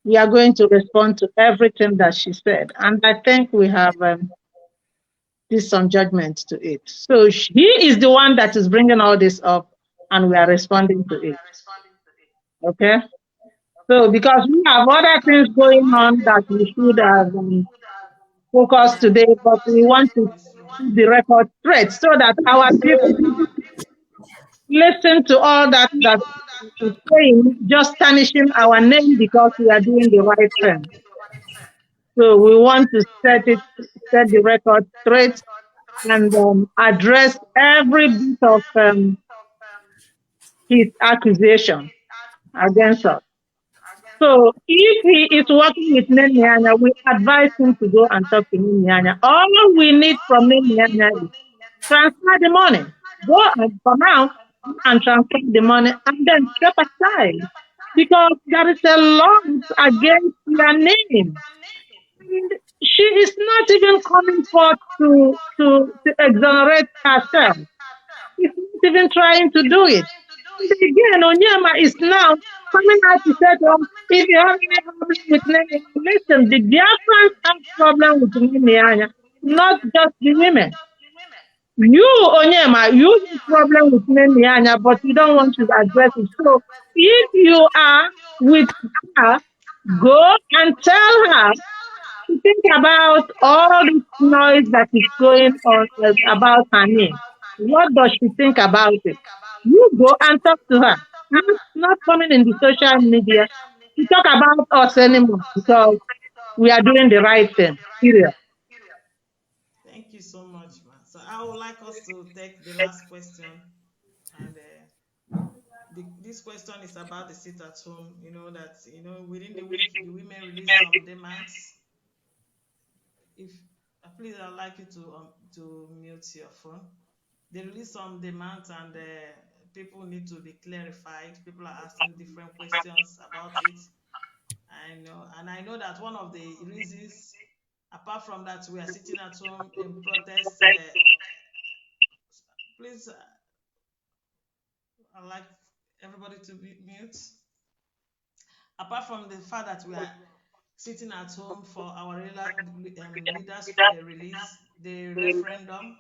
we are going to respond to everything that she said. And I think we have did some judgment to it. So he is the one that is bringing all this up, and we are responding to it. Okay? So because we have other things going on that we should have focused Yeah. today, but we want to keep the record straight so that our people listen to all that is saying, just tarnishing our name because we are doing the right thing. So we want to set the record straight and address every bit of his accusation against us. So if he is working with Nemianya, we advise him to go and talk to Nemianya. All we need from Nemianya is transfer the money. Go and come out and transfer the money and then step aside. Because there is a lot against your name. And she is not even coming forth to exonerate herself. She's not even trying to do it. And again, Onyema is now coming out to say to us, if you have any problem with Nene, listen, the Biafrans have problem with Nene, not just the women. You, Onyema, you have problem with Nene, but you don't want to address it. So if you are with her, go and tell her to think about all this noise that is going on about her name. What does she think about it? You go and talk to her. Not coming in the social media to talk about us anymore because we are doing the right thing. Period. Thank you so much, ma. So I would like us to take the last question, and this question is about the sit at home. You know that within the week the women released some demands. If please, I'd like you to mute your phone. They released some demands, and people need to be clarified. People are asking different questions about it. I know that one of the reasons, apart from that, we are sitting at home in protest. Please, I'd like everybody to be mute. Apart from the fact that we are sitting at home for our leaders release, the referendum,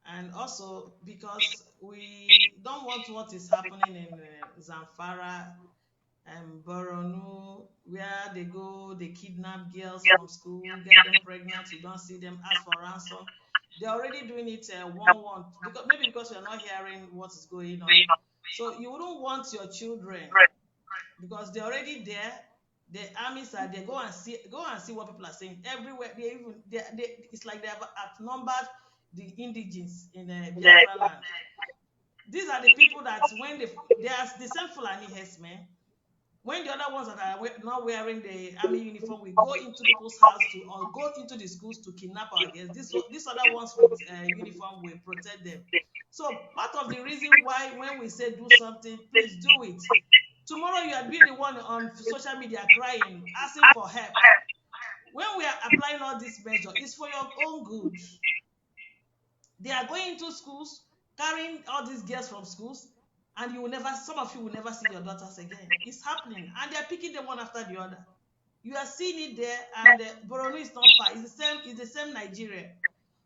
and also because we don't want what is happening in Zamfara and Boronu, where they kidnap girls from school, get them pregnant, you don't see them, ask for ransom. They're already doing it one because because we're not hearing what is going on. So you wouldn't want your children, because they're already there. The armies are there. Go and see what people are saying everywhere. It's like they have outnumbered the indigenes in Biafra land. These are the people that when they are the same Fulani herdsmen. When the other ones that are not wearing the army uniform, we go into people's house or go into the schools to kidnap our girls. These other ones with uniform will protect them. So part of the reason why when we say do something, please do it. Tomorrow you are being the one on social media crying, asking for help. When we are applying all these measures, it's for your own good. They are going into schools, carrying all these girls from schools, and some of you will never see your daughters again. It's happening, and they're picking them one after the other. You are seeing it there, and Borno is not far. It's the same Nigeria.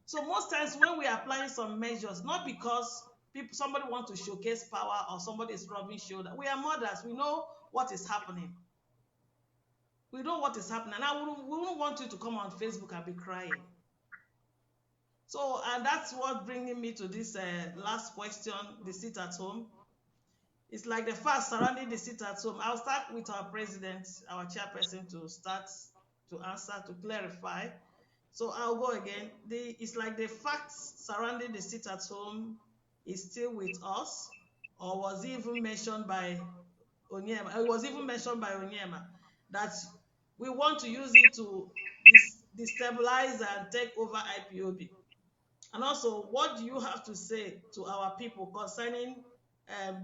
So most times when we are applying some measures, not because somebody wants to showcase power or somebody is rubbing shoulder. We are mothers. We know what is happening. We know what is happening. And we wouldn't want you to come on Facebook and be crying. So, and that's what bringing me to this last question, the sit at home. It's like the facts surrounding the sit at home. I'll start with our president, our chairperson, to start to answer, to clarify. So I'll go again. It's like the facts surrounding the sit at home is still with us, or was it even mentioned by Onyema? It was even mentioned by Onyema that we want to use it to destabilize and take over IPOB. And also, what do you have to say to our people concerning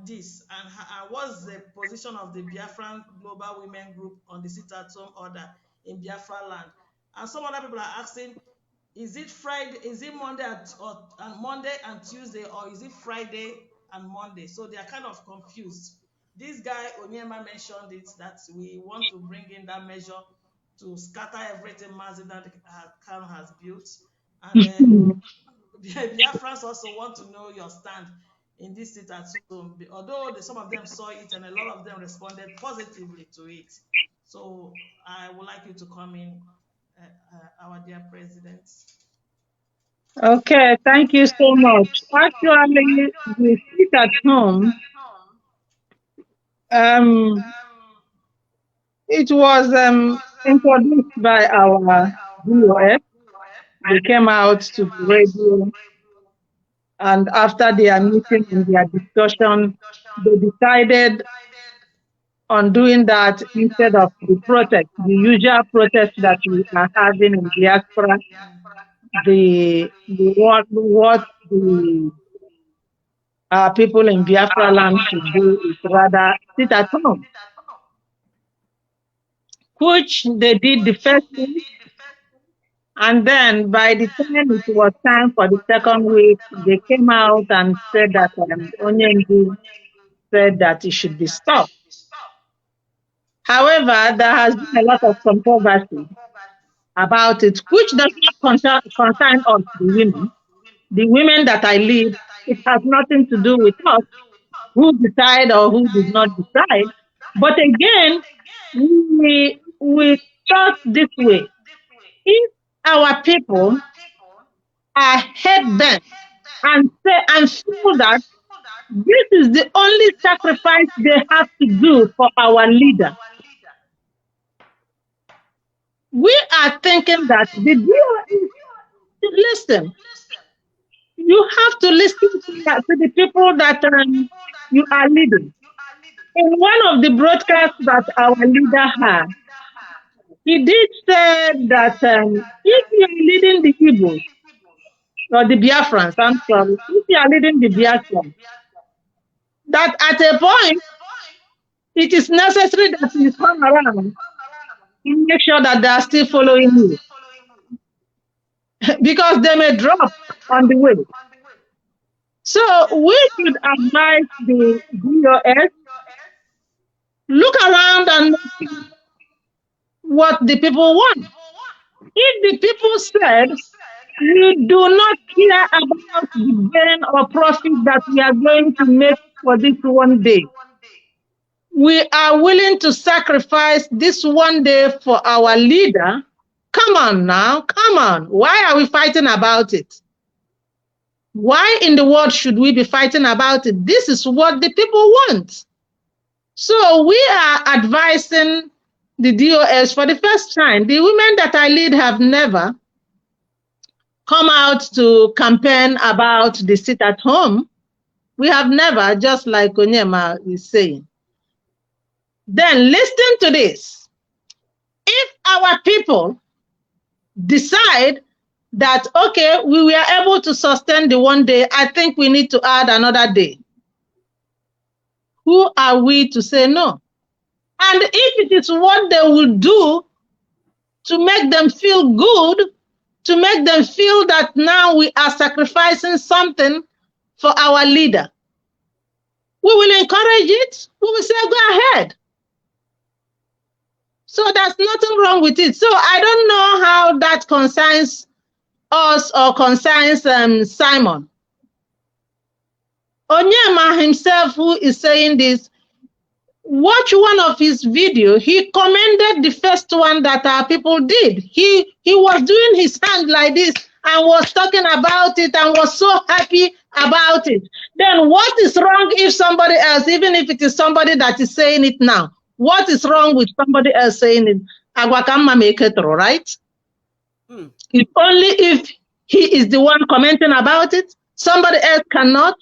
this? And what's the position of the Biafran Global Women Group on the sit-at-home order in Biafra land? And some other people are asking, is it Friday? Is it Monday Monday and Tuesday, or is it Friday and Monday? So they are kind of confused. This guy Onyema mentioned it, that we want to bring in that measure to scatter everything Mazi that Kanu has built. And Biafrans also want to know your stand in this sit at home. Although some of them saw it and a lot of them responded positively to it. So I would like you to come in, our dear president. Okay, thank you so much. Actually, the sit at home, it was introduced by our DOF. They came out to the radio, and after their meeting and their discussion, they decided on doing that instead of the protest, the usual protest that we are having in diaspora. What the people in Biafra land should do is rather sit at home, which they did the first week. And then by the time it was time for the second week, they came out and said that Onyendu said that it should be stopped. However, there has been a lot of controversy about it, which does not concern us, the women. The women that I lead, it has nothing to do with us, who decide or who did not decide. But again, we thought this way. If our people are head bent and feel that this is the only sacrifice they have to do for our leader, we are thinking that the deal is, listen, you have to listen to the people that you are leading. In one of the broadcasts that our leader had, he did say that if you are leading the Igbos or the Biafrans, I'm sorry, if you are leading the Biafrans, that at a point it is necessary that you come around and make sure that they are still following you because they may drop on the way. So we should advise the DOS, look around and what the people want. If the people said, we do not care about the gain or profit that we are going to make for this one day, we are willing to sacrifice this one day for our leader. Come on now, come on. Why are we fighting about it? Why in the world should we be fighting about it? This is what the people want. So we are advising the DOS for the first time. The women that I lead have never come out to campaign about the sit at home. We have never, just like Onyema is saying. Then listen to this. If our people decide that, okay, we were able to sustain the one day, I think we need to add another day. Who are we to say no? And if it is what they will do to make them feel good, to make them feel that now we are sacrificing something for our leader, we will encourage it. We will say, go ahead. So there's nothing wrong with it. So I don't know how that concerns us or concerns Simon. Onyema himself, who is saying this, watch one of his videos. He commended the first one that our people did. He was doing his hand like this and was talking about it and was so happy about it. Then what is wrong if somebody else, even if it is somebody that is saying it now, what is wrong with somebody else saying it? Agwakamma meketro, right? If only if he is the one commenting about it, somebody else cannot.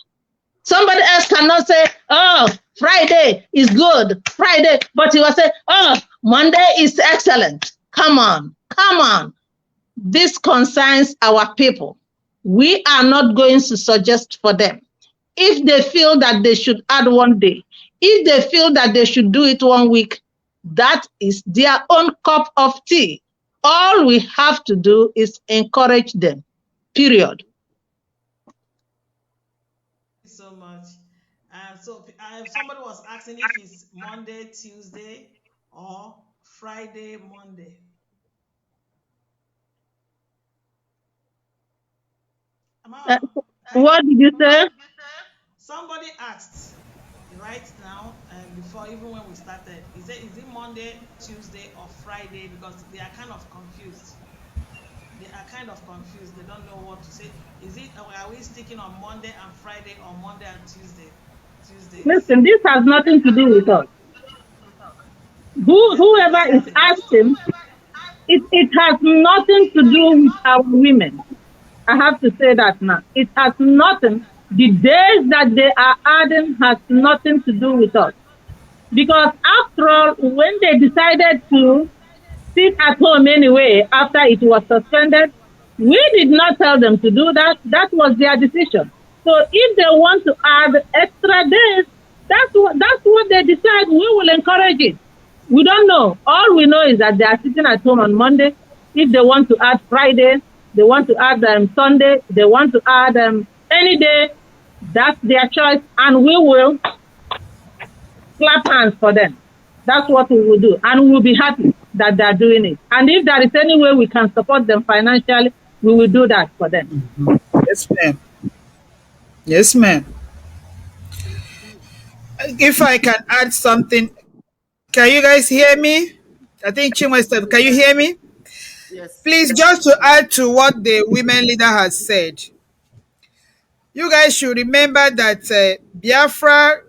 Somebody else cannot say, oh, Friday is good, Friday, but he will say, oh, Monday is excellent. Come on, come on. This concerns our people. We are not going to suggest for them. If they feel that they should add one day, if they feel that they should do it 1 week, that is their own cup of tea. All we have to do is encourage them, period. So much. So somebody was asking if it's Monday, Tuesday, or Friday, Monday. What did you say? Somebody asked right now, before even when we started, is it Monday, Tuesday, or Friday? Because they are kind of confused. They don't know what to say. Are we sticking on Monday and Friday, or Monday and Tuesdays? Listen, this has nothing to do with us. Whoever is asking, it has nothing to do with our women. I have to say that now. It has nothing. The days that they are adding has nothing to do with us. Because after all, when they decided to sit at home anyway, after it was suspended, we did not tell them to do that. That was their decision. So if they want to add extra days, that's what they decide. We will encourage it. We don't know. All we know is that they are sitting at home on Monday. If they want to add Friday, they want to add Sunday, they want to add any day, that's their choice, and we will clap hands for them. That's what we will do, and we will be happy that they are doing it. And if there is any way we can support them financially, we will do that for them. Yes, ma'am. Yes, ma'am. If I can add something, can you guys hear me? I think Chinwe said, can you hear me? Yes. Please, just to add to what the women leader has said, you guys should remember that Biafra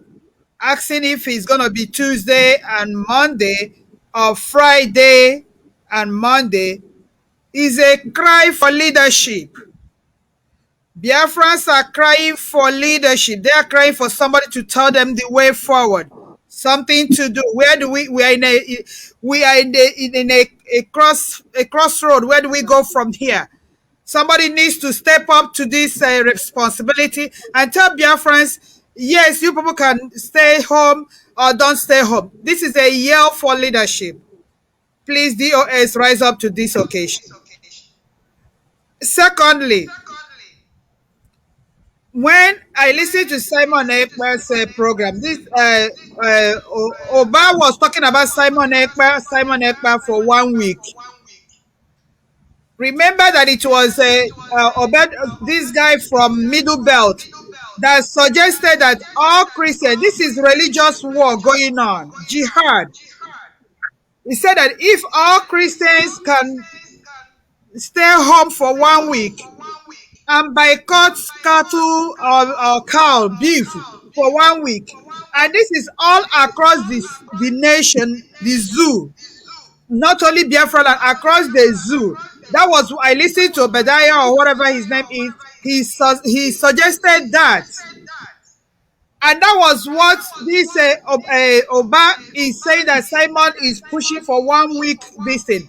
asking if it's going to be Tuesday and Monday or Friday and Monday is a cry for leadership. Biafrans are crying for leadership. They are crying for somebody to tell them the way forward, something to do. Where do we are in a crossroad. Where do we go from here? Somebody needs to step up to this responsibility and tell Biafrans, yes, you people can stay home or don't stay home. This is a yell for leadership. Please, DOS, rise up to this occasion. Secondly, when I listened to Simon Ekpa's program, this Oba was talking about Simon Ekpa for 1 week. Remember that it was this guy from Middle Belt that suggested that all Christians, this is religious war going on, jihad. He said that if all Christians can stay home for 1 week and boycott cattle or cow, beef for 1 week, and this is all across the nation, the zoo, not only Biafra land, across the zoo. That was, I listened to Obadiah or whatever his name is. He suggested that, and that was what this Oba is saying, that Simon is pushing for 1 week this thing.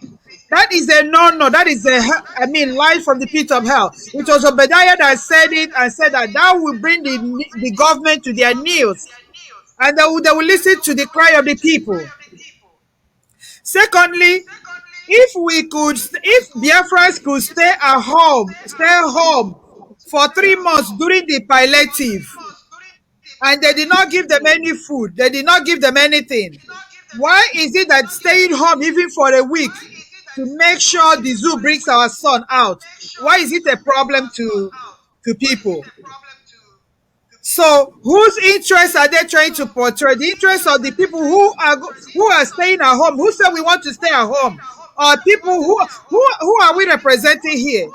That is a no. That is life from the pit of hell. It was Obadiah that said it and said that will bring the government to their knees, and they will listen to the cry of the people. Secondly, if Biafrans could stay home for 3 months during the palliative, and they did not give them any food, they did not give them anything, why is it that staying home even for a week to make sure the zoo brings our son out, why is it a problem to people? So whose interests are they trying to portray? The interests of the people who are staying at home, who say we want to stay at home, or people who are we representing here?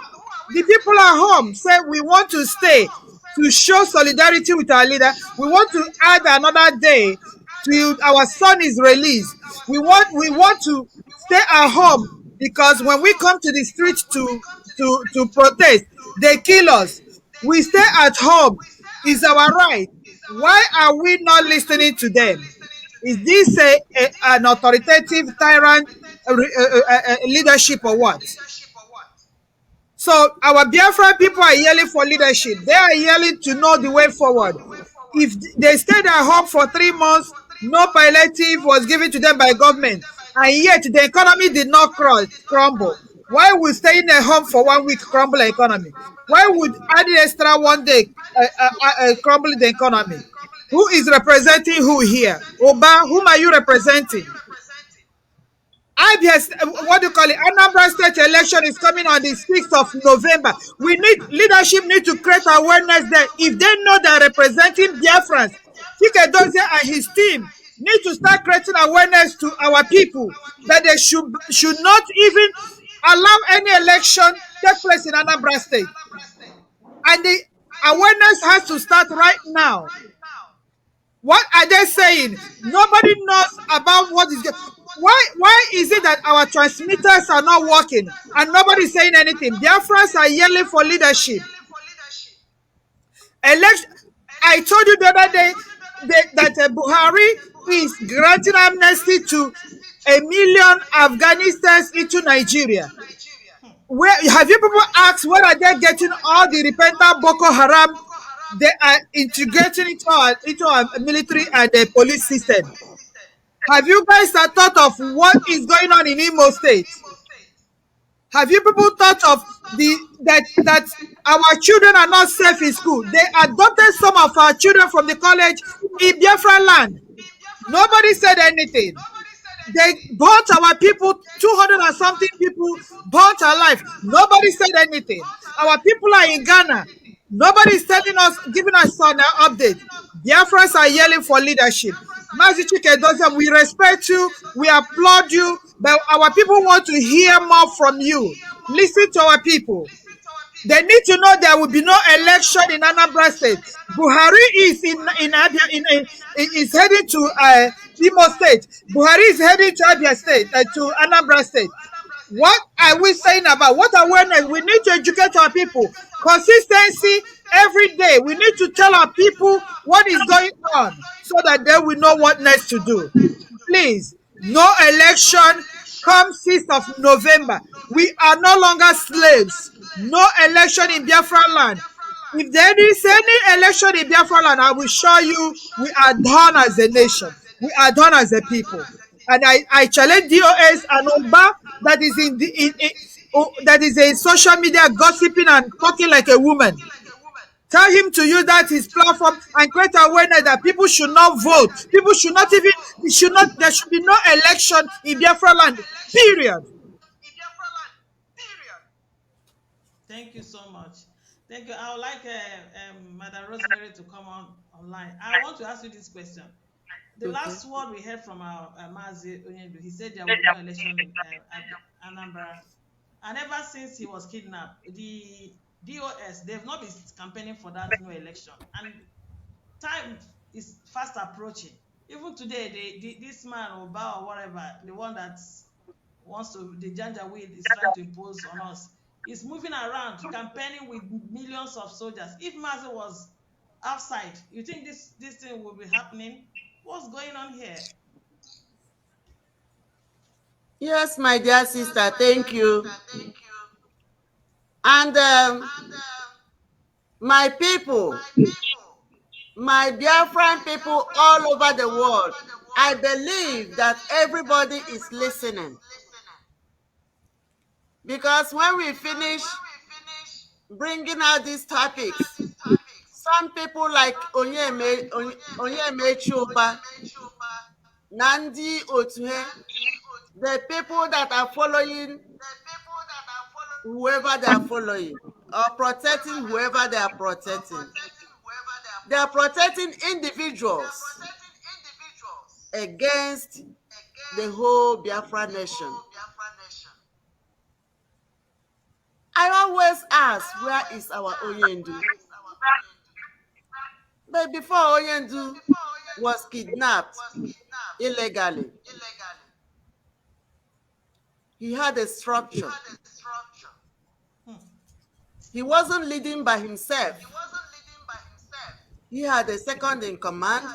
The people at home say we want to stay to show solidarity with our leader. We want to add another day till our son is released. We want to stay at home because when we come to the street to protest, they kill us. We stay at home. Is our right. Why are we not listening to them? Is this an authoritative tyrant leadership or what? So our Biafra people are yelling for leadership. They are yelling to know the way forward. If they stayed at home for 3 months, no palliative was given to them by government, and yet the economy did not crumble. Why would staying at home for 1 week crumble the economy? Why would adding extra 1 day crumble the economy? Who is representing who here? Oba, whom are you representing? IBS, what do you call it? Anambra State election is coming on the 6th of November. Leadership need to create awareness that if they know they're representing Biafrans, Chike Dozie and his team need to start creating awareness to our people that they should not even allow any election take place in Anambra State. And the awareness has to start right now. What are they saying? Nobody knows about what is going. Why is it that our transmitters are not working and nobody's saying anything? Biafrans are yelling for leadership. I told you the other day that Buhari is granting amnesty to 1 million Afghanistans into Nigeria. Where have you people asked where are they getting all the repentant Boko Haram they are integrating into our military and the police system? Have you guys thought of what is going on in Imo State? Have you people thought of that our children are not safe in school? They adopted some of our children from the college in Biafra land. Nobody said anything. They burnt our people, 200 and something people burnt alive. Nobody said anything. Our people are in Ghana. Nobody is giving us an update. Biafrans are yelling for leadership. Mazi Chike Dozie, we respect you, we applaud you, but our people want to hear more from you. Listen to our people. They need to know there will be no election in Anambra State. Buhari is is heading to Imo State. Buhari is heading to Abia State, to Anambra State. What are we saying about? What awareness? We need to educate our people. Consistency every day. We need to tell our people what is going on so that they will know what next to do. Please, no election come 6th of November. We are no longer slaves. No election in Biafra land. If there is any election in Biafra land, I will show you we are done as a nation. We are done as a people. And I challenge DOS and Oba that is that is in social media gossiping and talking like a woman. Tell him to use that his platform and create awareness that people should not vote. People should not even, there should be no election in Biafra land. Period. Thank you so much. Thank you. I would like Madam Rosemary to come online. I want to ask you this question. The last word we heard from our Mazi Onyendu, he said there will be no election in Anambra. And ever since he was kidnapped, the DOS, they've not been campaigning for that no election. And time is fast approaching. Even today, this man, Oba or whatever, the one that wants to, the Janjaweed is trying to impose on us, is moving around, campaigning with millions of soldiers. If Mazi was outside, you think this thing will be happening? What's going on here? Yes, my dear sister, thank you. And my people, my Biafran people all over the world, I believe that everybody is listening. Because when we finish bringing out these topics, some people like Onyeme Chuba, Nnamdi Otuhe, the people that are following whoever they are following, or protecting whoever they are protecting. They are protecting individuals against the whole Biafra nation. I always ask, where is our Onyendu? But before Onyendu was kidnapped illegally, he had a structure. He wasn't leading by himself. He had a second in command.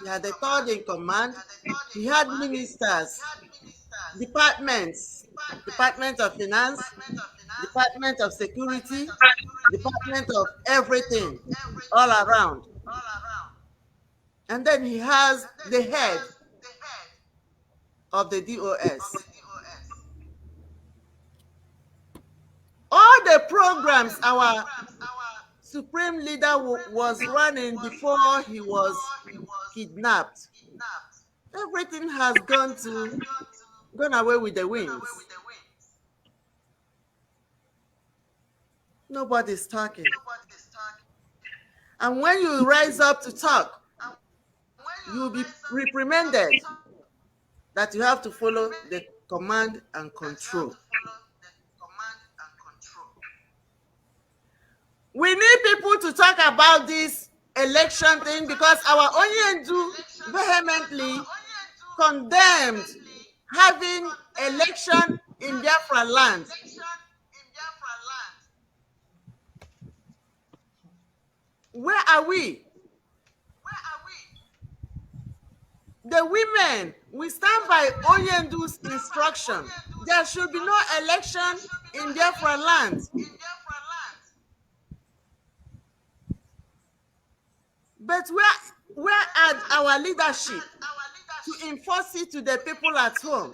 He had a third in command. He had ministers, departments, Department of Finance, Department of Security, Department of everything, all around. And then he has the head of the DOS. All the programs our supreme leader was running before he was kidnapped, everything has gone gone away with the winds. Nobody's talking. And when you rise up to talk, you'll be reprimanded that you have to follow the command and control. We need people to talk about this election thing because our Onyendu vehemently condemned having election in Biafra land. Where are we? The women, we stand by Onyendu's instruction. There should be no election in Biafra land. But where are our leadership to enforce it to the people at home?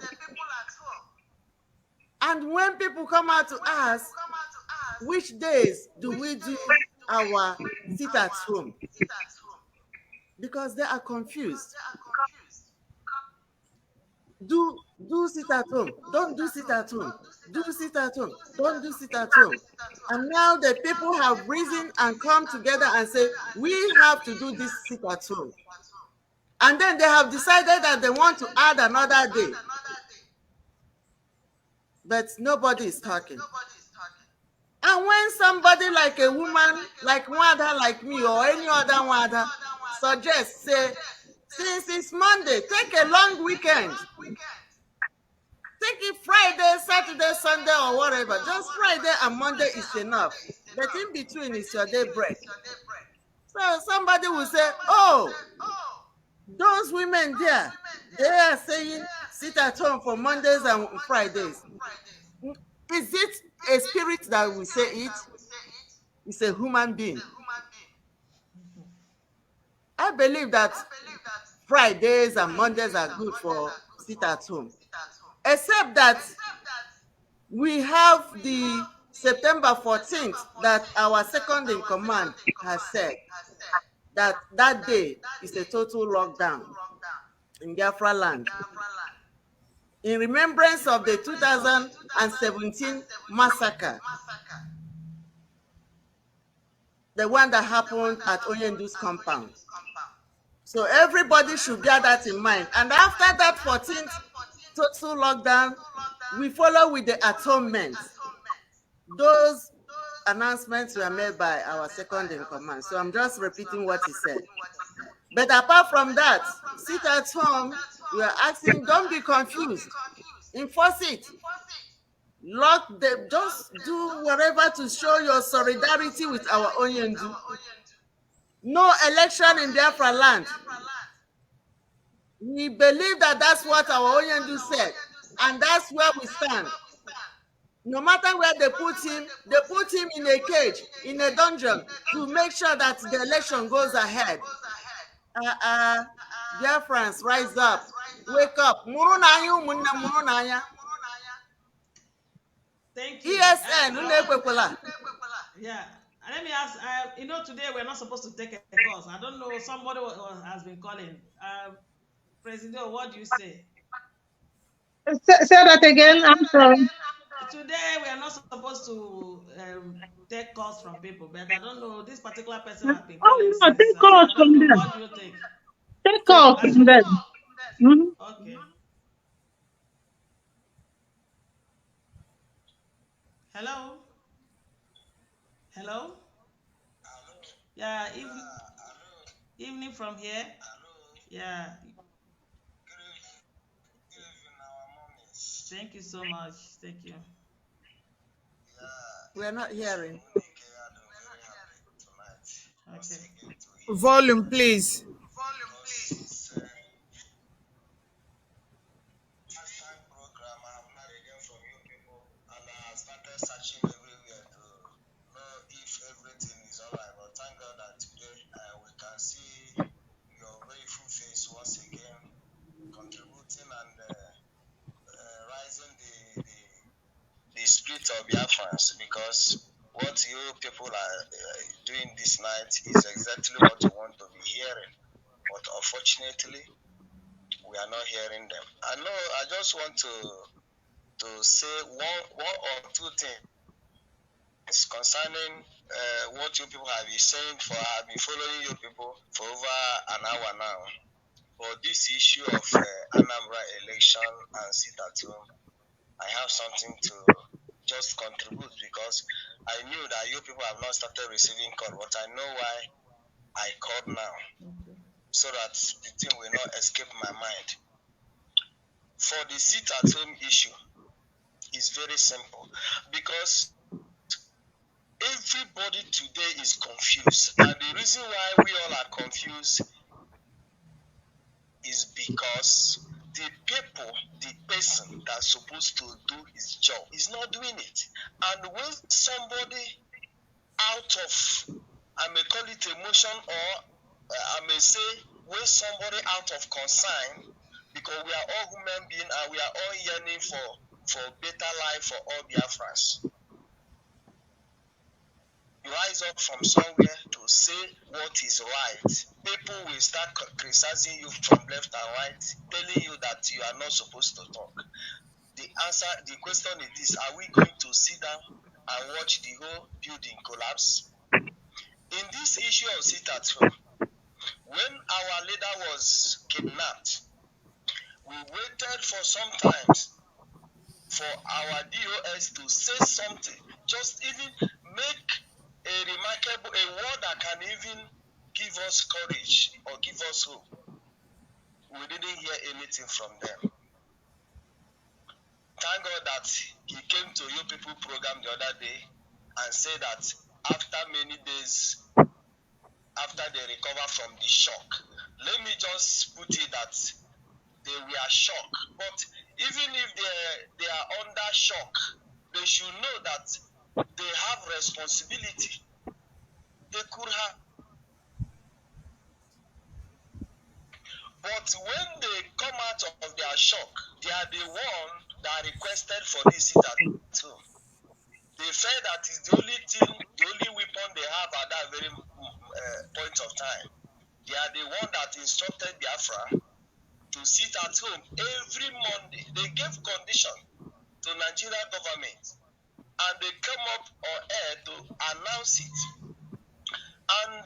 And when people come out to ask, which days do we do our sit at home? Because they are confused. Do sit at home. Don't do sit at home. Do sit at home. Don't do sit at home. And now the people have risen and come together and say, we have to do this sit at home. And then they have decided that they want to add another day. But nobody is talking. And when somebody like a woman, like Wada, like me, or any other Wada, suggests, say, since it's Monday, take a long weekend. Take it Friday, Saturday, Sunday, or whatever. Just Friday and Monday is enough. But in between is your day break. So somebody will say, oh, those women there, they are saying sit at home for Mondays and Fridays. Is it a spirit that will say it? It's a human being. I believe that Fridays and Mondays are good for sit at home. Except that we have the September 14th that our second in command has said that that day is a total lockdown in Biafra land. In remembrance of the 2017 massacre, the one that happened at Onyendu's compound. So everybody should bear that in mind. And after that 14th total lockdown, we follow with the atonement. Those announcements were made by our second in command. So I'm just repeating what he said. But apart from that, sit at home, we are asking, don't be confused. Enforce it. Lock them, just do whatever to show your solidarity with our Onyendu. No election in Biafra land. We believe that that's what our Onyendu said, and that's where we stand. No matter where they put him in a cage, in a dungeon, to make sure that the election goes ahead. Biafrans, rise up, wake up. Thank you. ESN, yeah. Let me ask, today we're not supposed to take a course. I don't know, somebody has been calling. President, what do you say? Say that again, I'm sorry. Today we are not supposed to take calls from people, but I don't know, this particular person has been calling. Oh, no, take calls from them. What do you think? Take calls from them. Okay. Hello? Hello? Yeah, evening from here. Yeah. Thank you so much. Thank you. we are not hearing. Okay. Volume, please. Searching everywhere to know if everything is all right. But thank God that today we can see your very full face once again, contributing and rising the spirit of Biafrans, because what you people are doing this night is exactly what you want to be hearing. But unfortunately, we are not hearing them. I know. I just want to say one or two things concerning what you people have been saying. I've been following you people for over an hour now. For this issue of Anambra election and sit at home, I have something to just contribute because I knew that you people have not started receiving call, but I know why I called now, so that the thing will not escape my mind. For the sit at home issue, it's very simple because everybody today is confused, and the reason why we all are confused is because the person that's supposed to do his job is not doing it. And when somebody out of, I may call it emotion, or I may say when somebody out of concern, because we are all human beings and we are all yearning for better life for all Biafrans. You rise up from somewhere to say what is right. People will start criticizing you from left and right, telling you that you are not supposed to talk. The question is this: are we going to sit down and watch the whole building collapse? In this issue of sit at home, when our leader was kidnapped, we waited for some time for our DOS to say something, just even make a word that can even give us courage or give us hope. We didn't hear anything from them. Thank God that he came to you people program the other day and said that after many days, after they recover from the shock, let me just put it that they were shocked. But even if they are under shock, they should know that they have responsibility. They could have. But when they come out of their shock, they are the one that requested for this sit at home. They felt that it's the only thing, the only weapon they have at that very point of time. They are the one that instructed Biafra to sit at home every Monday. They gave condition to Nigerian government, and they came up on air to announce it. And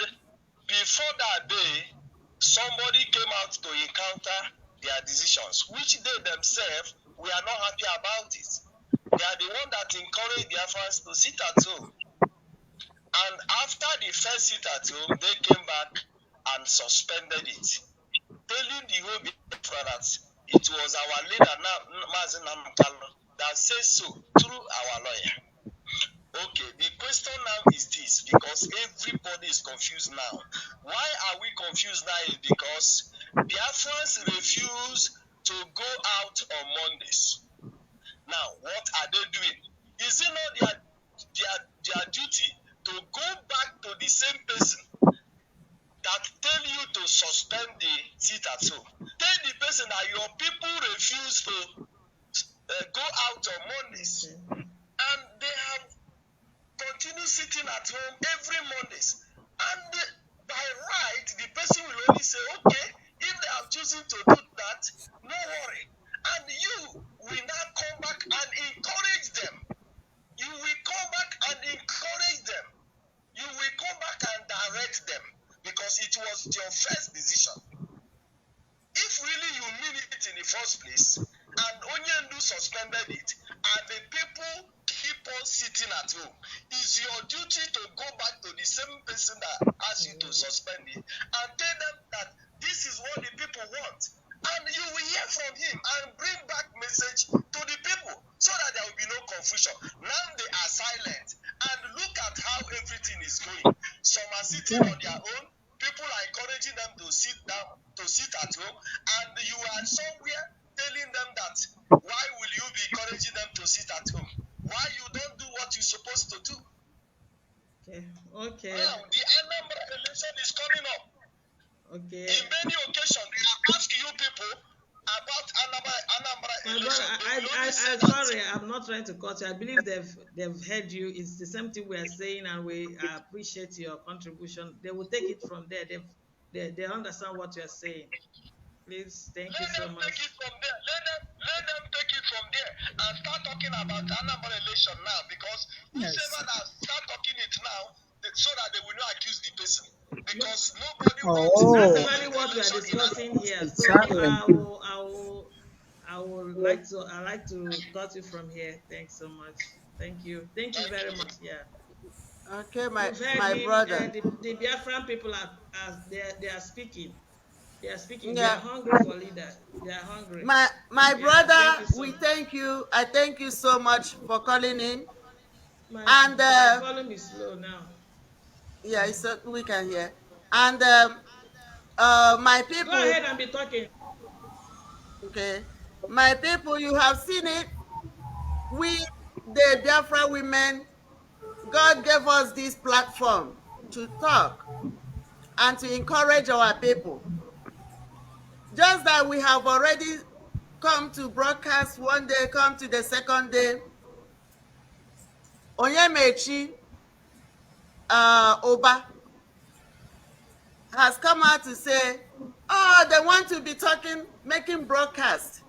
before that day, somebody came out to encounter their decisions, which they themselves we are not happy about it. They are the one that encouraged Biafrans to sit at home. And after the first sit at home, they came back and suspended it, telling the whole Biafra that it was our leader, Nnamdi Kanu, that says so through our lawyer. Okay, the question now is this, because everybody is confused now. Why are we confused now? Is because Biafrans refuse to go out on Mondays. Now, what are they doing? Is it not their duty to go back to the same person that tell you to suspend the sit at home? Tell the person that your people refuse to go out on Mondays, and they have continue sitting at home every Mondays. And by right, the person will only say, okay, if they are choosing to do that, no worry. And you will now come back and encourage them. You will come back and encourage them. You will come back and direct them, because it was your first decision. If really you mean it in the first place, and Onyendu suspended it, and the people keep on sitting at home, it's your duty to go back to the same person that asked you to suspend it and tell them that this is what the people want. And you will hear from him and bring back message to the people so that there will be no confusion. Now they are silent, and look at how everything is going. Some are sitting on their own. People are encouraging them to sit down, to sit at home, and you are somewhere telling them that why will you be encouraging them to sit at home? Why you don't do what you're supposed to do? Okay. Now the Anambra election is coming up. Okay. In many occasions, they are asking you people about Anambra election. Sorry, I'm not trying to cut you. I believe they've heard you. It's the same thing we are saying, and we appreciate your contribution. They will take it from there. They understand what you are saying. Please, thank you so much. Take it from there. Let them take it from there and start talking about Anambra election now, because whoever that start talking it now, so that they will not accuse the person, because nobody That's Oh, exactly what we are discussing here. So exactly. I would like to cut you from here. Thanks so much. Thank you. Thank you very much. Yeah. Okay, You've heard my him. brother. The Biafran people are they are speaking. They are speaking. They Yeah, are hungry for leader. They are hungry. my Yeah. Thank brother, you so we much. thank you. I thank you so much for calling in. My And my volume is slow now. yeah, it's we can hear. And my Go people, ahead and be talking. okay, my people, you have seen it. We, the Biafra women, God gave us this platform to talk and to encourage our people. Just that we have already come to broadcast one day, come to the second day. Onyemechi Oba has come out to say, oh, they want to be talking, making broadcast.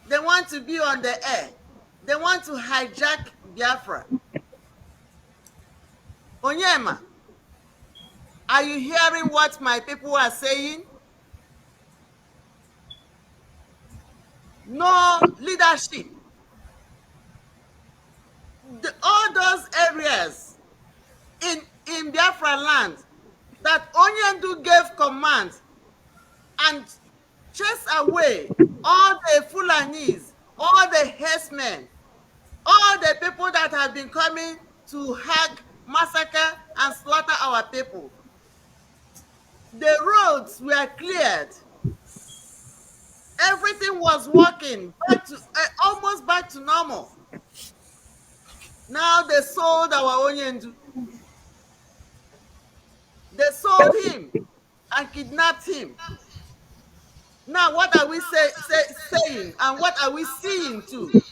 They want to be on the air. They want to hijack Biafra. Onyema, are you hearing what my people are saying? No leadership. All those areas in Biafra land that Onyendu gave command and chase away all the Fulanis, all the herdsmen, all the people that have been coming to hack, massacre, and slaughter our people. The roads were cleared. Everything was working back to almost back to normal. Now they sold our Onyendu. They sold him and kidnapped him. Now, what are we saying and what are we seeing too?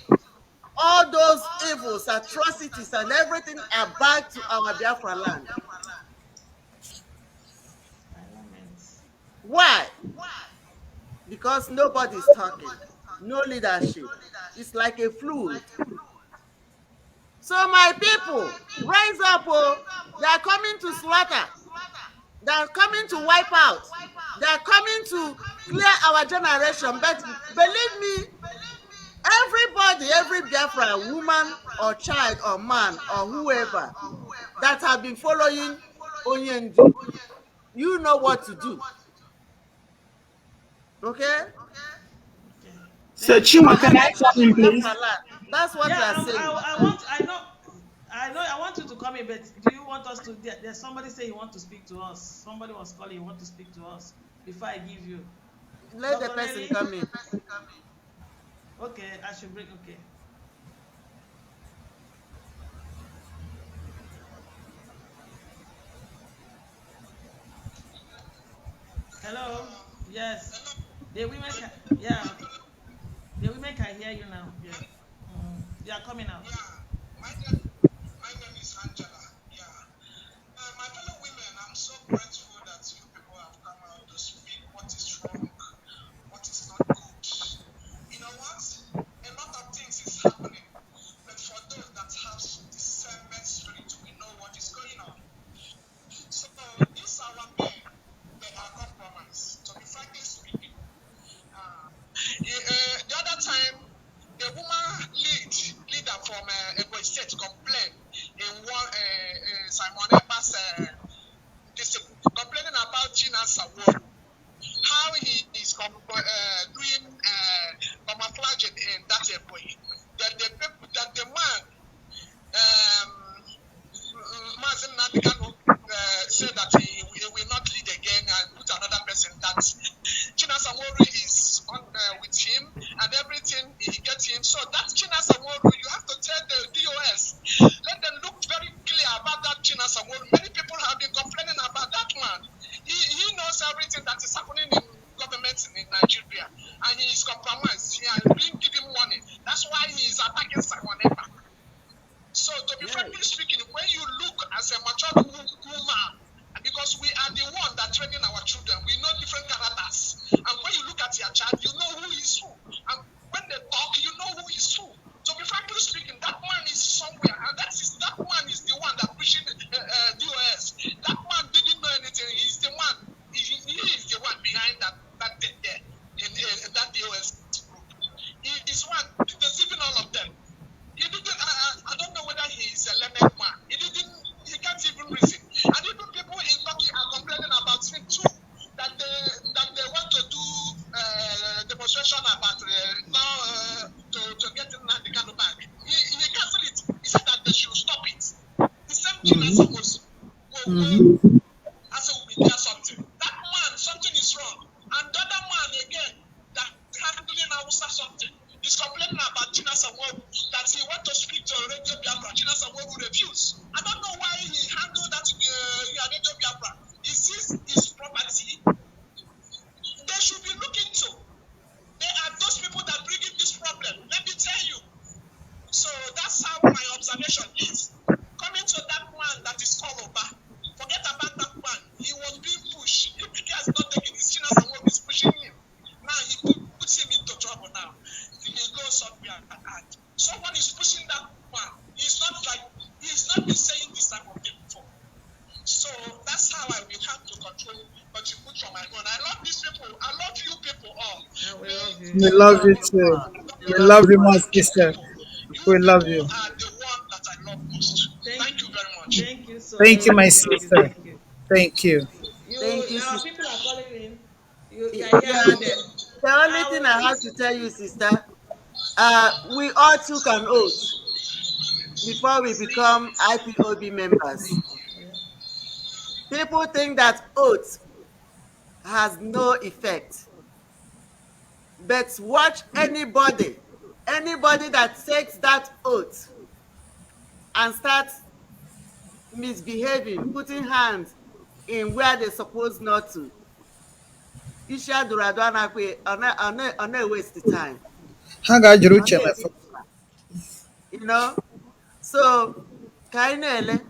All those evils, atrocities, and everything are back to our Biafra land. Why? Because nobody's talking. No leadership. It's like a fluid. So my people, rise up. Oh, they are coming to slaughter. They are coming to wipe out. They are coming to clear our generation. But believe me, everybody, every Biafra woman or child or man or whoever that have been following Onyendu, you know what to do. Okay? So Chinwe, can I come in, please? That's what we are saying. I want you to come in, but do you want us to? There's somebody say you want to speak to us. Somebody was calling you want to speak to us before I give you. Let the person come in. Okay, I should bring. Okay. Hello. Yes. The women can. Yeah. The women can hear you now. Yeah. You are coming out. My name is Angela. Yeah. My fellow women, I'm so grateful that you people have come out to speak what is wrong, what is not good. You know what? A lot of things is happening. But for those that have discernment spirit, we know what is going on. So these are our men. They are compromised. To be frankly speaking. The other time, the woman leader from Ego State complained in one Simon Epa's complaining about Gina Saworu, how he is doing camouflaging in that way. That the man, Nnamdi Kanu, said that he will not lead again and put another person. That Gina Saworu is on with him and everything he gets him. So that Gina Saworu, you have to tell the DOS, let them look very clear about that Gina Saworu. Many people have been complaining about that man. He knows everything that is happening in government in Nigeria, and he is compromised. He has been given warning. That's why he is attacking Simon Ekpa. So to be frankly speaking, when you look as a mature woman, because because we are the one that training our children. We know different characters. And when you look at your child, you know who is who. And when they talk, you know who is who. So, be frankly speaking, that man is somewhere, and that man is the one that pushing DOS. That man didn't know anything. He's the one. He is the one behind that thing there in that DOS group. He is one deceiving all of them. He didn't. I don't know whether he is a learned man. He didn't. He can't even reason. And even people in Turkey are complaining about him too. That they want to do demonstration about now to get Nnamdi Kanu back. He canceled it. He said that they should stop it. The same thing as supposed as will be there something. That man, something is wrong. And the other man again that handling Hausa something is complaining about China Samoru that he want to speak to Radio Biafra. China Samoru refused. I don't know why he handled that Radio Biafra. Is this his property? They should be looking to. They are those people that bring in this problem. Let me tell you. So that's how my observation is. Coming to that man that is called Oba. Forget about that man. He was being pushed. If he has not taken his China Samoru is pushing him. Now he puts him into trouble now. He goes somewhere and someone is pushing that man. He's not been saying this type of thing before. So that's how I will have to control contribute from my own. I love these people. I love you people all. We love you too. We love you more, sister. We love you. You are the one that I love most. Thank you very much. Thank you so Thank you, my much. sister. Thank you. Thank you, Our sister. people are calling in. You Yeah, are hearing them. the only thing I have to tell you, sister, we all took an oath before we become IPOB members. People think that oath has no effect. But watch anybody that takes that oath and starts misbehaving, putting hands in where they're supposed not to. Isha Duradwana, on a waste of time. You know? So, Kainele,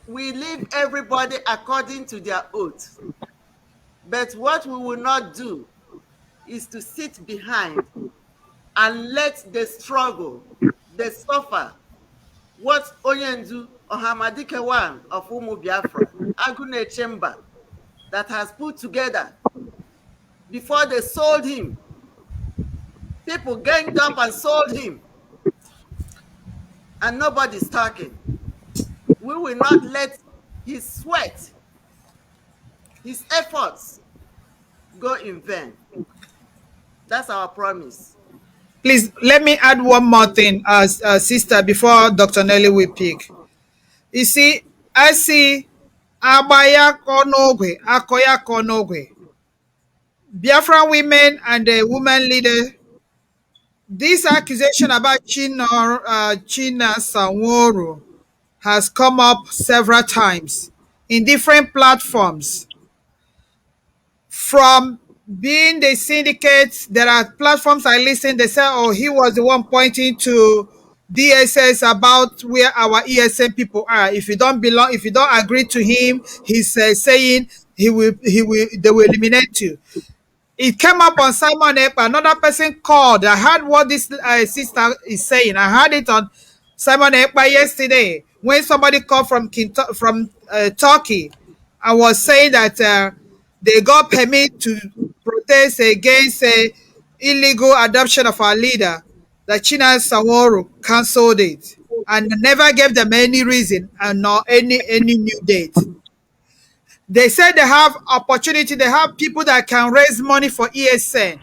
we leave everybody according to their oath. But what we will not do is to sit behind and let the struggle, the suffer, what Onyendu Ohamadike one of Umu Biafra, Agune Chamber, that has put together before they sold him. People ganged up and sold him. And nobody's talking. We will not let his sweat, his efforts go in vain. That's our promise. Please let me add one more thing, as sister, before Dr. Nelly will pick. You see, I see Abaya Konogwe, Akoya Konogwe, Biafra women and the woman leader. This accusation about China Sanworu has come up several times in different platforms. From being the syndicate, there are platforms I listen, they say, oh, he was the one pointing to DSS about where our ESN people are. If you don't belong, if you don't agree to him, he's saying they will eliminate you. It came up on Simon Ekpa. Another person called. I heard what this sister is saying. I heard it on Simon Ekpa yesterday when somebody called from Turkey and was saying that they got permit to protest against illegal adoption of our leader. That China Sanworu cancelled it and never gave them any reason and nor any new date. They said they have opportunity, they have people that can raise money for ESN.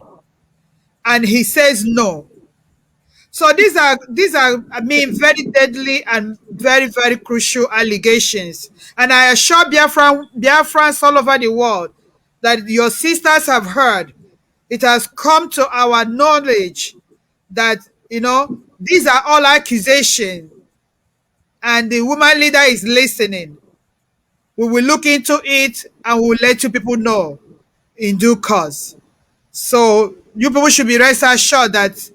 And he says no. So these are, I mean, very deadly and very, very crucial allegations. And I assure Biafrans all over the world that your sisters have heard. It has come to our knowledge that, these are all accusations. And the woman leader is listening. We will look into it and we will let you people know in due course. So you people should be rest assured that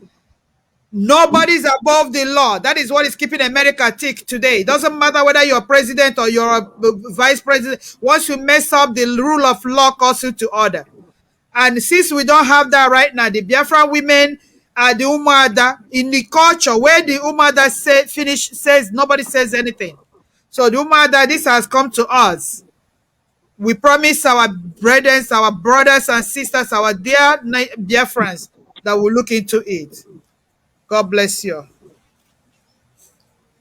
Nobody's above the law. That is what is keeping America tick today. It doesn't matter whether you're president or you're a vice president. Once you mess up, the rule of law calls you to order. And since we don't have that right now, the Biafra women are the Umada in the culture where the Umada says nobody says anything. So the Umada, this has come to us. We promise our brethren, our brothers and sisters, our dear Biafrans that will look into it. God bless you.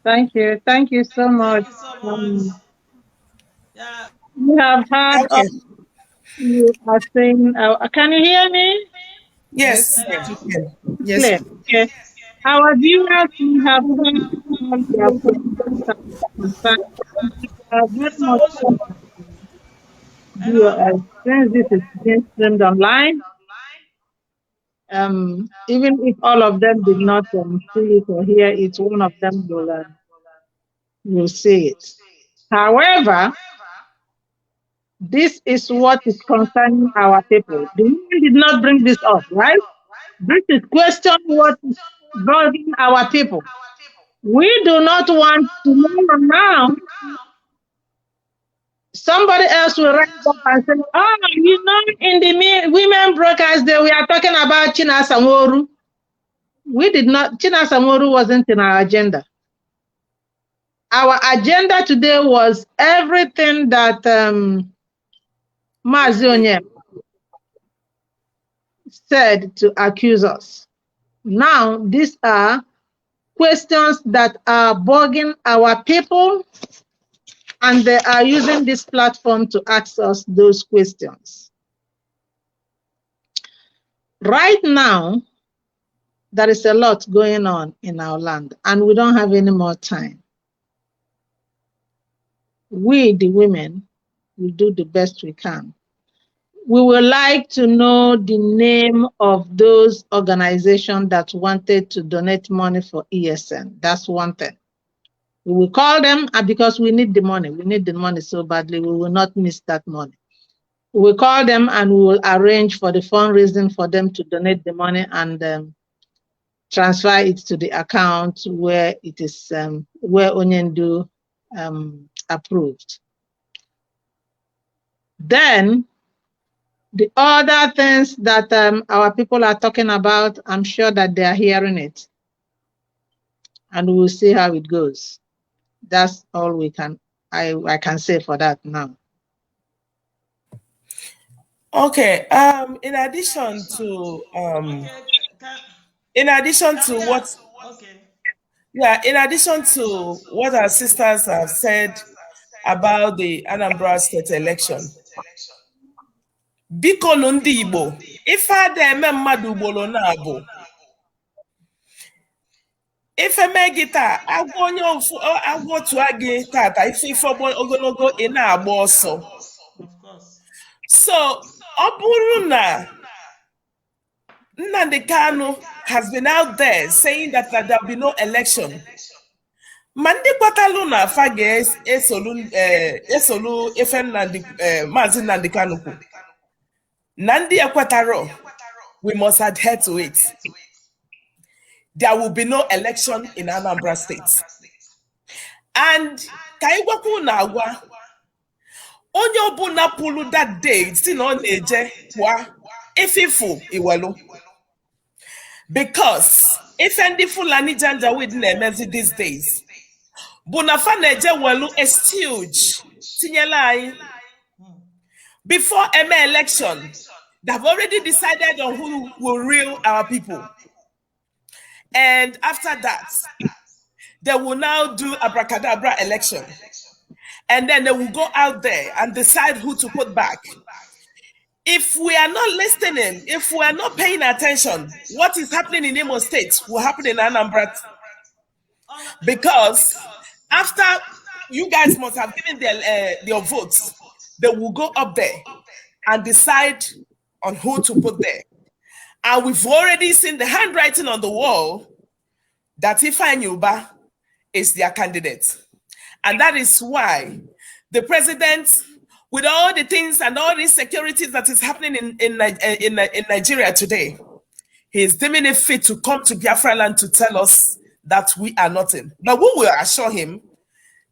Thank you. Thank you so much. Thank you so much. Yeah. We have heard Okay. of you are saying, can you hear me? Yes. Hello? Yes. Clear. Okay. Our viewers, we have heard all their questions and concerns. We are very Sister much Mosu. Hello? since this is being streamed online, even if all of them did not see it or hear it, one of them will see it. However, this is what is concerning our people. The women did not bring this up, right? This is question what is bothering our people. We do not want to know now. Somebody else will rise up and say, oh, you know, in the women broadcast day, we are talking about China Samoru. We did not, China Samoru wasn't in our agenda. Our agenda today was everything that Mazi Onyem said to accuse us. Now, these are questions that are bugging our people, and they are using this platform to ask us those questions. Right now, there is a lot going on in our land, and we don't have any more time. We, the women, will do the best we can. We would like to know the name of those organizations that wanted to donate money for ESN. That's one thing. We will call them, and because we need the money. We need the money so badly, we will not miss that money. We will call them and we will arrange for the fundraising for them to donate the money and transfer it to the account where it is, where Onyendu approved. Then, the other things that our people are talking about, I'm sure that they are hearing it. And we'll see how it goes. That's all we can, I can say for that now. Okay. In addition to what our sisters have said about the Anambra State election, biko ndị Igbo, ife ada eme mmadụ ugboro na-abụ. Ife mee gị taa, agwọ onye agwọ tụa gị tata, ife ogologo ị na-agba ọsọ. So, ọ bụrụ na Nnamdi Kanu has been out there saying that there will be no election. Mandi kwatalu na afa esolu efe Mazi Nnamdi Kanu kwu. Nandi ekwataro, we must adhere to it. There will be no election in Anambra State. And kaigwaku na agwa onye obuna pulu that day still on eje wa ififu iwelu. Because if any Fulani Janja with Nemezi these days, Bunafaneje welu is huge. Tinyelai. Before MA election, they've already decided on who will rule our people. And after that, they will now do abracadabra election. And then they will go out there and decide who to put back. If we are not listening, if we are not paying attention, what is happening in Imo State will happen in Anambra. Because after you guys must have given their votes, they will go up there and decide on who to put there. And we've already seen the handwriting on the wall that Ifeanyi Ubah is their candidate. And that is why the president, with all the things and all the insecurities that is happening in Nigeria today, He is deeming it fit to come to Biafra land to tell us that we are nothing. But we will assure him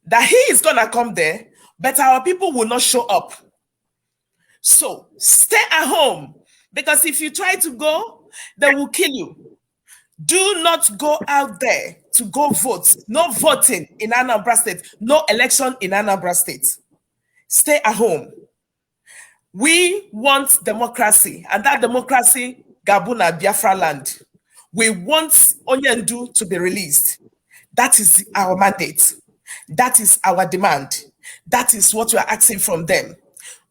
that he is going to come there, but our people will not show up. So stay at home, because if you try to go, they will kill you. Do not go out there to go vote. No voting in Anambra State. No election in Anambra State. Stay at home. We want democracy, and that democracy, Gabuna, Biafra land. We want Onyendu to be released. That is our mandate. That is our demand. That is what we are asking from them.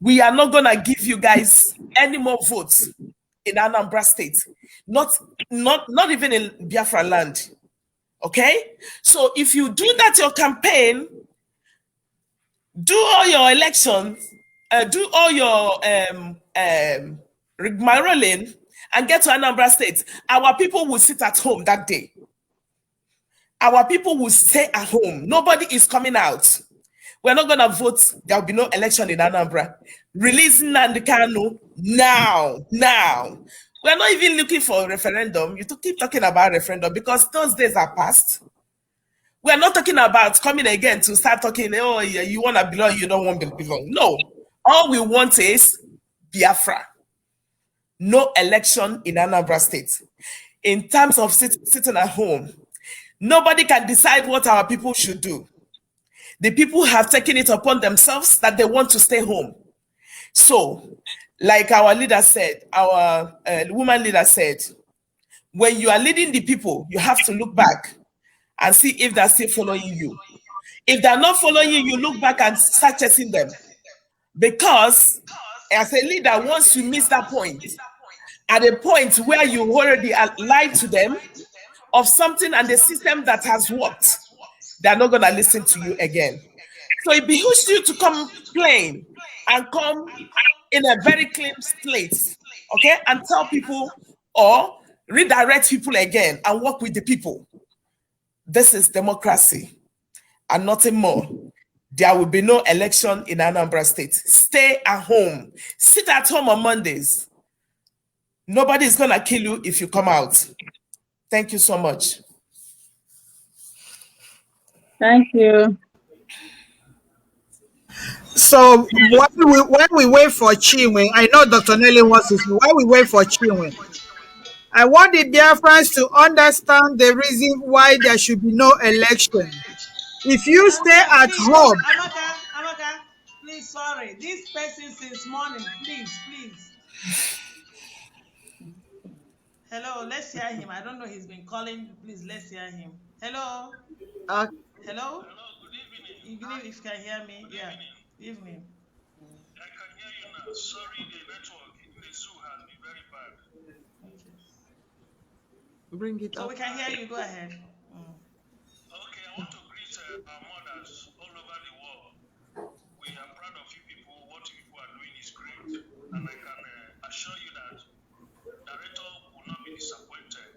We are not going to give you guys any more votes in Anambra State. Not even in Biafra land. Okay? So if you do that, your campaign, do all your elections, do all your rigmaroling, and get to Anambra State, our people will sit at home that day. Our people will stay at home. Nobody is coming out. We're not going to vote. There will be no election in Anambra. Releasing Nnamdi Kanu now. We're not even looking for a referendum. You keep talking about referendum because those days are past. We're not talking about coming again to start talking, oh, you want to belong, you don't want to belong. No. All we want is Biafra. No election in Anambra State. In terms of sitting at home, nobody can decide what our people should do. The people have taken it upon themselves that they want to stay home. So, like our leader said, our woman leader said, when you are leading the people, you have to look back and see if they're still following you. If they're not following you, you look back and start chasing them. Because as a leader, once you miss that point, at a point where you already lied to them of something and the system that has worked, they're not going to listen to you again. So it behooves you to come plain and come in a very clean slate, okay? And tell people or redirect people again and work with the people. This is democracy and nothing more. There will be no election in Anambra State. Stay at home. Sit at home on Mondays. Nobody is going to kill you if you come out. Thank you so much. Thank you. So when we wait for Chinwe, I know Dr. Nelly wants to speak. While we wait for Chinwe, I want the Biafrans to understand the reason why there should be no election. If you stay at home. Amaka, please, sorry. This person since morning, please. Hello, let's hear him. I don't know, he's been calling. Please, let's hear him. Hello? Hello? Good evening. If you can hear me. Yeah. Evening. I can hear you now. Sorry, the network in the zoo has been very bad. Okay. Bring it So up. we can hear you. Go ahead. Okay, I want to greet our mothers all over the world. We are proud of you people. What you people are doing is great. And I can assure you that Director will not be disappointed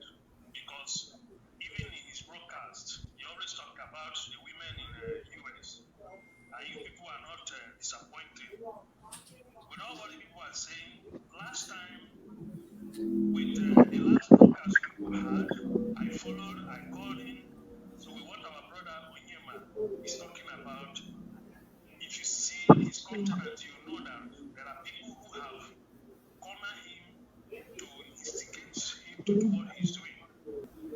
because even in his broadcast, he always talk about the women in the US. And you people are not disappointed. With all what the people are saying, last time with the last broadcast we had, I followed, I called him. So we want our brother Onyema is talking about, if you see his content, you know that there are people who have cornered him to instigate him to do what he's doing.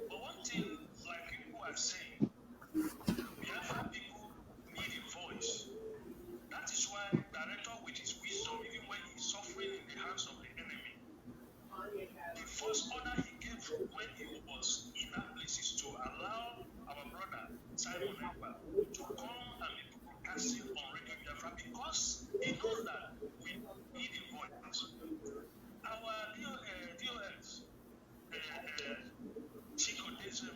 But one thing, like people are saying, Biafra people need a voice. That is why Director, with his wisdom, even when he's suffering in the hands of the enemy, the first order he gave when he was in that place is to allow our brother Simon Ekpa to come and be broadcasting on Radio Biafra because he knows that we need a voice. Our DOS, Chico Desem,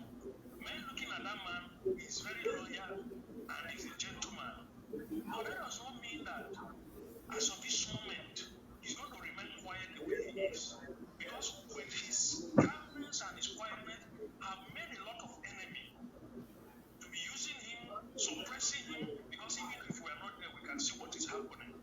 men looking at that man is very loyal and he's a gentleman. But that does not mean that as of this moment, he's going to remain quiet the way he is. Because with his calmness and his quietness have made a lot of enemy to be using him, suppressing him, because even if we are not there, we can see what is happening.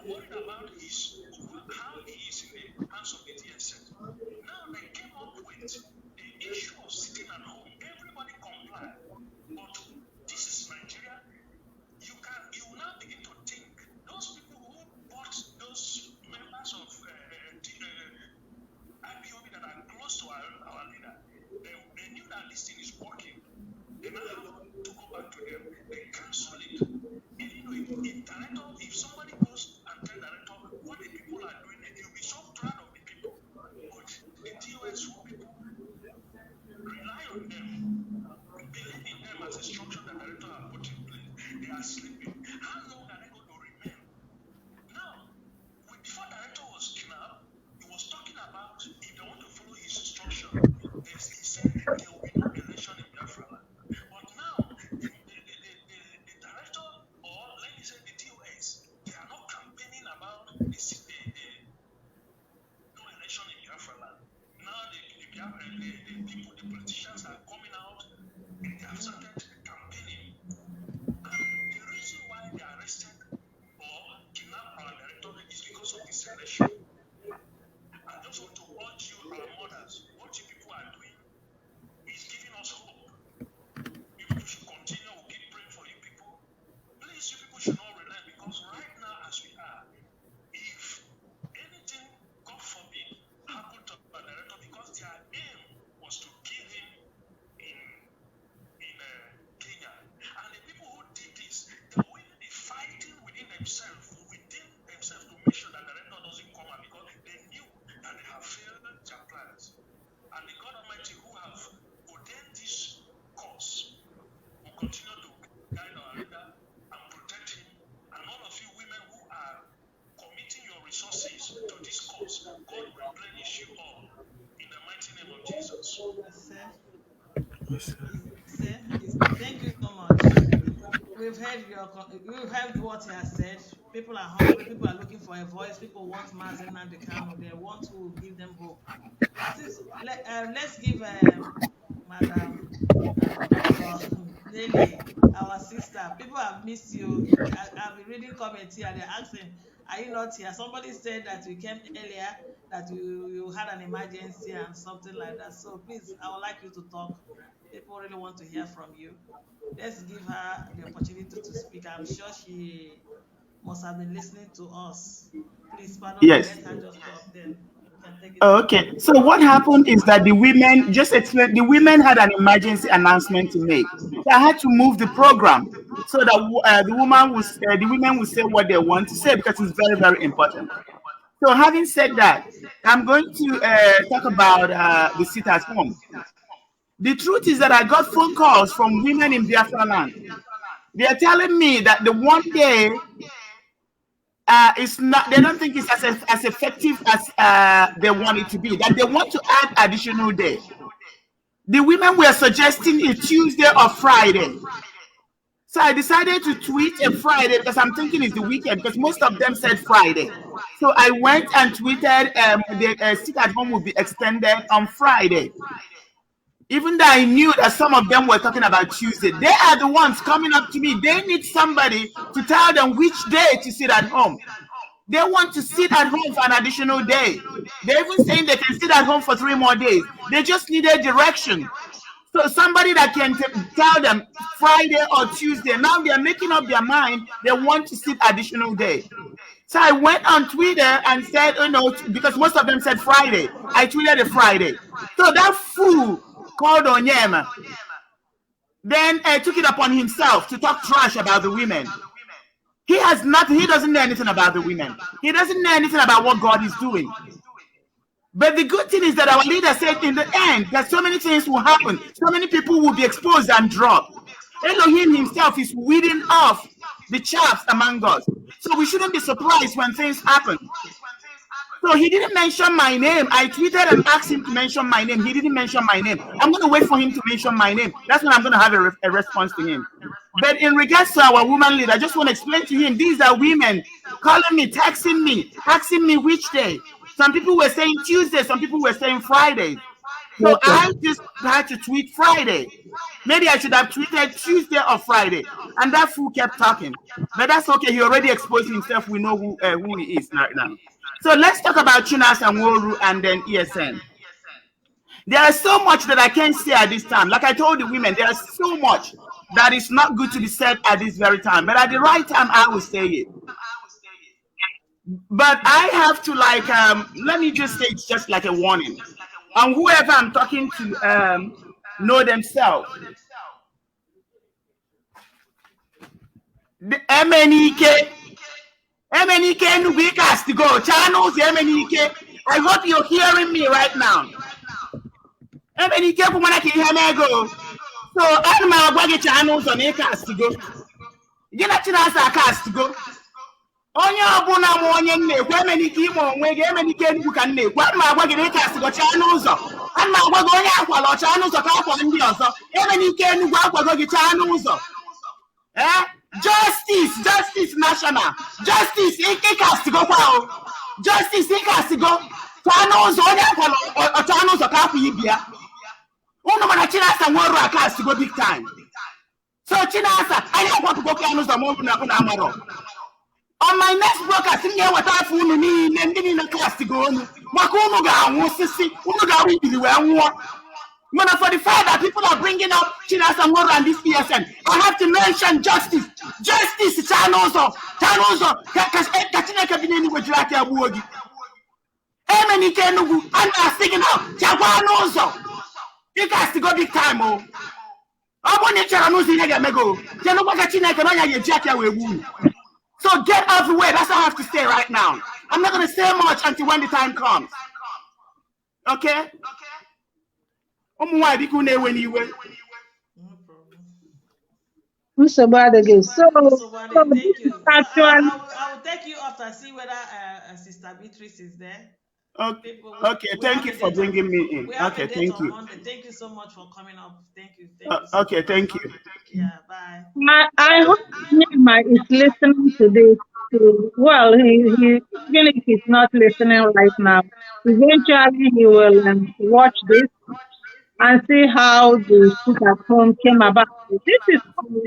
worried about how he is in the hands of the DSS. Now they came up with the issue of sitting at home. Everybody complied. But this is Nigeria. You now begin to think those people who bought those members of IPOB that are close to our leader, they knew that this thing is working. They now have to go back to them. They cancel it. And if somebody goes and tell director what the people are doing, you'll be so proud of the people. But the TOS who people rely on them, believe in them as a structure that director have put in place. They are sleeping. How long are they going to remain? Now, before director was kidnapped, he was talking about if they want to follow his instruction, he said there will be no election in Biafra land. But now, the director, or let me say the TOS, they are not campaigning about no election in Biafra land. Now the people, the politicians are coming out and they have started campaigning. And the reason why they arrested or kidnapped our director is because of this election. I just want to urge you, our mothers, what you people are doing is giving us hope. You people should continue, we'll keep praying for you people. Please, you people should not relent, because right now as we are, if anything, God forbid, happened to our director, because their aim was to kill him in Kenya. And the people who did this, they will be fighting within themselves to make sure that the director doesn't come out, because they knew that they have failed their plans. And the God Almighty who have ordained this cause will continue to guide our leader and protect him. And all of you women who are committing your resources to this cause, God will replenish you all in the mighty name of Jesus. Thank you so much. We've heard what he has said. People are hungry. People are looking for a voice. People want Nnamdi Kanu. They want to give them hope. Let's give Madam Dr. Nelly, our sister. People have missed you. I've been reading comments here. They're asking, are you not here? Somebody said that you came earlier, that you had an emergency and something like that. So please, I would like you to talk. People really want to hear from you. Let's give her the opportunity to speak. I'm sure she must have been listening to us. Please, pardon me, let her just talk then. Okay, so what happened is that the women, just explain, the women had an emergency announcement to make. So I had to move the program so that the women will say what they want to say, because it's very, very important. So having said that, I'm going to talk about the sit at home. The truth is that I got phone calls from women in Biafra land. They are telling me that the one day it's not. They don't think it's as effective as they want it to be. That they want to add additional day. The women were suggesting a Tuesday or Friday. So I decided to tweet a Friday, because I'm thinking it's the weekend, because most of them said Friday. So I went and tweeted the sit at home will be extended on Friday. Even though I knew that some of them were talking about Tuesday, they are the ones coming up to me. They need somebody to tell them which day to sit at home. They want to sit at home for an additional day. They're even saying they can sit at home for 3 more days. They just need a direction. So somebody that can tell them Friday or Tuesday. Now they're making up their mind. They want to sit additional day. So I went on Twitter and said, because most of them said Friday. I tweeted a Friday. So that fool called Onyema then took it upon himself to talk trash about the women. He has nothing. He doesn't know anything about the women. He doesn't know anything about what God is doing. But the good thing is that our leader said in the end that so many things will happen. So many people will be exposed and dropped. Elohim himself is weeding off the chaffs among us. So we shouldn't be surprised when things happen. So he didn't mention my name. I tweeted and asked him to mention my name. He didn't mention my name. I'm going to wait for him to mention my name. That's when I'm going to have a response to him. But in regards to our woman leader, I just want to explain to him, these are women calling me, texting me, asking me which day. Some people were saying Tuesday, some people were saying Friday. So Okay. I just had to tweet Friday. Maybe I should have tweeted Tuesday or Friday. And that fool kept talking. But that's okay. He already exposed himself. We know who he is right now. So let's talk about Chinas and Woru and then ESN. There is so much that I can't say at this time. Like I told the women, there is so much that is not good to be said at this very time. But at the right time, I will say it. But I have to let me just say it's just like a warning. And whoever I'm talking to know themselves. The MNEK Nubika has to go. Channels, MNEK. I hope you're hearing me right now. MNEK, when I can hear me go. So, I'm going to channels on a cast to go. You know, channels are cast to go. Onye ọbụla ma onye na-ekwu emenike ime onwe gị emenike Enugu ka na-ekwu ana m agwa gị na ịka sị gọcha n'ụzọ ana m agwa gị onye akwala ọcha n'ụzọ ka akwa ndị ọzọ emenike Enugu akwago gị chaa n'ụzọ justice national justice ịkasịgokwa o justice ịkasịgo chaa n'ụzọ onye akwala ọcha n'ụzọ ka akwa ibi ya unu mana Chinasa Nworu akasịgo big time so Chinasa anyị akwapụgo ka n'ụzọ ma ọ bụ na akụ na amarọ. On my next broadcast, I'm going to phone me and then in a class to go on. Makunuga, Wosisi, Unuga, we when for the fact that people are bringing up Chinas and Woru and this PSN, I have to mention justice. Justice, Chanozo, Katina Kabini with Jackie Abuogi. Emeni Kenugu, and I'm singing out, Jawanozo. It has to go big time, oh. I want to tell you, Mego. Janoka China can Jackie Abuogi. So get out of the way. That's all I have to say right now. I'm not going to say much until when the time comes. Okay? No problem. Mr. Badege, so Thank you. actually, I will take you off and see whether Sister Beatrice is there. Okay, thank you for bringing me in. Okay, thank you. Monday. Thank you so much for coming up. Thank you. Okay, thank you. Yeah, bye. I hope Nima is listening to this. Well, he even if he's not listening right now, eventually he will watch this and see how the sit at home came about. This is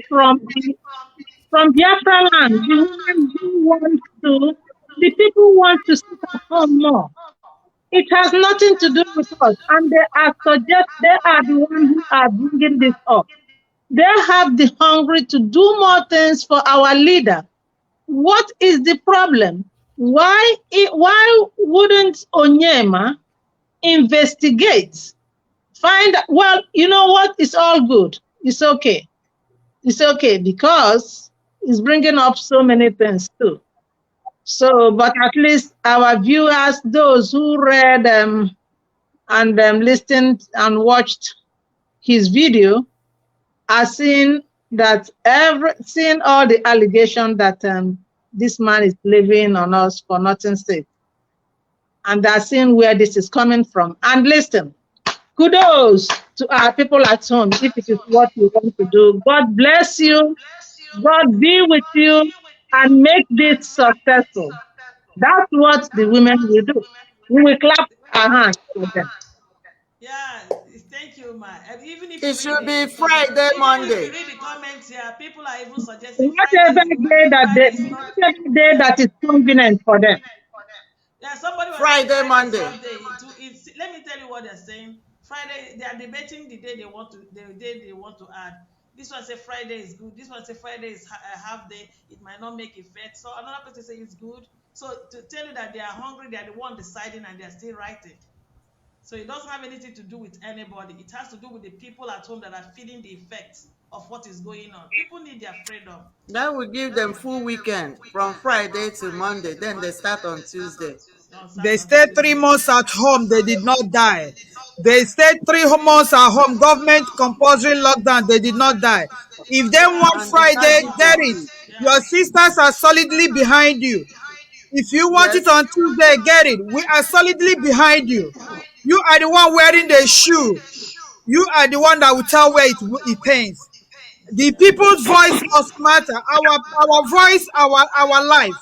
from Biafra land. The people want to sit at home more. It has nothing to do with us, and they are the ones who are bringing this up. They have the hunger to do more things for our leader. What is the problem? Why wouldn't Onyema investigate? Well, you know what? It's all good. It's okay. It's okay because it's bringing up so many things too. So, but at least our viewers, those who read and listened and watched his video, are seeing all the allegations that this man is living on us for nothing's sake, and they're seeing where this is coming from. And listen, kudos to our people at home if it is what you want to do. God bless you. God be with you. And make this successful. That's what the women will do. We will clap our hands for them. Yeah, thank you, ma. Even if it should be Friday, Monday. If you read the comments here, people are even suggesting whatever day that is convenient for them. Yeah, somebody was Friday, Monday. Let me tell you what they're saying. Friday, they are debating the day they want to add. This one say Friday is good. This one say Friday is a half day. It might not make effect. So another person say it's good. So to tell you that they are hungry, they are the one deciding and they are still writing. So it doesn't have anything to do with anybody. It has to do with the people at home that are feeling the effects of what is going on. People need their freedom. That will give them full weekend from Friday to Monday. Then they start on Tuesday. They stayed 3 months at home. They did not die. They stayed 3 months at home. Government compulsory lockdown. They did not die. If they want Friday, get it. Your sisters are solidly behind you. If you want it on Tuesday, get it. We are solidly behind you. You are the one wearing the shoe. You are the one that will tell where it pains. The people's voice must matter. Our voice, our life.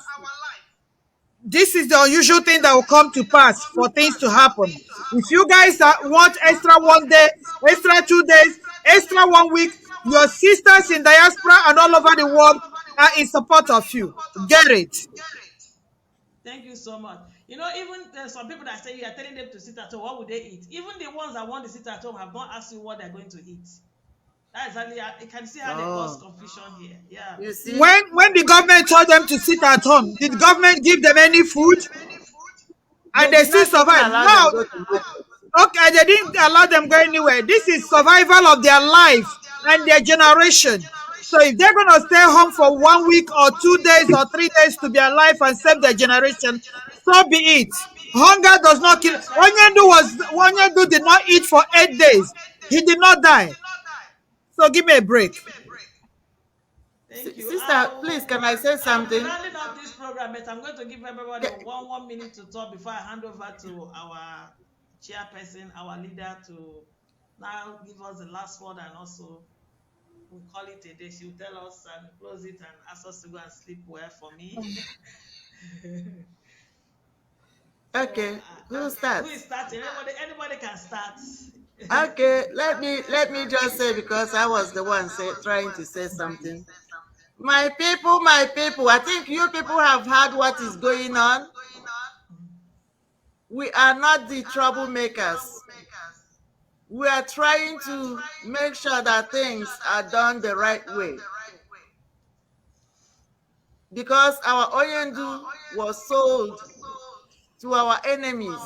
this is the unusual thing that will come to pass for things to happen. If you guys want extra 1 day, extra 2 days, extra 1 week, your sisters in diaspora and all over the world are in support of you. Get it. Thank you so much. You know, even there's some people that say you are telling them to sit at home, what would they eat? Even the ones that want to sit at home have not asked you what they're going to eat. That is exactly, you can see how they cause confusion here. Yeah. You see? When the government told them to sit at home, did government give them any food? And they did still not even survive. allow Now, them go to market. okay, they didn't allow them go anywhere. This is survival of their life and their generation. So if they're going to stay home for 1 week or 2 days or 3 days to be alive and save their generation, so be it. Hunger does not kill. Onyendu did not eat for 8 days. He did not die. So give me a break. Thank you. Sister, please, can I say something? I'm rounding up this program, but I'm going to give everybody one minute to talk before I hand over to our chairperson, our leader, to now give us the last word, and also we'll call it a day. She'll tell us and close it and ask us to go and sleep well for me. Okay, who starts? Who is starting? Anybody can start. Okay, let me just say, because I was the one trying to say something. My people, I think you people have heard what is going on. We are not the troublemakers. We are trying to make sure that things are done the right way. Because our Oyendu was sold to our enemies,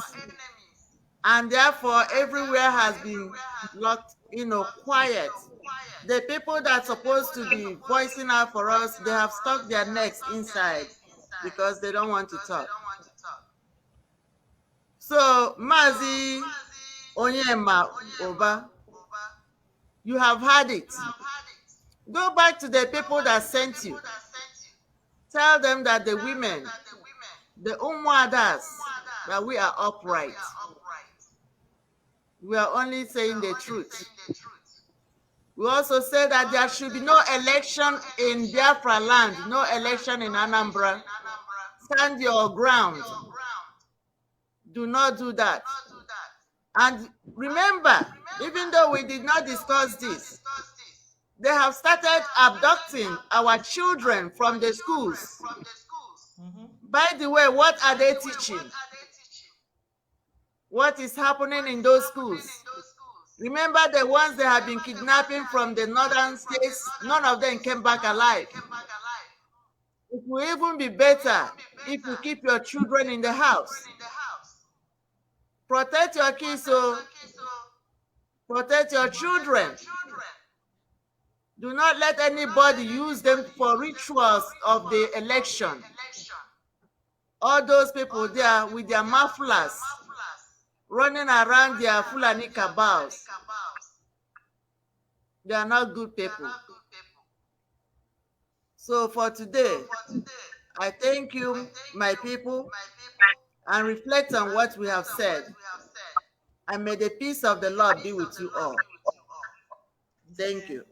and therefore everywhere has been locked, quiet. The people that are supposed to be voicing out for us, they have stuck their necks inside because they don't want to talk. So, Mazi Onyema Oba, you have had it. Go back to the people that sent you. Tell them that the women, the Umwadas, that we are upright. We are only saying the truth. We also say that there should be no election in Biafra land, no election in Anambra. Stand your ground. Do not do that. And remember, even though we did not discuss this, they have started abducting our children from the schools. By the way, what are they teaching? What is happening in those schools? Remember the ones that have been kidnapping from the northern states, none of them came back alive. It will even be better if you keep your children in the house. Protect your kids, so protect your children. Do not let anybody use them for rituals of the election. All those people there with their mufflers running around their Fulani cabals, they are not good people. So for today, I thank you, my people, and reflect on what we have said. And may the peace of the Lord be with you all. Thank you.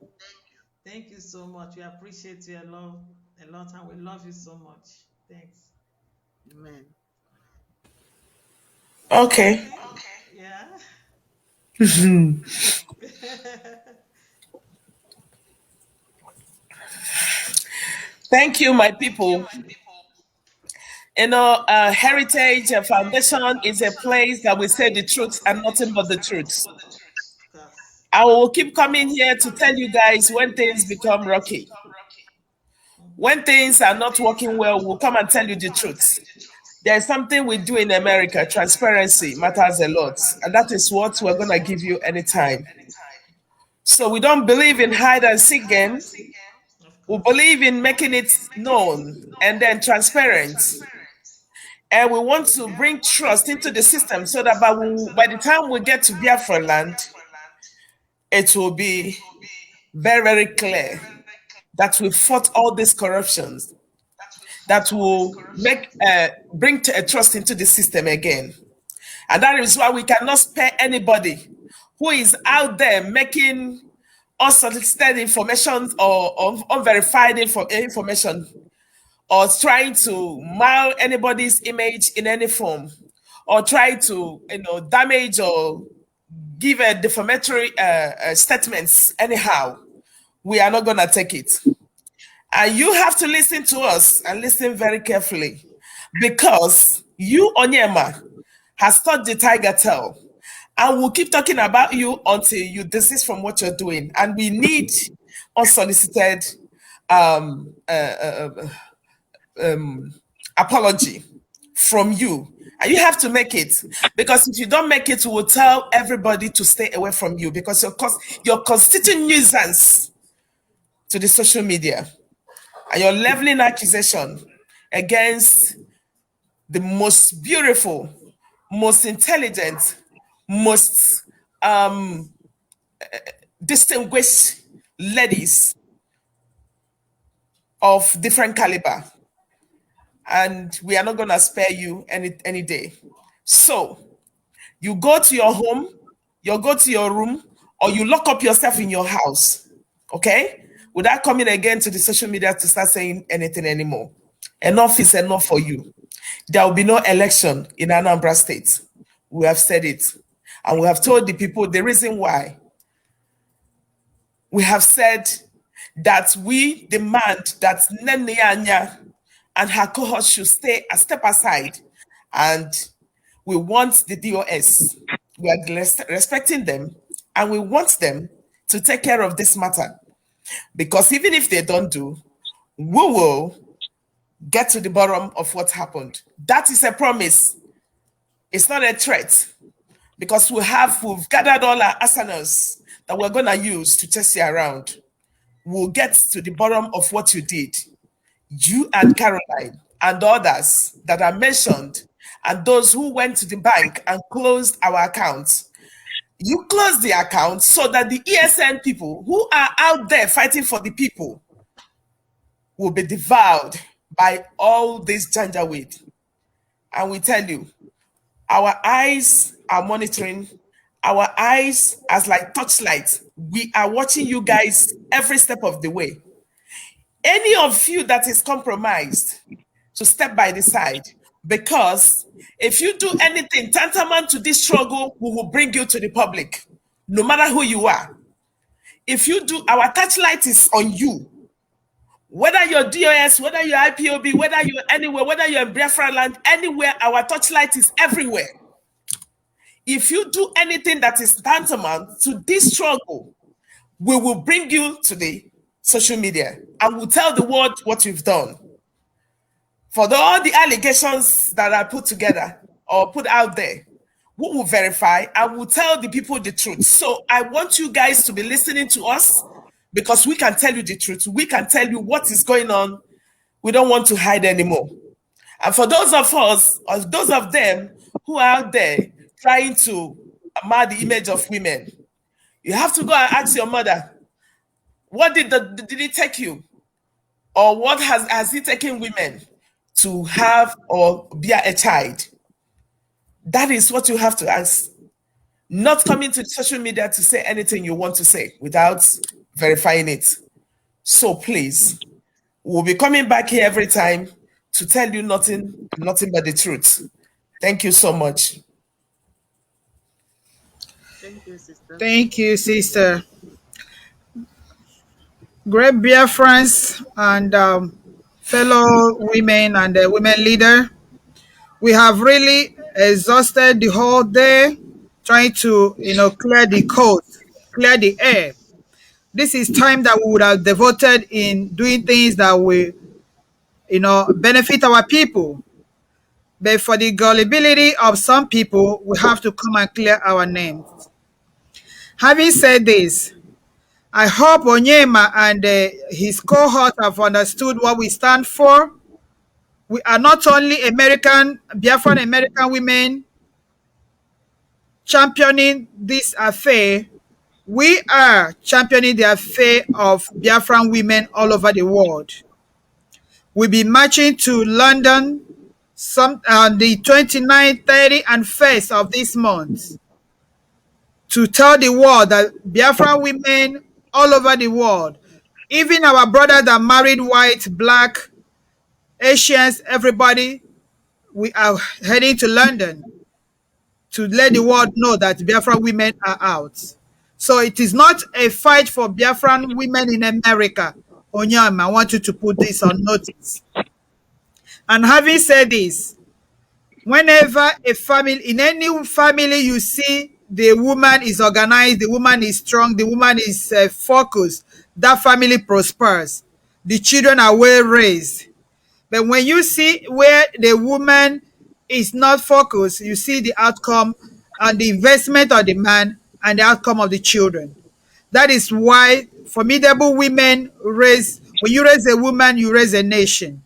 Thank you so much. We appreciate you a lot, and we love you so much. Thanks. Amen. Okay. Yeah. Thank you, my people. Heritage Foundation is a place that we say the truth and nothing but the truth. I will keep coming here to tell you guys when things become rocky. When things are not working well, we'll come and tell you the truth. There's something we do in America, transparency matters a lot. And that is what we're going to give you anytime. So we don't believe in hide and seek game. We believe in making it known and then transparent. And we want to bring trust into the system so that by the time we get to Biafra land, it will be very, very clear that we fought all these corruptions that will bring a trust into the system again. And that is why we cannot spare anybody who is out there making unsolicited information or unverified information or trying to mar anybody's image in any form, or try to damage or give a defamatory statements anyhow, we are not going to take it. And you have to listen to us and listen very carefully, because you, Onyema, has taught the tiger tail, and we'll keep talking about you until you desist from what you're doing. And we need unsolicited apology from you, and you have to make it, because if you don't make it, we will tell everybody to stay away from you, because you're constituting nuisance to the social media, and you're leveling accusation against the most beautiful, most intelligent, most distinguished ladies of different caliber, and we are not going to spare you any day. So you go to your home, you go to your room, or you lock up yourself in your house, okay? Without coming again to the social media to start saying anything anymore. Enough is enough for you. There will be no election in Anambra State. We have said it. And we have told the people the reason why. We have said that we demand that Nene Anya and her cohort should stay a step aside, and we want the DOS. We are respecting them, and we want them to take care of this matter, because even if they don't do, we will get to the bottom of what happened. That is a promise. It's not a threat, because we've gathered all our arsenals that we're going to use to chase you around. We'll get to the bottom of what you did. You and Caroline and others that are mentioned, and those who went to the bank and closed our accounts. You closed the account so that the ESN people who are out there fighting for the people will be devoured by all this janjaweed. And we tell you, our eyes are monitoring, our eyes as like torchlights. We are watching you guys every step of the way. Any of you that is compromised, to step by the side, because if you do anything tantamount to this struggle, we will bring you to the public, no matter who you are. If you do, our touchlight is on you. Whether you're DOS, whether you're IPOB, whether you're anywhere, whether you're in Biafra land, anywhere, our touchlight is everywhere. If you do anything that is tantamount to this struggle, we will bring you to the social media and we'll tell the world what you've done. For all the allegations that are put together or put out there, we will verify and will tell the people the truth. So I want you guys to be listening to us, because we can tell you the truth. We can tell you what is going on. We don't want to hide anymore. And for those of us, or those of them who are out there trying to mar the image of women, you have to go and ask your mother, what did it take you? Or what has it taken women to have or bear a child? That is what you have to ask. Not coming to social media to say anything you want to say without verifying it. So please, we'll be coming back here every time to tell you nothing but the truth. Thank you so much. Thank you, sister. Thank you, sister. Great Biafrans and fellow women and the women leader. We have really exhausted the whole day trying to, clear the coast, clear the air. This is time that we would have devoted in doing things that will, benefit our people. But for the gullibility of some people, we have to come and clear our names. Having said this, I hope Onyema and his cohort have understood what we stand for. We are not only Biafran American women championing this affair, we are championing the affair of Biafran women all over the world. We'll be marching to London on the 29th, 30th, and 1st of this month to tell the world that Biafran women all over the world, even our brothers that married white, black, Asians, everybody, we are heading to London to let the world know that Biafran women are out. So it is not a fight for Biafran women in America. Onyam, I want you to put this on notice. And having said this, whenever a family, in any family you see the woman is organized, the woman is strong, the woman is focused, that family prospers. The children are well raised. But when you see where the woman is not focused, you see the outcome and the investment of the man and the outcome of the children. That is why formidable women raise, when you raise a woman, you raise a nation.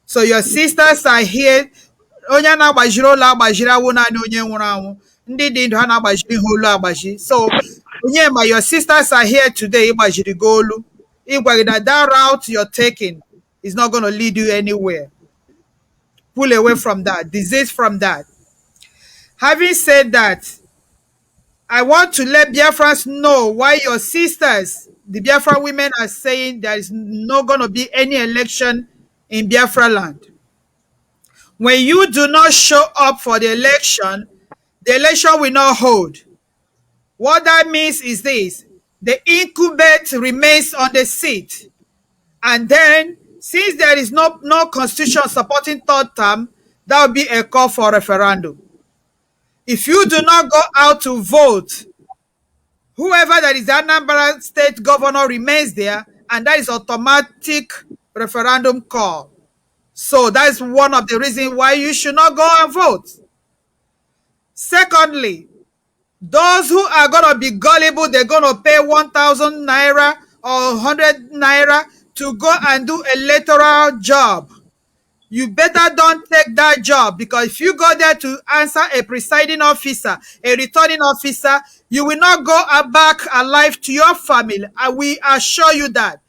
So your sisters are here. Onye na-agbajiri ụlọ agbajiri awụ naanị onye nwụrụ anwụ. Ndị dị ndụ ha na-agbajiri ha olu agbaji. So Onyema, your sisters are here today ịgbajiri gị olu. Ịgwa gị that route you're taking is not going to lead you anywhere. Pull away from that. Desist from that. Having said that, I want to let Biafrans know why your sisters, the Biafra women, are saying there is not going to be any election in Biafra land. When you do not show up for the election will not hold. What that means is this: the incumbent remains on the seat. And then, since there is no constitution supporting third term, that will be a call for referendum. If you do not go out to vote, whoever that is the Anambra state governor remains there, and that is automatic referendum call. So that's one of the reasons why you should not go and vote. Secondly, those who are going to be gullible, they're going to pay 1,000 naira or 100 naira to go and do electoral job. You better don't take that job, because if you go there to answer a presiding officer, a returning officer, you will not go back alive to your family. We assure you that.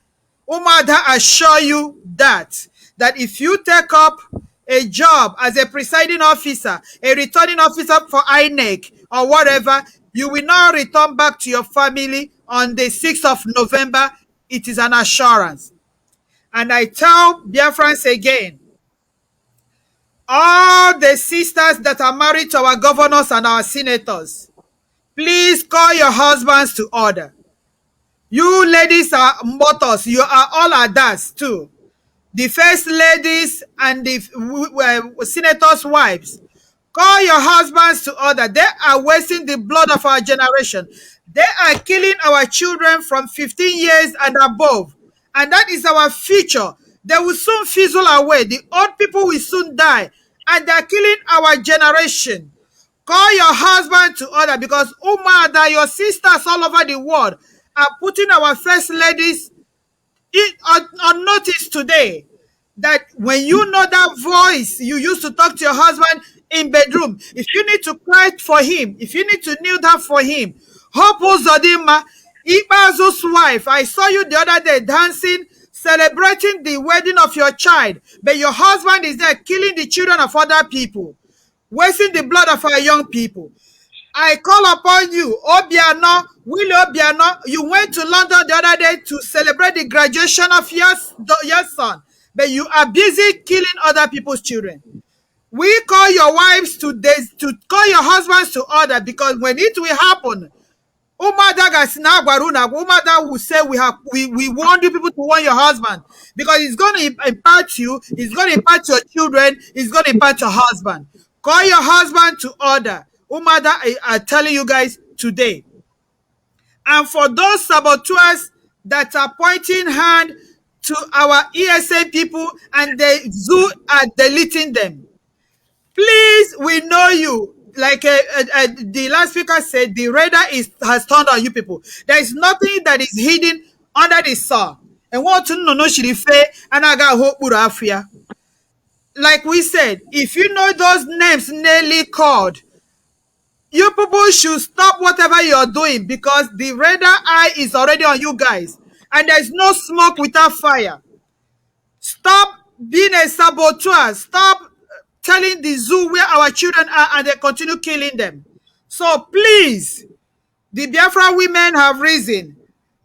Umada assure you that if you take up a job as a presiding officer, a returning officer for INEC or whatever, you will not return back to your family on the 6th of November. It is an assurance. And I tell Biafrans again, all the sisters that are married to our governors and our senators, please call your husbands to order. You ladies are mothers. You are all adults too. The first ladies and the senators' wives, call your husbands to order. They are wasting the blood of our generation. They are killing our children from 15 years and above. And that is our future. They will soon fizzle away. The old people will soon die. And they are killing our generation. Call your husband to order, because Umada, your sisters all over the world are putting our first ladies on notice today, that when you know that voice you used to talk to your husband in bedroom, if you need to cry for him, if you need to kneel down for him, Hope Uzodinma, Ibazu's wife, I saw you the other day dancing, celebrating the wedding of your child, but your husband is there killing the children of other people, wasting the blood of our young people. I call upon you, Obiano, Willie Obiano. You went to London the other day to celebrate the graduation of your son, but you are busy killing other people's children. We call your wives to call your husbands to order, because when it will happen, Umada will say we want you people to warn your husband, because it's going to impact you, it's going to impact your children, it's going to impact your husband. Call your husband to order. Umada are telling you guys today. And for those saboteurs that are pointing hand to our ESA people and the zoo are deleting them, please, we know you. Like the last speaker said, the radar has turned on you people. There is nothing that is hidden under the sun. And what to know shirife and I got hope Afia. Like we said, if you know those names nearly called, you people should stop whatever you're doing, because the radar eye is already on you guys. And there's no smoke without fire. Stop being a saboteur. Stop telling the zoo where our children are and they continue killing them. So please, the Biafra women have risen.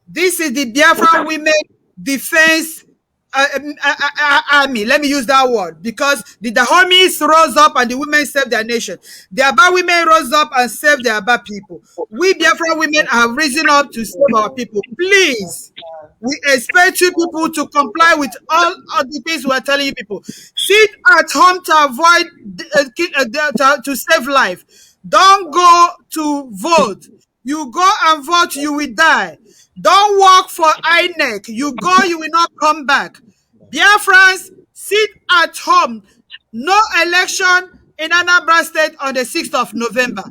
This is the Biafra Women Defense army. Let me use that word, because the Dahomis rose up and the women saved their nation. The Aba women rose up and saved the Aba people. We Biafra women have risen up to save our people. Please, we expect you people to comply with all of the things we're telling you people. Sit at home to avoid to save life. Don't go to vote. You go and vote, you will die. Don't work for INEC. You go, you will not come back. Biafrans, sit at home. No election in Anambra State on the 6th of November.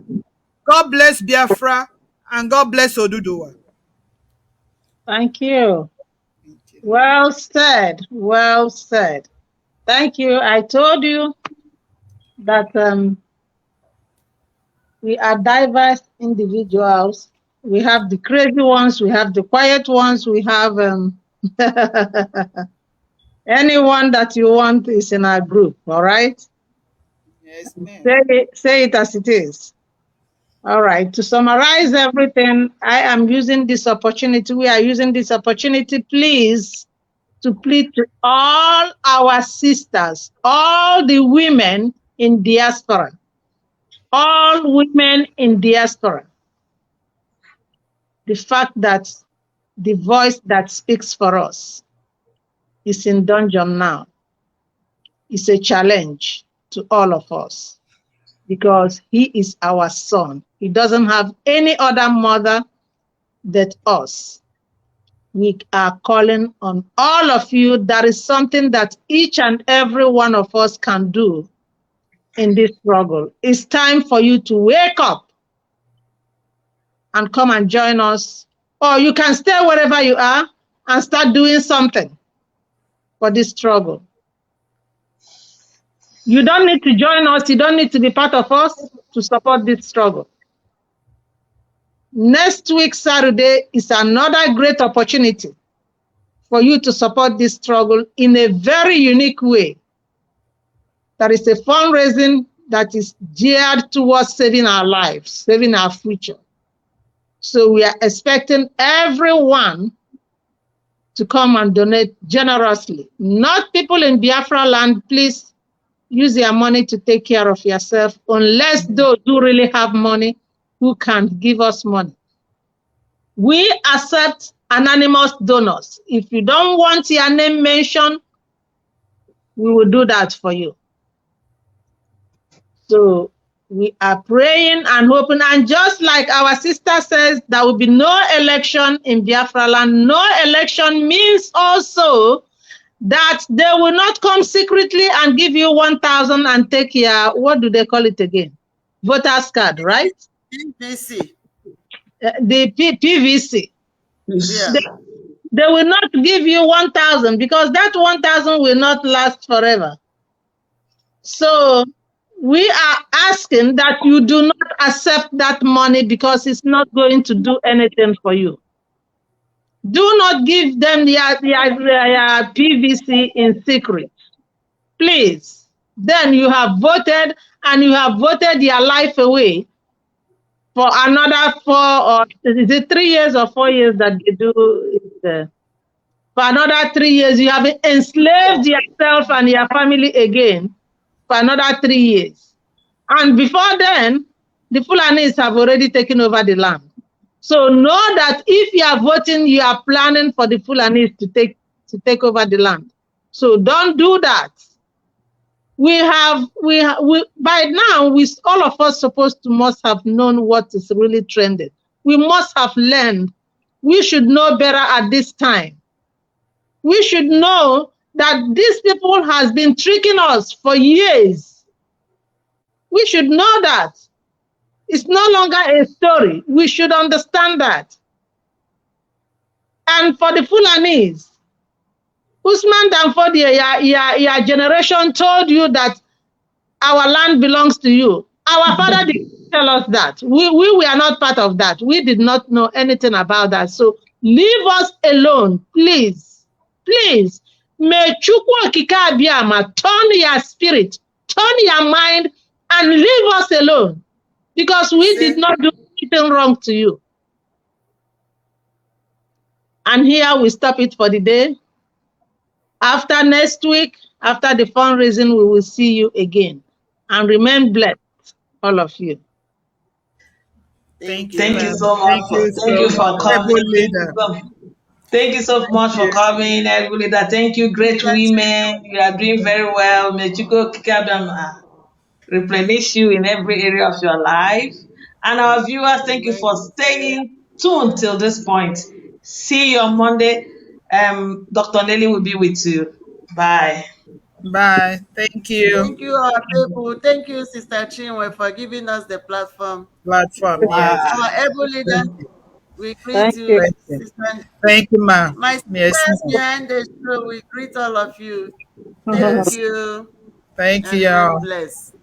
God bless Biafra and God bless Oduduwa. Thank you. Well said. Well said. Thank you. I told you that we are diverse individuals. We have the crazy ones, we have the quiet ones, we have anyone that you want is in our group, all right? Yes, ma'am. Say it as it is. All right, to summarize everything, I am using this opportunity, we are using this opportunity, please, to plead to all our sisters, all the women in diaspora, all women in diaspora. The fact that the voice that speaks for us is in dungeon now. It's a challenge to all of us because he is our son. He doesn't have any other mother than us. We are calling on all of you. There is something that each and every one of us can do in this struggle. It's time for you to wake up and come and join us. Or you can stay wherever you are and start doing something for this struggle. You don't need to join us. You don't need to be part of us to support this struggle. Next week, Saturday, is another great opportunity for you to support this struggle in a very unique way. There is a fundraising that is geared towards saving our lives, saving our future. So we are expecting everyone to come and donate generously. Not people in Biafra land, please use your money to take care of yourself, unless those who really have money who can give us money. We accept anonymous donors. If you don't want your name mentioned, we will do that for you. So we are praying and hoping, and just like our sister says, there will be no election in Biafra land. No election means also that they will not come secretly and give you 1,000 and take your, what do they call it again? Voter's card, right? PVC. The PVC. Yeah. They will not give you 1,000 because that 1,000 will not last forever. So we are asking that you do not accept that money because it's not going to do anything for you. Do not give them the PVC in secret, please. Then you have voted, and you have voted your life away for another 4 or is it 3 years or 4 years that they do it, for another 3 years, you have enslaved yourself and your family again for another 3 years. And before then, the Fulanis have already taken over the land. So know that if you are voting, you are planning for the Fulanis to take over the land. So don't do that. We by now, all of us must have known what is really trending. We must have learned. We should know better at this time. We should know that these people has been tricking us for years. We should know that. It's no longer a story. We should understand that. And for the Fulanis, Usman Danfodia, your generation told you that our land belongs to you. Our father didn't tell us that. We were not part of that. We did not know anything about that. So leave us alone, please. Please. May Chukwu Okike Abiyama turn your spirit, turn your mind, and leave us alone. Because we did not do anything wrong to you. And here we stop it for the day. After next week, after the fundraising, we will see you again. And remain blessed, all of you. Thank Thank you you. so much. Thank you Thank so you much, for coming. able leader. Thank you so much for coming, able leader. Thank you, great women. You are doing very well. May you go keep them, replenish you in every area of your life. And our viewers, thank you for staying tuned till this point. See you on Monday. Dr. Nelly will be with you. Bye. Bye. Thank you. Thank you, our people. Thank you, Sister Chinwe, for giving us the platform. Platform, yes. Our able leader, Thank you. we greet Thank you. you. Thank you. Sister, Thank you, ma'am. my Yes, sisters ma'am. behind the show, we greet all of you. Thank Yes. you Thank and you remain all. blessed.